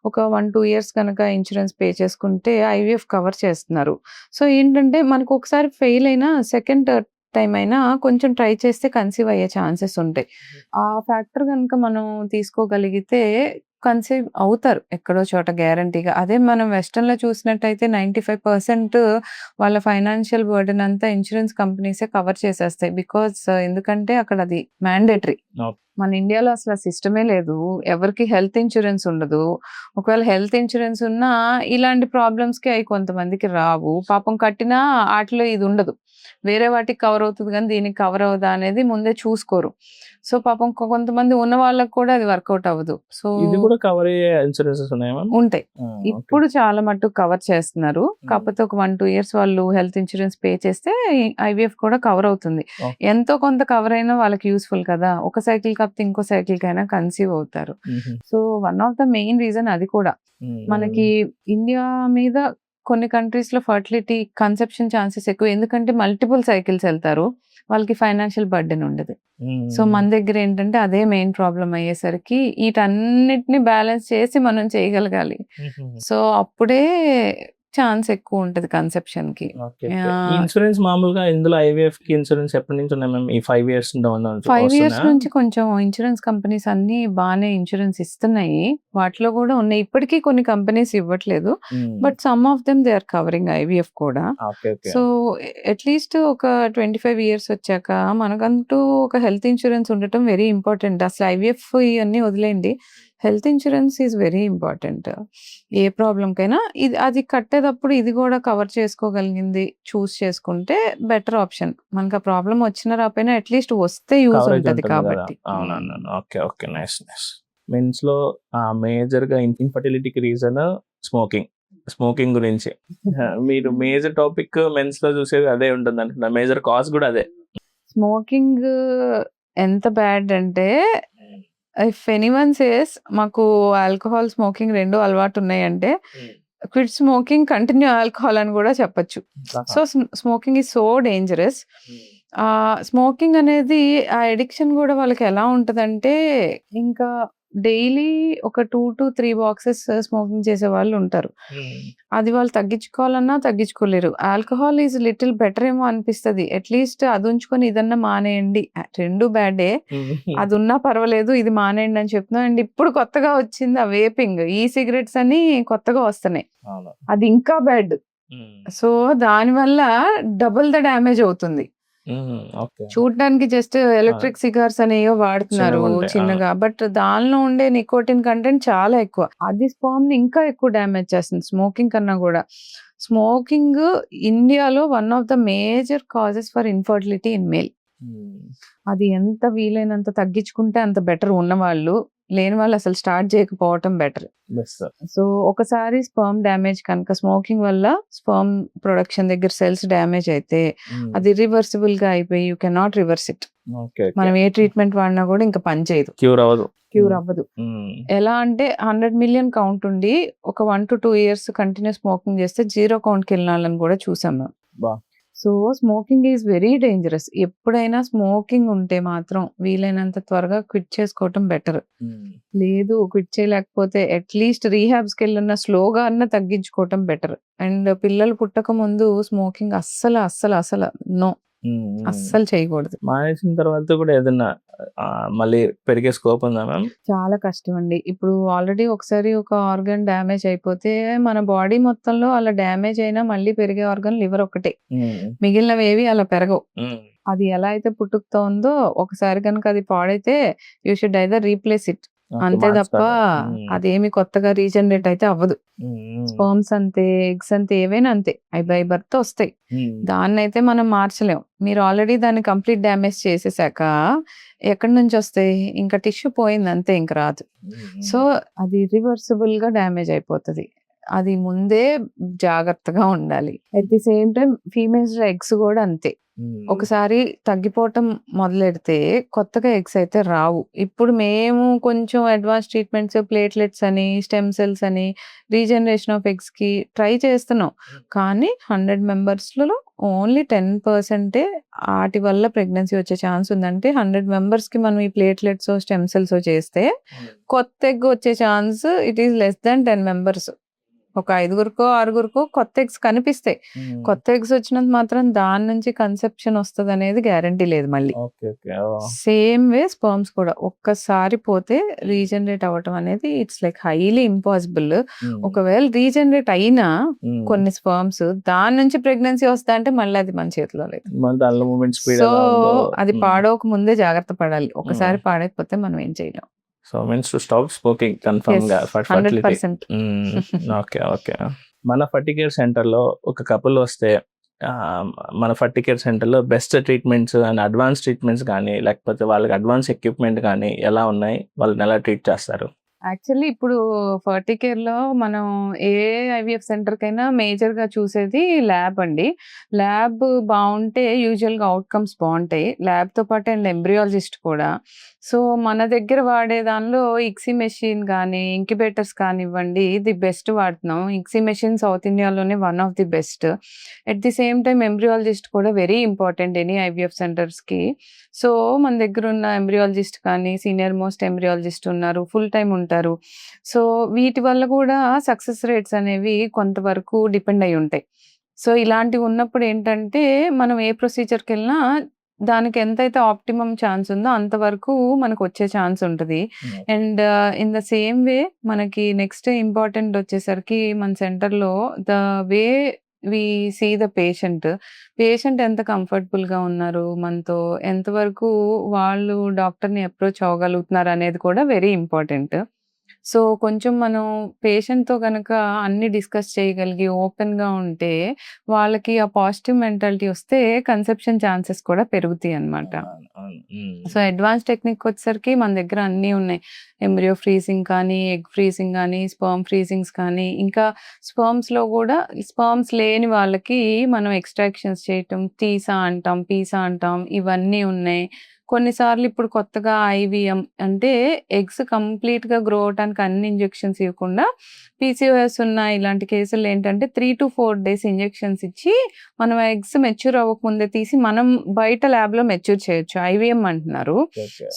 ఒక 1, 2 ఇయర్స్ గనక ఇన్స్యూరెన్స్ పే చేసుకుంటే ఐవీఎఫ్ కవర్ చేస్తున్నారు. సో, ఏంటంటే మనకు ఒకసారి ఫెయిల్ అయినా సెకండ్, థర్డ్ టైమ్ అయినా కొంచెం ట్రై చేస్తే కన్సీవ్ అయ్యే ఛాన్సెస్ ఉంటాయి. ఆ ఫ్యాక్టర్ గనక మనం తీసుకోగలిగితే కన్సీవ్ అవుతారు ఎక్కడో చోట గ్యారంటీగా. అదే మనం వెస్టర్న్‌లో చూసినట్టయితే 95% వాళ్ళ ఫైనాన్షియల్ బర్డెన్ అంతా ఇన్స్యూరెన్స్ కంపెనీసే కవర్ చేసేస్తాయి. బికాజ్ ఎందుకంటే అక్కడ అది మ్యాండేటరీ. ఓకే. మన ఇండియాలో అసలు ఆ సిస్టమే లేదు. ఎవరికీ హెల్త్ ఇన్స్యూరెన్స్ ఉండదు. ఒకవేళ హెల్త్ ఇన్స్యూరెన్స్ ఉన్నా ఇలాంటి ప్రాబ్లమ్స్‌కి అయి కొంతమందికి రావు. పాపం కట్టినా ఆటిలో ఇది ఉండదు. వేరే వాటికి కవర్ అవుతది గానీ దీనికి కవర్ అవ్వదా అనేది ముందే చూసుకోరు. సో, పాపం కొంతమంది ఉన్న వాళ్ళకి కూడా అది వర్కౌట్ అవ్వదు. సో, ఇది కూడా కవర్ అయ్యే ఇన్సూరెన్సెస్ ఉన్నాయా మ్యామ్? ఉంటాయి. ఓకే. ఇప్పుడు చాలా మట్టుకు కవర్ చేస్తున్నారు. కాకపోతే ఒక 1, 2 ఇయర్స్ వాళ్ళు హెల్త్ ఇన్స్యూరెన్స్ పే చేస్తే ఐవీఎఫ్ కూడా కవర్ అవుతుంది. ఓకే. ఎంతో కొంత కవర్ అయినా వాళ్ళకి యూజ్‌ఫుల్ కదా! ఒక సైకిల్ కాకపోతే ఇంకో సైకిల్‌కైనా కన్సీవ్ అవుతారు. So, one of the main reason అది కూడా. మనకి ఇండియా మీద కొన్ని కంట్రీస్‌లో ఫర్టిలిటీ కన్సెప్షన్ ఛాన్సెస్ ఎక్కువ. ఎందుకంటే మల్టిపుల్ సైకిల్స్ ఎళ్తారు. వాళ్ళకి ఫైనాన్షియల్ బర్డెన్ ఉండదు. సో, మన దగ్గర ఏంటంటే అదే మెయిన్ ప్రాబ్లమ్ అయ్యేసరికి ఈటన్నిటిని బ్యాలెన్స్ చేసి మనం చేయగలగాలి. సో, అప్పుడే ఛాన్స్ ఎక్కువ ఉంటది కన్సెప్షన్‌కి. ఓకే. ఓకే. ఈ ఇన్సూరెన్స్ మామూలుగా ఇందులో ఐవీఎఫ్‌కి ఇన్సూరెన్స్ ఎప్పటి నుంచి ఉన్నాయి మ్యామ్? ఈ 5 ఇయర్స్ డౌన్ 5 ఇయర్స్ వస్తున్నాయా? నుంచి కొంచెం ఇన్స్యూరెన్స్ కంపెనీస్ అన్నీ బానే ఇన్స్యూరెన్స్ ఇస్తున్నాయి. వాటిలో కూడా ఉన్నాయి. ఇప్పటికీ కొన్ని కంపెనీస్ ఇవ్వట్లేదు. But some of them they are covering IVF కూడా. ఓకే. ఓకే. సో, అట్‌లీస్ట్ ఒక 25 ఇయర్స్ వచ్చాక మనకంటూ ఒక హెల్త్ ఇన్స్యూరెన్స్ ఉండటం వెరీ ఇంపార్టెంట్. అసలు ఐవీఎఫ్ ఇయన్నీ వదిలేయండి. Health insurance is very important. ఏ ప్రాబ్లమ్‌కైనా అది కట్టేటప్పుడు ఇది కూడా కవర్ చేసుకోగలిగింది చూజ్ చేసుకుంటే బెటర్ ఆప్షన్. మనకు ఆ ప్రాబ్లమ్ వచ్చినా రాకపోయినా అట్‌లీస్ట్ వస్తే యూజ్ కవరేజ్ ఉంటది ఉంటుంది కదా! కాబట్టి. అవునవును. ఓకే. ఓకే. నైస్. నైస్. మెన్స్‌లో మేజర్‌గా ఇన్‌ఫర్టిలిటీకి రీజన్ స్మోకింగ్. స్మోకింగ్ గురించి. మీరు మేజర్ టాపిక్ మెన్స్‌లో చూసేది అదే ఉంటుందనుకుంటా. మేజర్ కాజ్ కూడా అదే. స్మోకింగ్ ఎంత బ్యాడ్ అంటే ఇఫ్ ఎనీవన్ సేస్ మాకు ఆల్కహాల్, స్మోకింగ్ 2 అలవాటున్నాయంటే, క్విట్ స్మోకింగ్, కంటిన్యూ ఆల్కహాల్ అని గూడా చెప్పొచ్చు. So, smoking is so dangerous. Smoking అనేది ఆ అడిక్షన్ గూడా వాళ్ళకెలా ఉంటదంటే, ఇంకా డైలీ ఒక 2-3 బాక్సెస్ స్మోకింగ్ చేసేవాళ్ళుంటారు. అది వాళ్ళు తగ్గించుకోవాలన్నా తగ్గించుకోలేరు. ఆల్కహాల్ ఈజ్ లిటిల్ బెటర్ ఏమో అనిపిస్తది. అట్‌లీస్ట్ అదుంచుకొని ఇదన్నా మానేయండి. 2 బ్యాడే. అదున్నా పర్వాలేదు, ఇది మానేయండి అని చెప్తున్నాం. అండ్ ఇప్పుడు కొత్తగా వచ్చింది ఆ వేపింగ్. ఈ సిగరెట్స్ అని కొత్తగా వస్తున్నాయి. అది ఇంకా బ్యాడ్. సో, దానివల్ల డబుల్ ద డ్యామేజ్ అవుతుంది. ఓకే. చూడ్డానికి జస్ట్ ఎలక్ట్రిక్ సిగార్స్ అనేయో వాడుతున్నారు చిన్నగుంటాయి. చిన్నగా. బట్ దానిలో ఉండే నికోటిన్ కంటెంట్ చాలా ఎక్కువ. అది స్పర్మ్‌ని ఇంకా ఎక్కువ డ్యామేజ్ చేస్తుంది స్మోకింగ్ కన్నా గూడా. స్మోకింగ్ ఇండియాలో one of the major causes for infertility in male. అది ఎంత వీలైనంత తగ్గించుకుంటే అంత బెటర్ ఉన్నవాళ్ళు. లేని వాళ్ళు అసలు స్టార్ట్ చేయకపోవటం బెటర్. సో, ఒకసారి స్పర్మ్ డ్యామేజ్ కనుక స్మోకింగ్ వల్ల స్పర్మ్ ప్రొడక్షన్ దగ్గర సెల్స్ డ్యామేజ్ అయితే అది ఇర్రివర్సిబుల్‌గా అయిపోయి యూ కెనాట్ రివర్స్ ఇట్. మనం ఏ ట్రీట్మెంట్ వాడినా గూడా ఇంకా పని చేయదు. క్యూర్ అవ్వదు. ఎలా అంటే 100 మిలియన్ కౌంట్ ఉండి ఒక 1-2 ఇయర్స్ కంటిన్యూస్ స్మోకింగ్ చేస్తే 0 కౌంట్‌కెళ్ళిన వాళ్ళని గూడా చూసాం మేము. So, smoking is very dangerous. ఎప్పుడైనా స్మోకింగ్ ఉంటే మాత్రం వీలైనంత త్వరగా క్విట్ చేసుకోవటం బెటర్. లేదు క్విట్ చేయలేకపోతే అట్‌లీస్ట్ రీహాబ్స్‌కెళ్ళినా స్లోగా అన్నా తగ్గించుకోవటం బెటర్. అండ్ పిల్లలు పుట్టక ముందు స్మోకింగ్ అస్సలు నో. అస్సలు చేయకూడదు. మానేసిన తర్వాత కూడా ఏదన్నా మళ్ళీ పెరిగే స్కోప్ ఉందా మ్యామ్? చాలా కష్టం అండి. ఇప్పుడు ఆల్రెడీ ఒకసారి ఒక ఆర్గాన్ డ్యామేజ్ అయిపోతే మన బాడీ మొత్తంలో అలా డ్యామేజ్ అయినా మళ్ళీ పెరిగే ఆర్గాన్ లివర్ ఒక్కటే. మిగిలినవేవి అలా పెరగవు. అది ఎలా అయితే పుట్టుకతో ఉందో ఒకసారి కనుక అది పాడైతే you should either replace it. అంతే తప్ప అదేమి కొత్తగా రీజనరేట్ అయితే అవ్వదు. స్పర్మ్స్ అంతే, ఎగ్స్ అంతే, ఏవైనా అంతే. అవి బై బర్త్ వస్తాయి. దాన్నైతే మనం మార్చలేం. మీరు ఆల్రెడీ దాన్ని కంప్లీట్ డ్యామేజ్ చేసేసాక ఎక్కడి నుంచి వస్తాయి? ఇంకా టిష్యూ పోయింది అంతే, ఇంక రాదు. సో, అది ఇర్రివర్సిబుల్‌గా డ్యామేజ్ అయిపోతది. అది ముందే జాగ్రత్తగా ఉండాలి. అట్ ది సేమ్ టైమ్ ఫీమేల్స్‌లో ఎగ్స్ గూడా అంతే. ఒకసారి తగ్గిపోవటం మొదలెడితే కొత్తగా ఎగ్స్ అయితే రావు. ఇప్పుడు మేము కొంచెం అడ్వాన్స్ ట్రీట్మెంట్స్, ప్లేట్లెట్స్ అని, స్టెమ్ సెల్స్ అని, రీజనరేషన్ ఆఫ్ ఎగ్స్‌కి ట్రై చేస్తున్నాం. కానీ 100 మెంబర్స్‌లో ఓన్లీ 10% ఆటి వల్ల ప్రెగ్నెన్సీ వచ్చే ఛాన్స్ ఉందంటే 100 మెంబర్స్‌కి మనం ఈ ప్లేట్లెట్సో, స్టెమ్ సెల్సో చేస్తే కొత్త ఎగ్ వచ్చే chance it is less than 10 members. ఒక 5గురికో, 6గురికో కొత్త ఎగ్స్ కనిపిస్తాయి. కొత్త ఎగ్స్ వచ్చినంత మాత్రం దాని నుంచి కన్సెప్షన్ వస్తదనేది గ్యారంటీ లేదు మళ్ళీ. సేమ్ వే స్పర్మ్స్ కూడా ఒక్కసారి పోతే రీజనరేట్ అవ్వటం అనేది ఇట్స్ లైక్ హైలీ ఇంపాసిబుల్. ఒకవేళ రీజనరేట్ అయినా కొన్ని స్పర్మ్స్ దాని నుంచి ప్రెగ్నెన్సీ వస్తా అంటే మళ్ళీ అది మన చేతిలో లేదు. సో, అది పాడవక ముందే జాగ్రత్త పడాలి. ఒకసారి పాడైపోతే మనం ఏం చేయలేం. So means to stop smoking confirm గా ఫర్ ఫర్టిలిటీ. 100%. ఓకే. మన ఫర్టికేర్ సెంటర్లో ఒక కపుల్ వస్తే మన ఫర్టికేర్ సెంటర్లో best treatments and advance treatments కానీ లేకపోతే వాళ్ళకి అడ్వాన్స్ ఎక్విప్మెంట్ కానీ ఎలా ఉన్నాయి, వాళ్ళని ఎలా ట్రీట్ చేస్తారు? యాక్చువల్లీ ఇప్పుడు ఫర్టికేర్‌లో మనం ఏ ఐవీఎఫ్ సెంటర్‌కైనా మేజర్‌గా చూసేది ల్యాబ్ అండి. ల్యాబ్ బావుంటే యూజువల్‌గా అవుట్‌కమ్స్ బావుంటాయి. ల్యాబ్‌తో పాటు అండ్ ఎంబ్రియాలజిస్ట్ కూడా. సో, మన దగ్గర వాడే దానిలో ఇక్సీ మెషిన్ గానీ, ఇంక్యుబేటర్స్ కానివ్వండి, ది బెస్ట్ వాడుతున్నాం. ఇక్సీ మెషిన్ సౌత్ ఇండియాలోనే one of the best. At the same time embryologist కూడా వెరీ ఇంపార్టెంట్ ఎనీ ఐవీఎఫ్ సెంటర్స్‌కి. సో, మన దగ్గరున్న ఎంబ్రియాలజిస్ట్ కానీ, సీనియర్ మోస్ట్ ఎంబ్రియాలజిస్ట్ ఉన్నారు. ఫుల్ టైమ్ ఉంటారు. సో, వీటి వల్ల కూడా సక్సెస్ రేట్స్ అనేవి కొంతవరకు డిపెండ్ అయ్యి ఉంటాయి. సో, ఇలాంటివి ఉన్నప్పుడు ఏంటంటే మనం ఏ ప్రొసీజర్‌కెళ్ళినా దానికి ఎంతైతే ఆప్టిమమ్ ఛాన్స్ ఉందో అంతవరకు మనకొచ్చే ఛాన్స్ ఉంటది. And in the same way మనకి నెక్స్ట్ ఇంపార్టెంట్ వచ్చేసరికి మన సెంటర్‌లో the way we see the patient ఎంత కంఫర్టబుల్‌గా ఉన్నారు మనతో, ఎంతవరకు వాళ్ళు డాక్టర్‌ని అప్రోచ్ అవ్వగలుగుతున్నారు అనేది కూడా వెరీ ఇంపార్టెంట్. సో, కొంచెం మనం పేషెంట్‌తో గనక అన్నీ డిస్కస్ చేయగలిగి ఓపెన్‌గా ఉంటే వాళ్ళకి ఆ పాజిటివ్ మెంటాలిటీ వస్తే కన్సెప్షన్ ఛాన్సెస్ కూడా పెరుగుతాయన్నమాట. సో, అడ్వాన్స్ టెక్నిక్ వచ్చేసరికి మన దగ్గర అన్నీ ఉన్నాయి. ఎంబ్రియో ఫ్రీజింగ్ కానీ, ఎగ్ ఫ్రీజింగ్ గానీ, స్పర్మ్ ఫ్రీజింగ్స్ కానీ, ఇంకా స్పర్మ్స్‌లో కూడా స్పర్మ్స్ లేని వాళ్ళకి మనం ఎక్స్ట్రాక్షన్స్ చేయటం, తీసా అంటాం, పీసా అంటాం, ఇవన్నీ ఉన్నాయి. కొన్నిసార్లు ఇప్పుడు కొత్తగా ఐవీఎం అంటే ఎగ్స్ కంప్లీట్‌గా గ్రో అవ్వటానికి అన్ని ఇంజెక్షన్స్ ఇవ్వకుండా పీసీఓఎస్ ఉన్న ఇలాంటి కేసుల్లో ఏంటంటే 3-4 డేస్ ఇంజెక్షన్స్ ఇచ్చి మనం ఎగ్స్ మెచ్యూర్ అవ్వకముందే తీసి మనం బయట ల్యాబ్‌లో మెచ్యూర్ చేయొచ్చు. ఐవీఎం అంటున్నారు.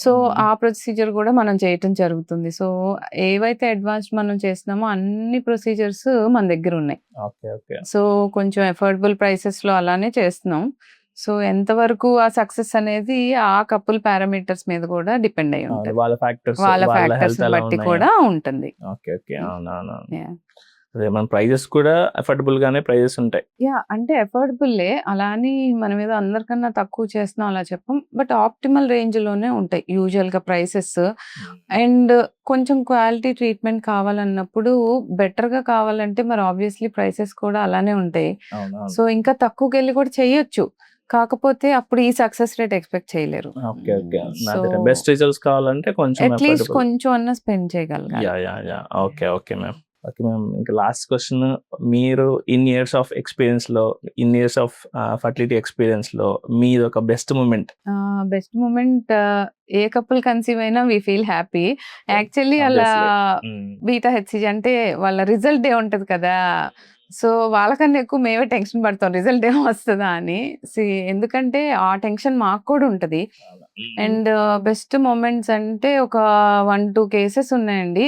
సో, ఆ ప్రొసీజర్ కూడా మనం చేయటం జరుగుతుంది. సో, ఏవైతే అడ్వాన్స్డ్ మనం చేస్తున్నామో అన్ని ప్రొసీజర్స్ మన దగ్గర ఉన్నాయి. ఓకే. ఓకే. సో, కొంచెం అఫోర్డబుల్ ప్రైసెస్‌లో అలానే చేస్తున్నాం. సో, ఎంతవరకు ఆ సక్సెస్ అనేది ఆ కపుల్ పారామీటర్స్ మీద కూడా డిపెండ్ అయ్యి అవును. ఉంటది. వాళ్ళ ఫ్యాక్టర్స్, వాళ్ళ వాళ్ళ హెల్త్ ఫ్యాక్టర్స్‌ని ఎలా బట్టి ఉన్నాయో. కూడా ఉంటుంది. ఓకే. ఓకే. అవునవునవును. యాహ్! అదే మన ప్రైజెస్ కూడా అఫోర్డబుల్ గానే ప్రైజెస్ ఉంటాయి. యాహ్! అంటే అఫోర్డబుల్లే. అలా అని మనం ఏదో అందరికన్నా తక్కువ చేస్తున్నాం అలా చెప్పం. బట్ ఆప్టిమల్ రేంజ్‌లోనే ఉంటాయి యూజువల్‌గా ప్రైసెస్. అండ్ కొంచెం క్వాలిటీ ట్రీట్మెంట్ కావాలన్నప్పుడు బెటర్‌గా కావాలంటే మరి ఆబ్వియస్‌లీ ప్రైసెస్ కూడా అలానే ఉంటాయి. అవునవును. సో, ఇంకా తక్కువకెళ్ళి కూడా చేయొచ్చు. కాకపోతే అప్పుడు ఈ సక్సెస్ రేట్ ఎక్స్‌పెక్ట్ చేయలేరు. ఓకే. ఓకే. సో, అదే బెస్ట్ రిజల్ట్స్ కావాలంటే కొంచెం అట్‌లీస్ట్ అఫోర్డబుల్. కొంచెం అన్నా స్పెండ్ చేయగలగాలి. Yeah! Okay. Okay ma'am. Okay ma'am. ఇంకా లాస్ట్ క్వెషన్, మీరు ఇన్ ఇయర్స్ ఆఫ్ ఎక్స్‌పీరియన్స్‌లో, ఇన్ ఇయర్స్ ఆఫ్ ఫర్టిలిటీ ఎక్స్‌పీరియన్స్‌లో మీదొక బెస్ట్ మూమెంట్? బెస్ట్ మూమెంట్ ఏ కపుల్ కన్సీవ్ అయినా వి ఫీల్ హ్యాపీ. యాక్చువల్లీ అలా ఆబ్వియస్లీ. బీటా హెచ్‌సీజీ అంటే వాళ్ళ రిజల్ట్ డే ఉంటది కదా! సో, వాళ్ళకన్నా ఎక్కువ మేమే టెన్షన్ పడతాం రిజల్ట్ డే వస్తదా అని. ఎందుకంటే ఆ టెన్షన్ మాకు కూడా ఉంటది. అండ్ బెస్ట్ మొమెంట్స్ అంటే ఒక 1-2 కేసెస్ ఉన్నాయండి.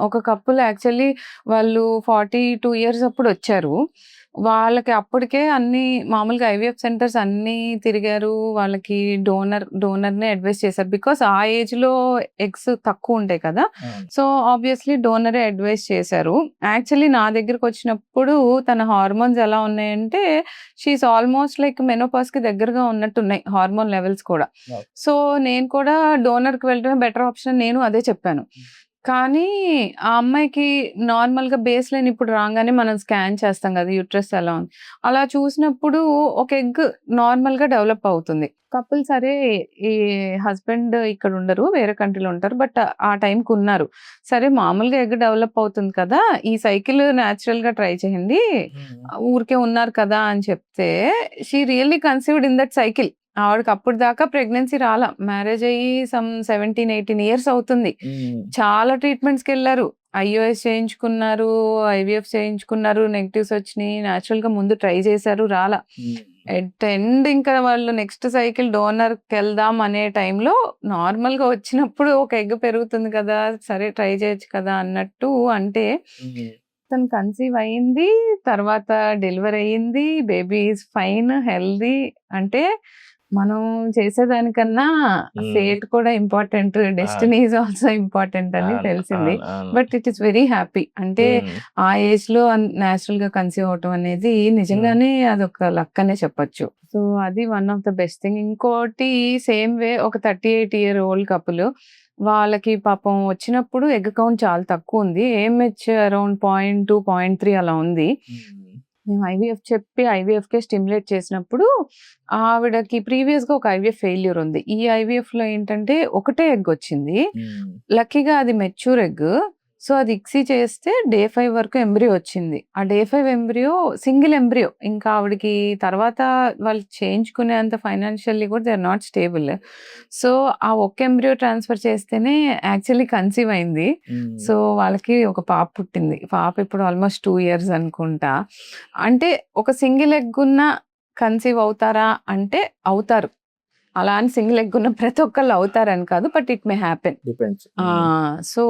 ఒక కపుల్ యాక్చువల్లీ వాళ్ళు 42 ఇయర్స్ అప్పుడు వచ్చారు. వాళ్ళకి అప్పటికే అన్ని మామూలుగా ఐవీఎఫ్ సెంటర్స్ అన్నీ తిరిగారు. వాళ్ళకి డోనర్‌నే అడ్వైస్ చేశారు. బికాజ్ ఆ ఏజ్‌లో ఎగ్స్ తక్కువ ఉంటాయి కదా! అవును. సో, ఆబ్వియస్‌లీ డోనరే అడ్వైస్ చేశారు. యాక్చువల్లీ నా దగ్గరకొచ్చినప్పుడు తన హార్మోన్స్ ఎలా ఉన్నాయంటే షీ ఈస్ ఆల్మోస్ట్ లైక్ మెనోపాజ్‌కి దగ్గరగా ఉన్నట్టున్నాయి హార్మోన్ లెవెల్స్ కూడా. ఓకే. సో, నేను కూడా డోనర్‌కి వెళ్ళడమే బెటర్ ఆప్షన్ నేను అదే చెప్పాను. కానీ ఆ అమ్మాయికి నార్మల్‌గా బేస్ లైన్ ఇప్పుడు రాంగానే మనం స్కాన్ చేస్తాం కదా! యూట్రస్ ఎలా ఉంది. అలా చూసినప్పుడు ఒక ఎగ్ నార్మల్‌గా డెవలప్ అవుతుంది. కపుల్ సరే ఈ హస్బెండ్ ఇక్కడ ఉండరు. వేరే కంట్రీలో ఉంటారు. బట్ ఆ టైంకి ఉన్నారు. సరే మామూలుగా ఎగ్ డెవలప్ అవుతుంది కదా! ఈ సైకిల్ నేచురల్‌గా ట్రై చేయండి. ఊరికే ఉన్నారు కదా! అని చెప్తే she really conceived in that cycle. ఆవిడకి అప్పటిదాకా ప్రెగ్నెన్సీ రాలా. మ్యారేజ్ అయ్యి 17, 18 ఇయర్స్ అవుతుంది. చాలా ట్రీట్మెంట్స్‌కెళ్లారు. ఐయూఐఎస్ చేయించుకున్నారు, ఐవీఎఫ్ చేయించుకున్నారు, నెగెటివ్స్ వచ్చినియి. నేచురల్‌గా ముందు ట్రై చేశారు రాలా. ఎట్ ఎండ్ ఇంకా వాళ్ళు నెక్స్ట్ సైకిల్ డోనర్‌కెళ్దాం అనే టైంలో నార్మల్‌గా వచ్చినప్పుడు ఒక ఎగ్ పెరుగుతుంది కదా! సరే ట్రై చేయొచ్చు కదా! అన్నట్టు అంటే తను కన్సీవ్ అయింది. తర్వాత డెలివరీ అయింది. Baby is fine, healthy. అంటే మనం చేసేదానికన్నా ఫేట్ కూడా important. Destiny is also important అని తెలిసింది. But it is very happy. అంటే ఆ ఏజ్‌లో నేచురల్‌గా కన్సీవ్ అవ్వటం అనేది నిజంగానే అదొక లక్ అనే చెప్పొచ్చు. సో, అది one of the best thing. ఇంకోటి సేమ్ వే ఒక 38 ఇయర్ ఓల్డ్ కపుల్. వాళ్ళకి పాపం వచ్చినప్పుడు ఎగ్ కౌంట్ చాలా తక్కువుంది. ఏఎంహెచ్ అరౌండ్ 0.2, 0.3 అలా ఉంది. మేము ఐవీఎఫ్ చెప్పి ఐవీఎఫ్‌కే స్టిమ్యులేట్ చేసినప్పుడు ఆవిడకి ప్రీవియస్‌గా ఒక ఐవీఎఫ్ ఫెయిల్యూర్ ఉంది. ఈ ఐవీఎఫ్‌లో ఏంటంటే ఒకటే ఎగ్ వచ్చింది. లక్కీగా అది మెచ్యూర్ ఎగ్. సో, అది ఇక్సీ చేస్తే డే 5 వరకు ఎంబ్రియో వచ్చింది. ఆ డే 5 ఎంబ్రియో సింగిల్ ఎంబ్రియో. ఇంకా ఆవిడకి తర్వాత వాళ్ళు చేయించుకునేంత ఫైనాన్షియల్లీ కూడా they are not stable. So, ఆ ఒక్క ఎంబ్రియో ట్రాన్స్‌ఫర్ చేస్తేనే యాక్చువల్లీ కన్సీవ్ అయింది. సో, వాళ్ళకి ఒక పాప పుట్టింది. పాప ఇప్పుడు ఆల్మోస్ట్ 2 ఇయర్స్ అనుకుంటా. అంటే ఒక సింగిల్ ఎగ్ ఉన్న కన్సీవ్ అవుతారా అంటే అవుతారు. అలా అని సింగిల్ ఎగ్ ఉన్న ప్రతి ఒక్కళ్ళు అవుతారని కాదు. But it may happen. Depends. So,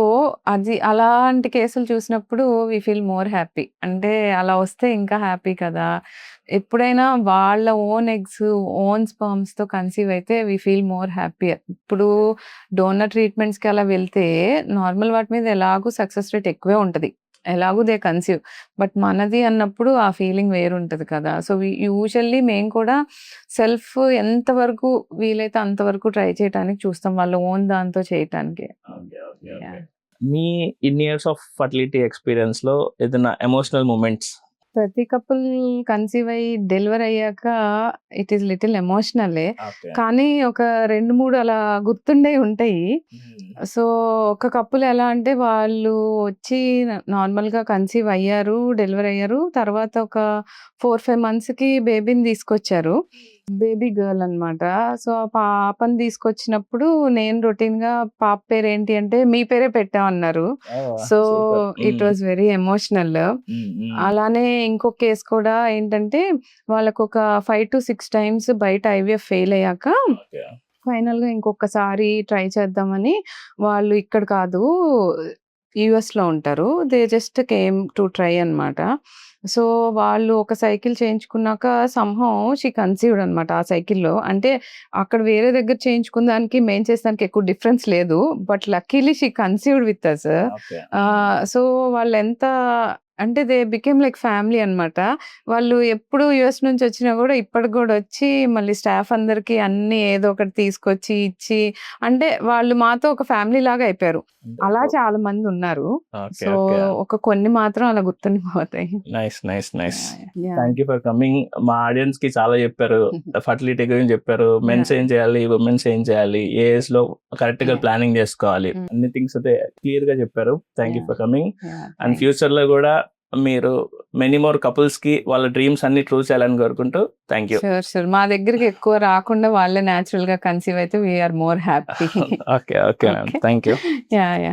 అది అలాంటి కేసులు చూసినప్పుడు వి ఫీల్ మోర్ హ్యాపీ. అంటే అలా వస్తే ఇంకా హ్యాపీ కదా! ఎప్పుడైనా వాళ్ళ ఓన్ ఎగ్స్, ఓన్ స్పెర్మ్స్‌తో కన్సీవ్ అయితే వి ఫీల్ మోర్ హ్యాపీయర్. ఇప్పుడు డోనర్ ట్రీట్మెంట్స్‌కి అలా వెళ్తే నార్మల్ వాటి మీద ఎలాగో సక్సెస్ రేట్ ఎక్కువే ఉంటది. ఎలాగో దే కన్సీవ్. బట్ మనది అన్నప్పుడు ఆ ఫీలింగ్ వేరుంటది కదా! సో, యూజువల్లీ మేము కూడా సెల్ఫ్ ఎంతవరకు వీలైతే అంతవరకు ట్రై చేయటానికి చూస్తాం. వాళ్ళ ఓన్ దాంతో చేయటానికి. యాహ్! మీ ఇన్ ఇయర్స్ ఆఫ్ ఫర్టిలిటీ ఎక్స్‌పీరియన్స్‌లో ఏదైనా ఎమోషనల్ మూమెంట్స్? ప్రతి కపుల్ కన్సీవ్ అయ్యి డెలివరీ అయ్యాక ఇట్ ఈస్ లిటిల్ ఎమోషనలే. ఓకే. కానీ ఒక 2, 3 అలా గుర్తుండేవి ఉంటాయి. సో, ఒక కపుల్ ఎలా అంటే వాళ్ళు వచ్చి నార్మల్‌గా కన్సీవ్ అయ్యారు, డెలివరీ అయ్యారు. తర్వాత ఒక 4, 5 మంత్స్‌కి బేబీని తీసుకొచ్చారు. బేబీ గర్ల్ అన్నమాట. సో, ఆ పాపని తీసుకొచ్చినప్పుడు నేను రొటీన్‌గా పాప పేరేంటి అంటే, "మీ పేరే పెట్టామన్నారు." So, super. It was very emotional. అలానే ఇంకో కేస్ కూడా ఏంటంటే, వాళ్ళకొక 5-6 టైమ్స్ బయట ఐవీఎఫ్ ఫెయిల్ అయ్యాక ఫైనల్‌గా ఇంకొకసారి ట్రై చేద్దామని వాళ్ళు ఇక్కడ కాదు, యూఎస్‌లో ఉంటారు. They just came to try అన్నమాట. సో, వాళ్ళు ఒక సైకిల్ చేయించుకున్నాక సంహౌ షీ కన్సీవ్డ్ అన్నమాట ఆ సైకిల్‌లో. అంటే అక్కడ వేరే దగ్గర చేయించుకున్న దానికి, మేము చేసేదానికి ఎక్కువ డిఫరెన్స్ లేదు. But luckily she conceived with us. So, వాళ్ళెంత అంటే దే బికేమ్ లైక్ ఫ్యామిలీ అన్నమాట. వాళ్ళు ఎప్పుడు యూఎస్ నుంచి వచ్చినా గూడా ఇప్పటికి గూడా వచ్చి మళ్ళీ స్టాఫ్ అందరికి అన్నీ ఏదో ఒకటి తీసుకొచ్చి ఇచ్చి, అంటే వాళ్ళు మాతో ఒక ఫ్యామిలీ లాగా అయిపోయారు. అలా చాలా మంది ఉన్నారు. సో, ఒక కొన్ని మాత్రం అలా గుర్తుండిపోతాయి. Nice. Yeah! Thank you for coming. మా ఆడియన్స్ కి చాలా చెప్పారు, ఫర్టిలిటీ గురించి చెప్పారు, మెన్స్ ఏం చేయాలి, ఉమెన్స్ ఏం చేయాలి, ఏ ఏజ్ లో కరెక్ట్ గా ప్లానింగ్ చేసుకోవాలి, అన్ని థింగ్స్ అయితే క్లియర్ గా చెప్పారు. Thank you for coming. And future లో కూడా మీరు మెనీ మోర్ కపుల్స్ కి వాళ్ళ డ్రీమ్స్ అన్ని ట్రూ చేయాలని కోరుకుంటూ థ్యాంక్ యూ. షూర్. మా దగ్గరికి ఎక్కువ రాకుండా వాళ్ళే నేచురల్ గా కన్సీవ్ అయితే we're more happy. Okay ma'am. Thank you. Yeah!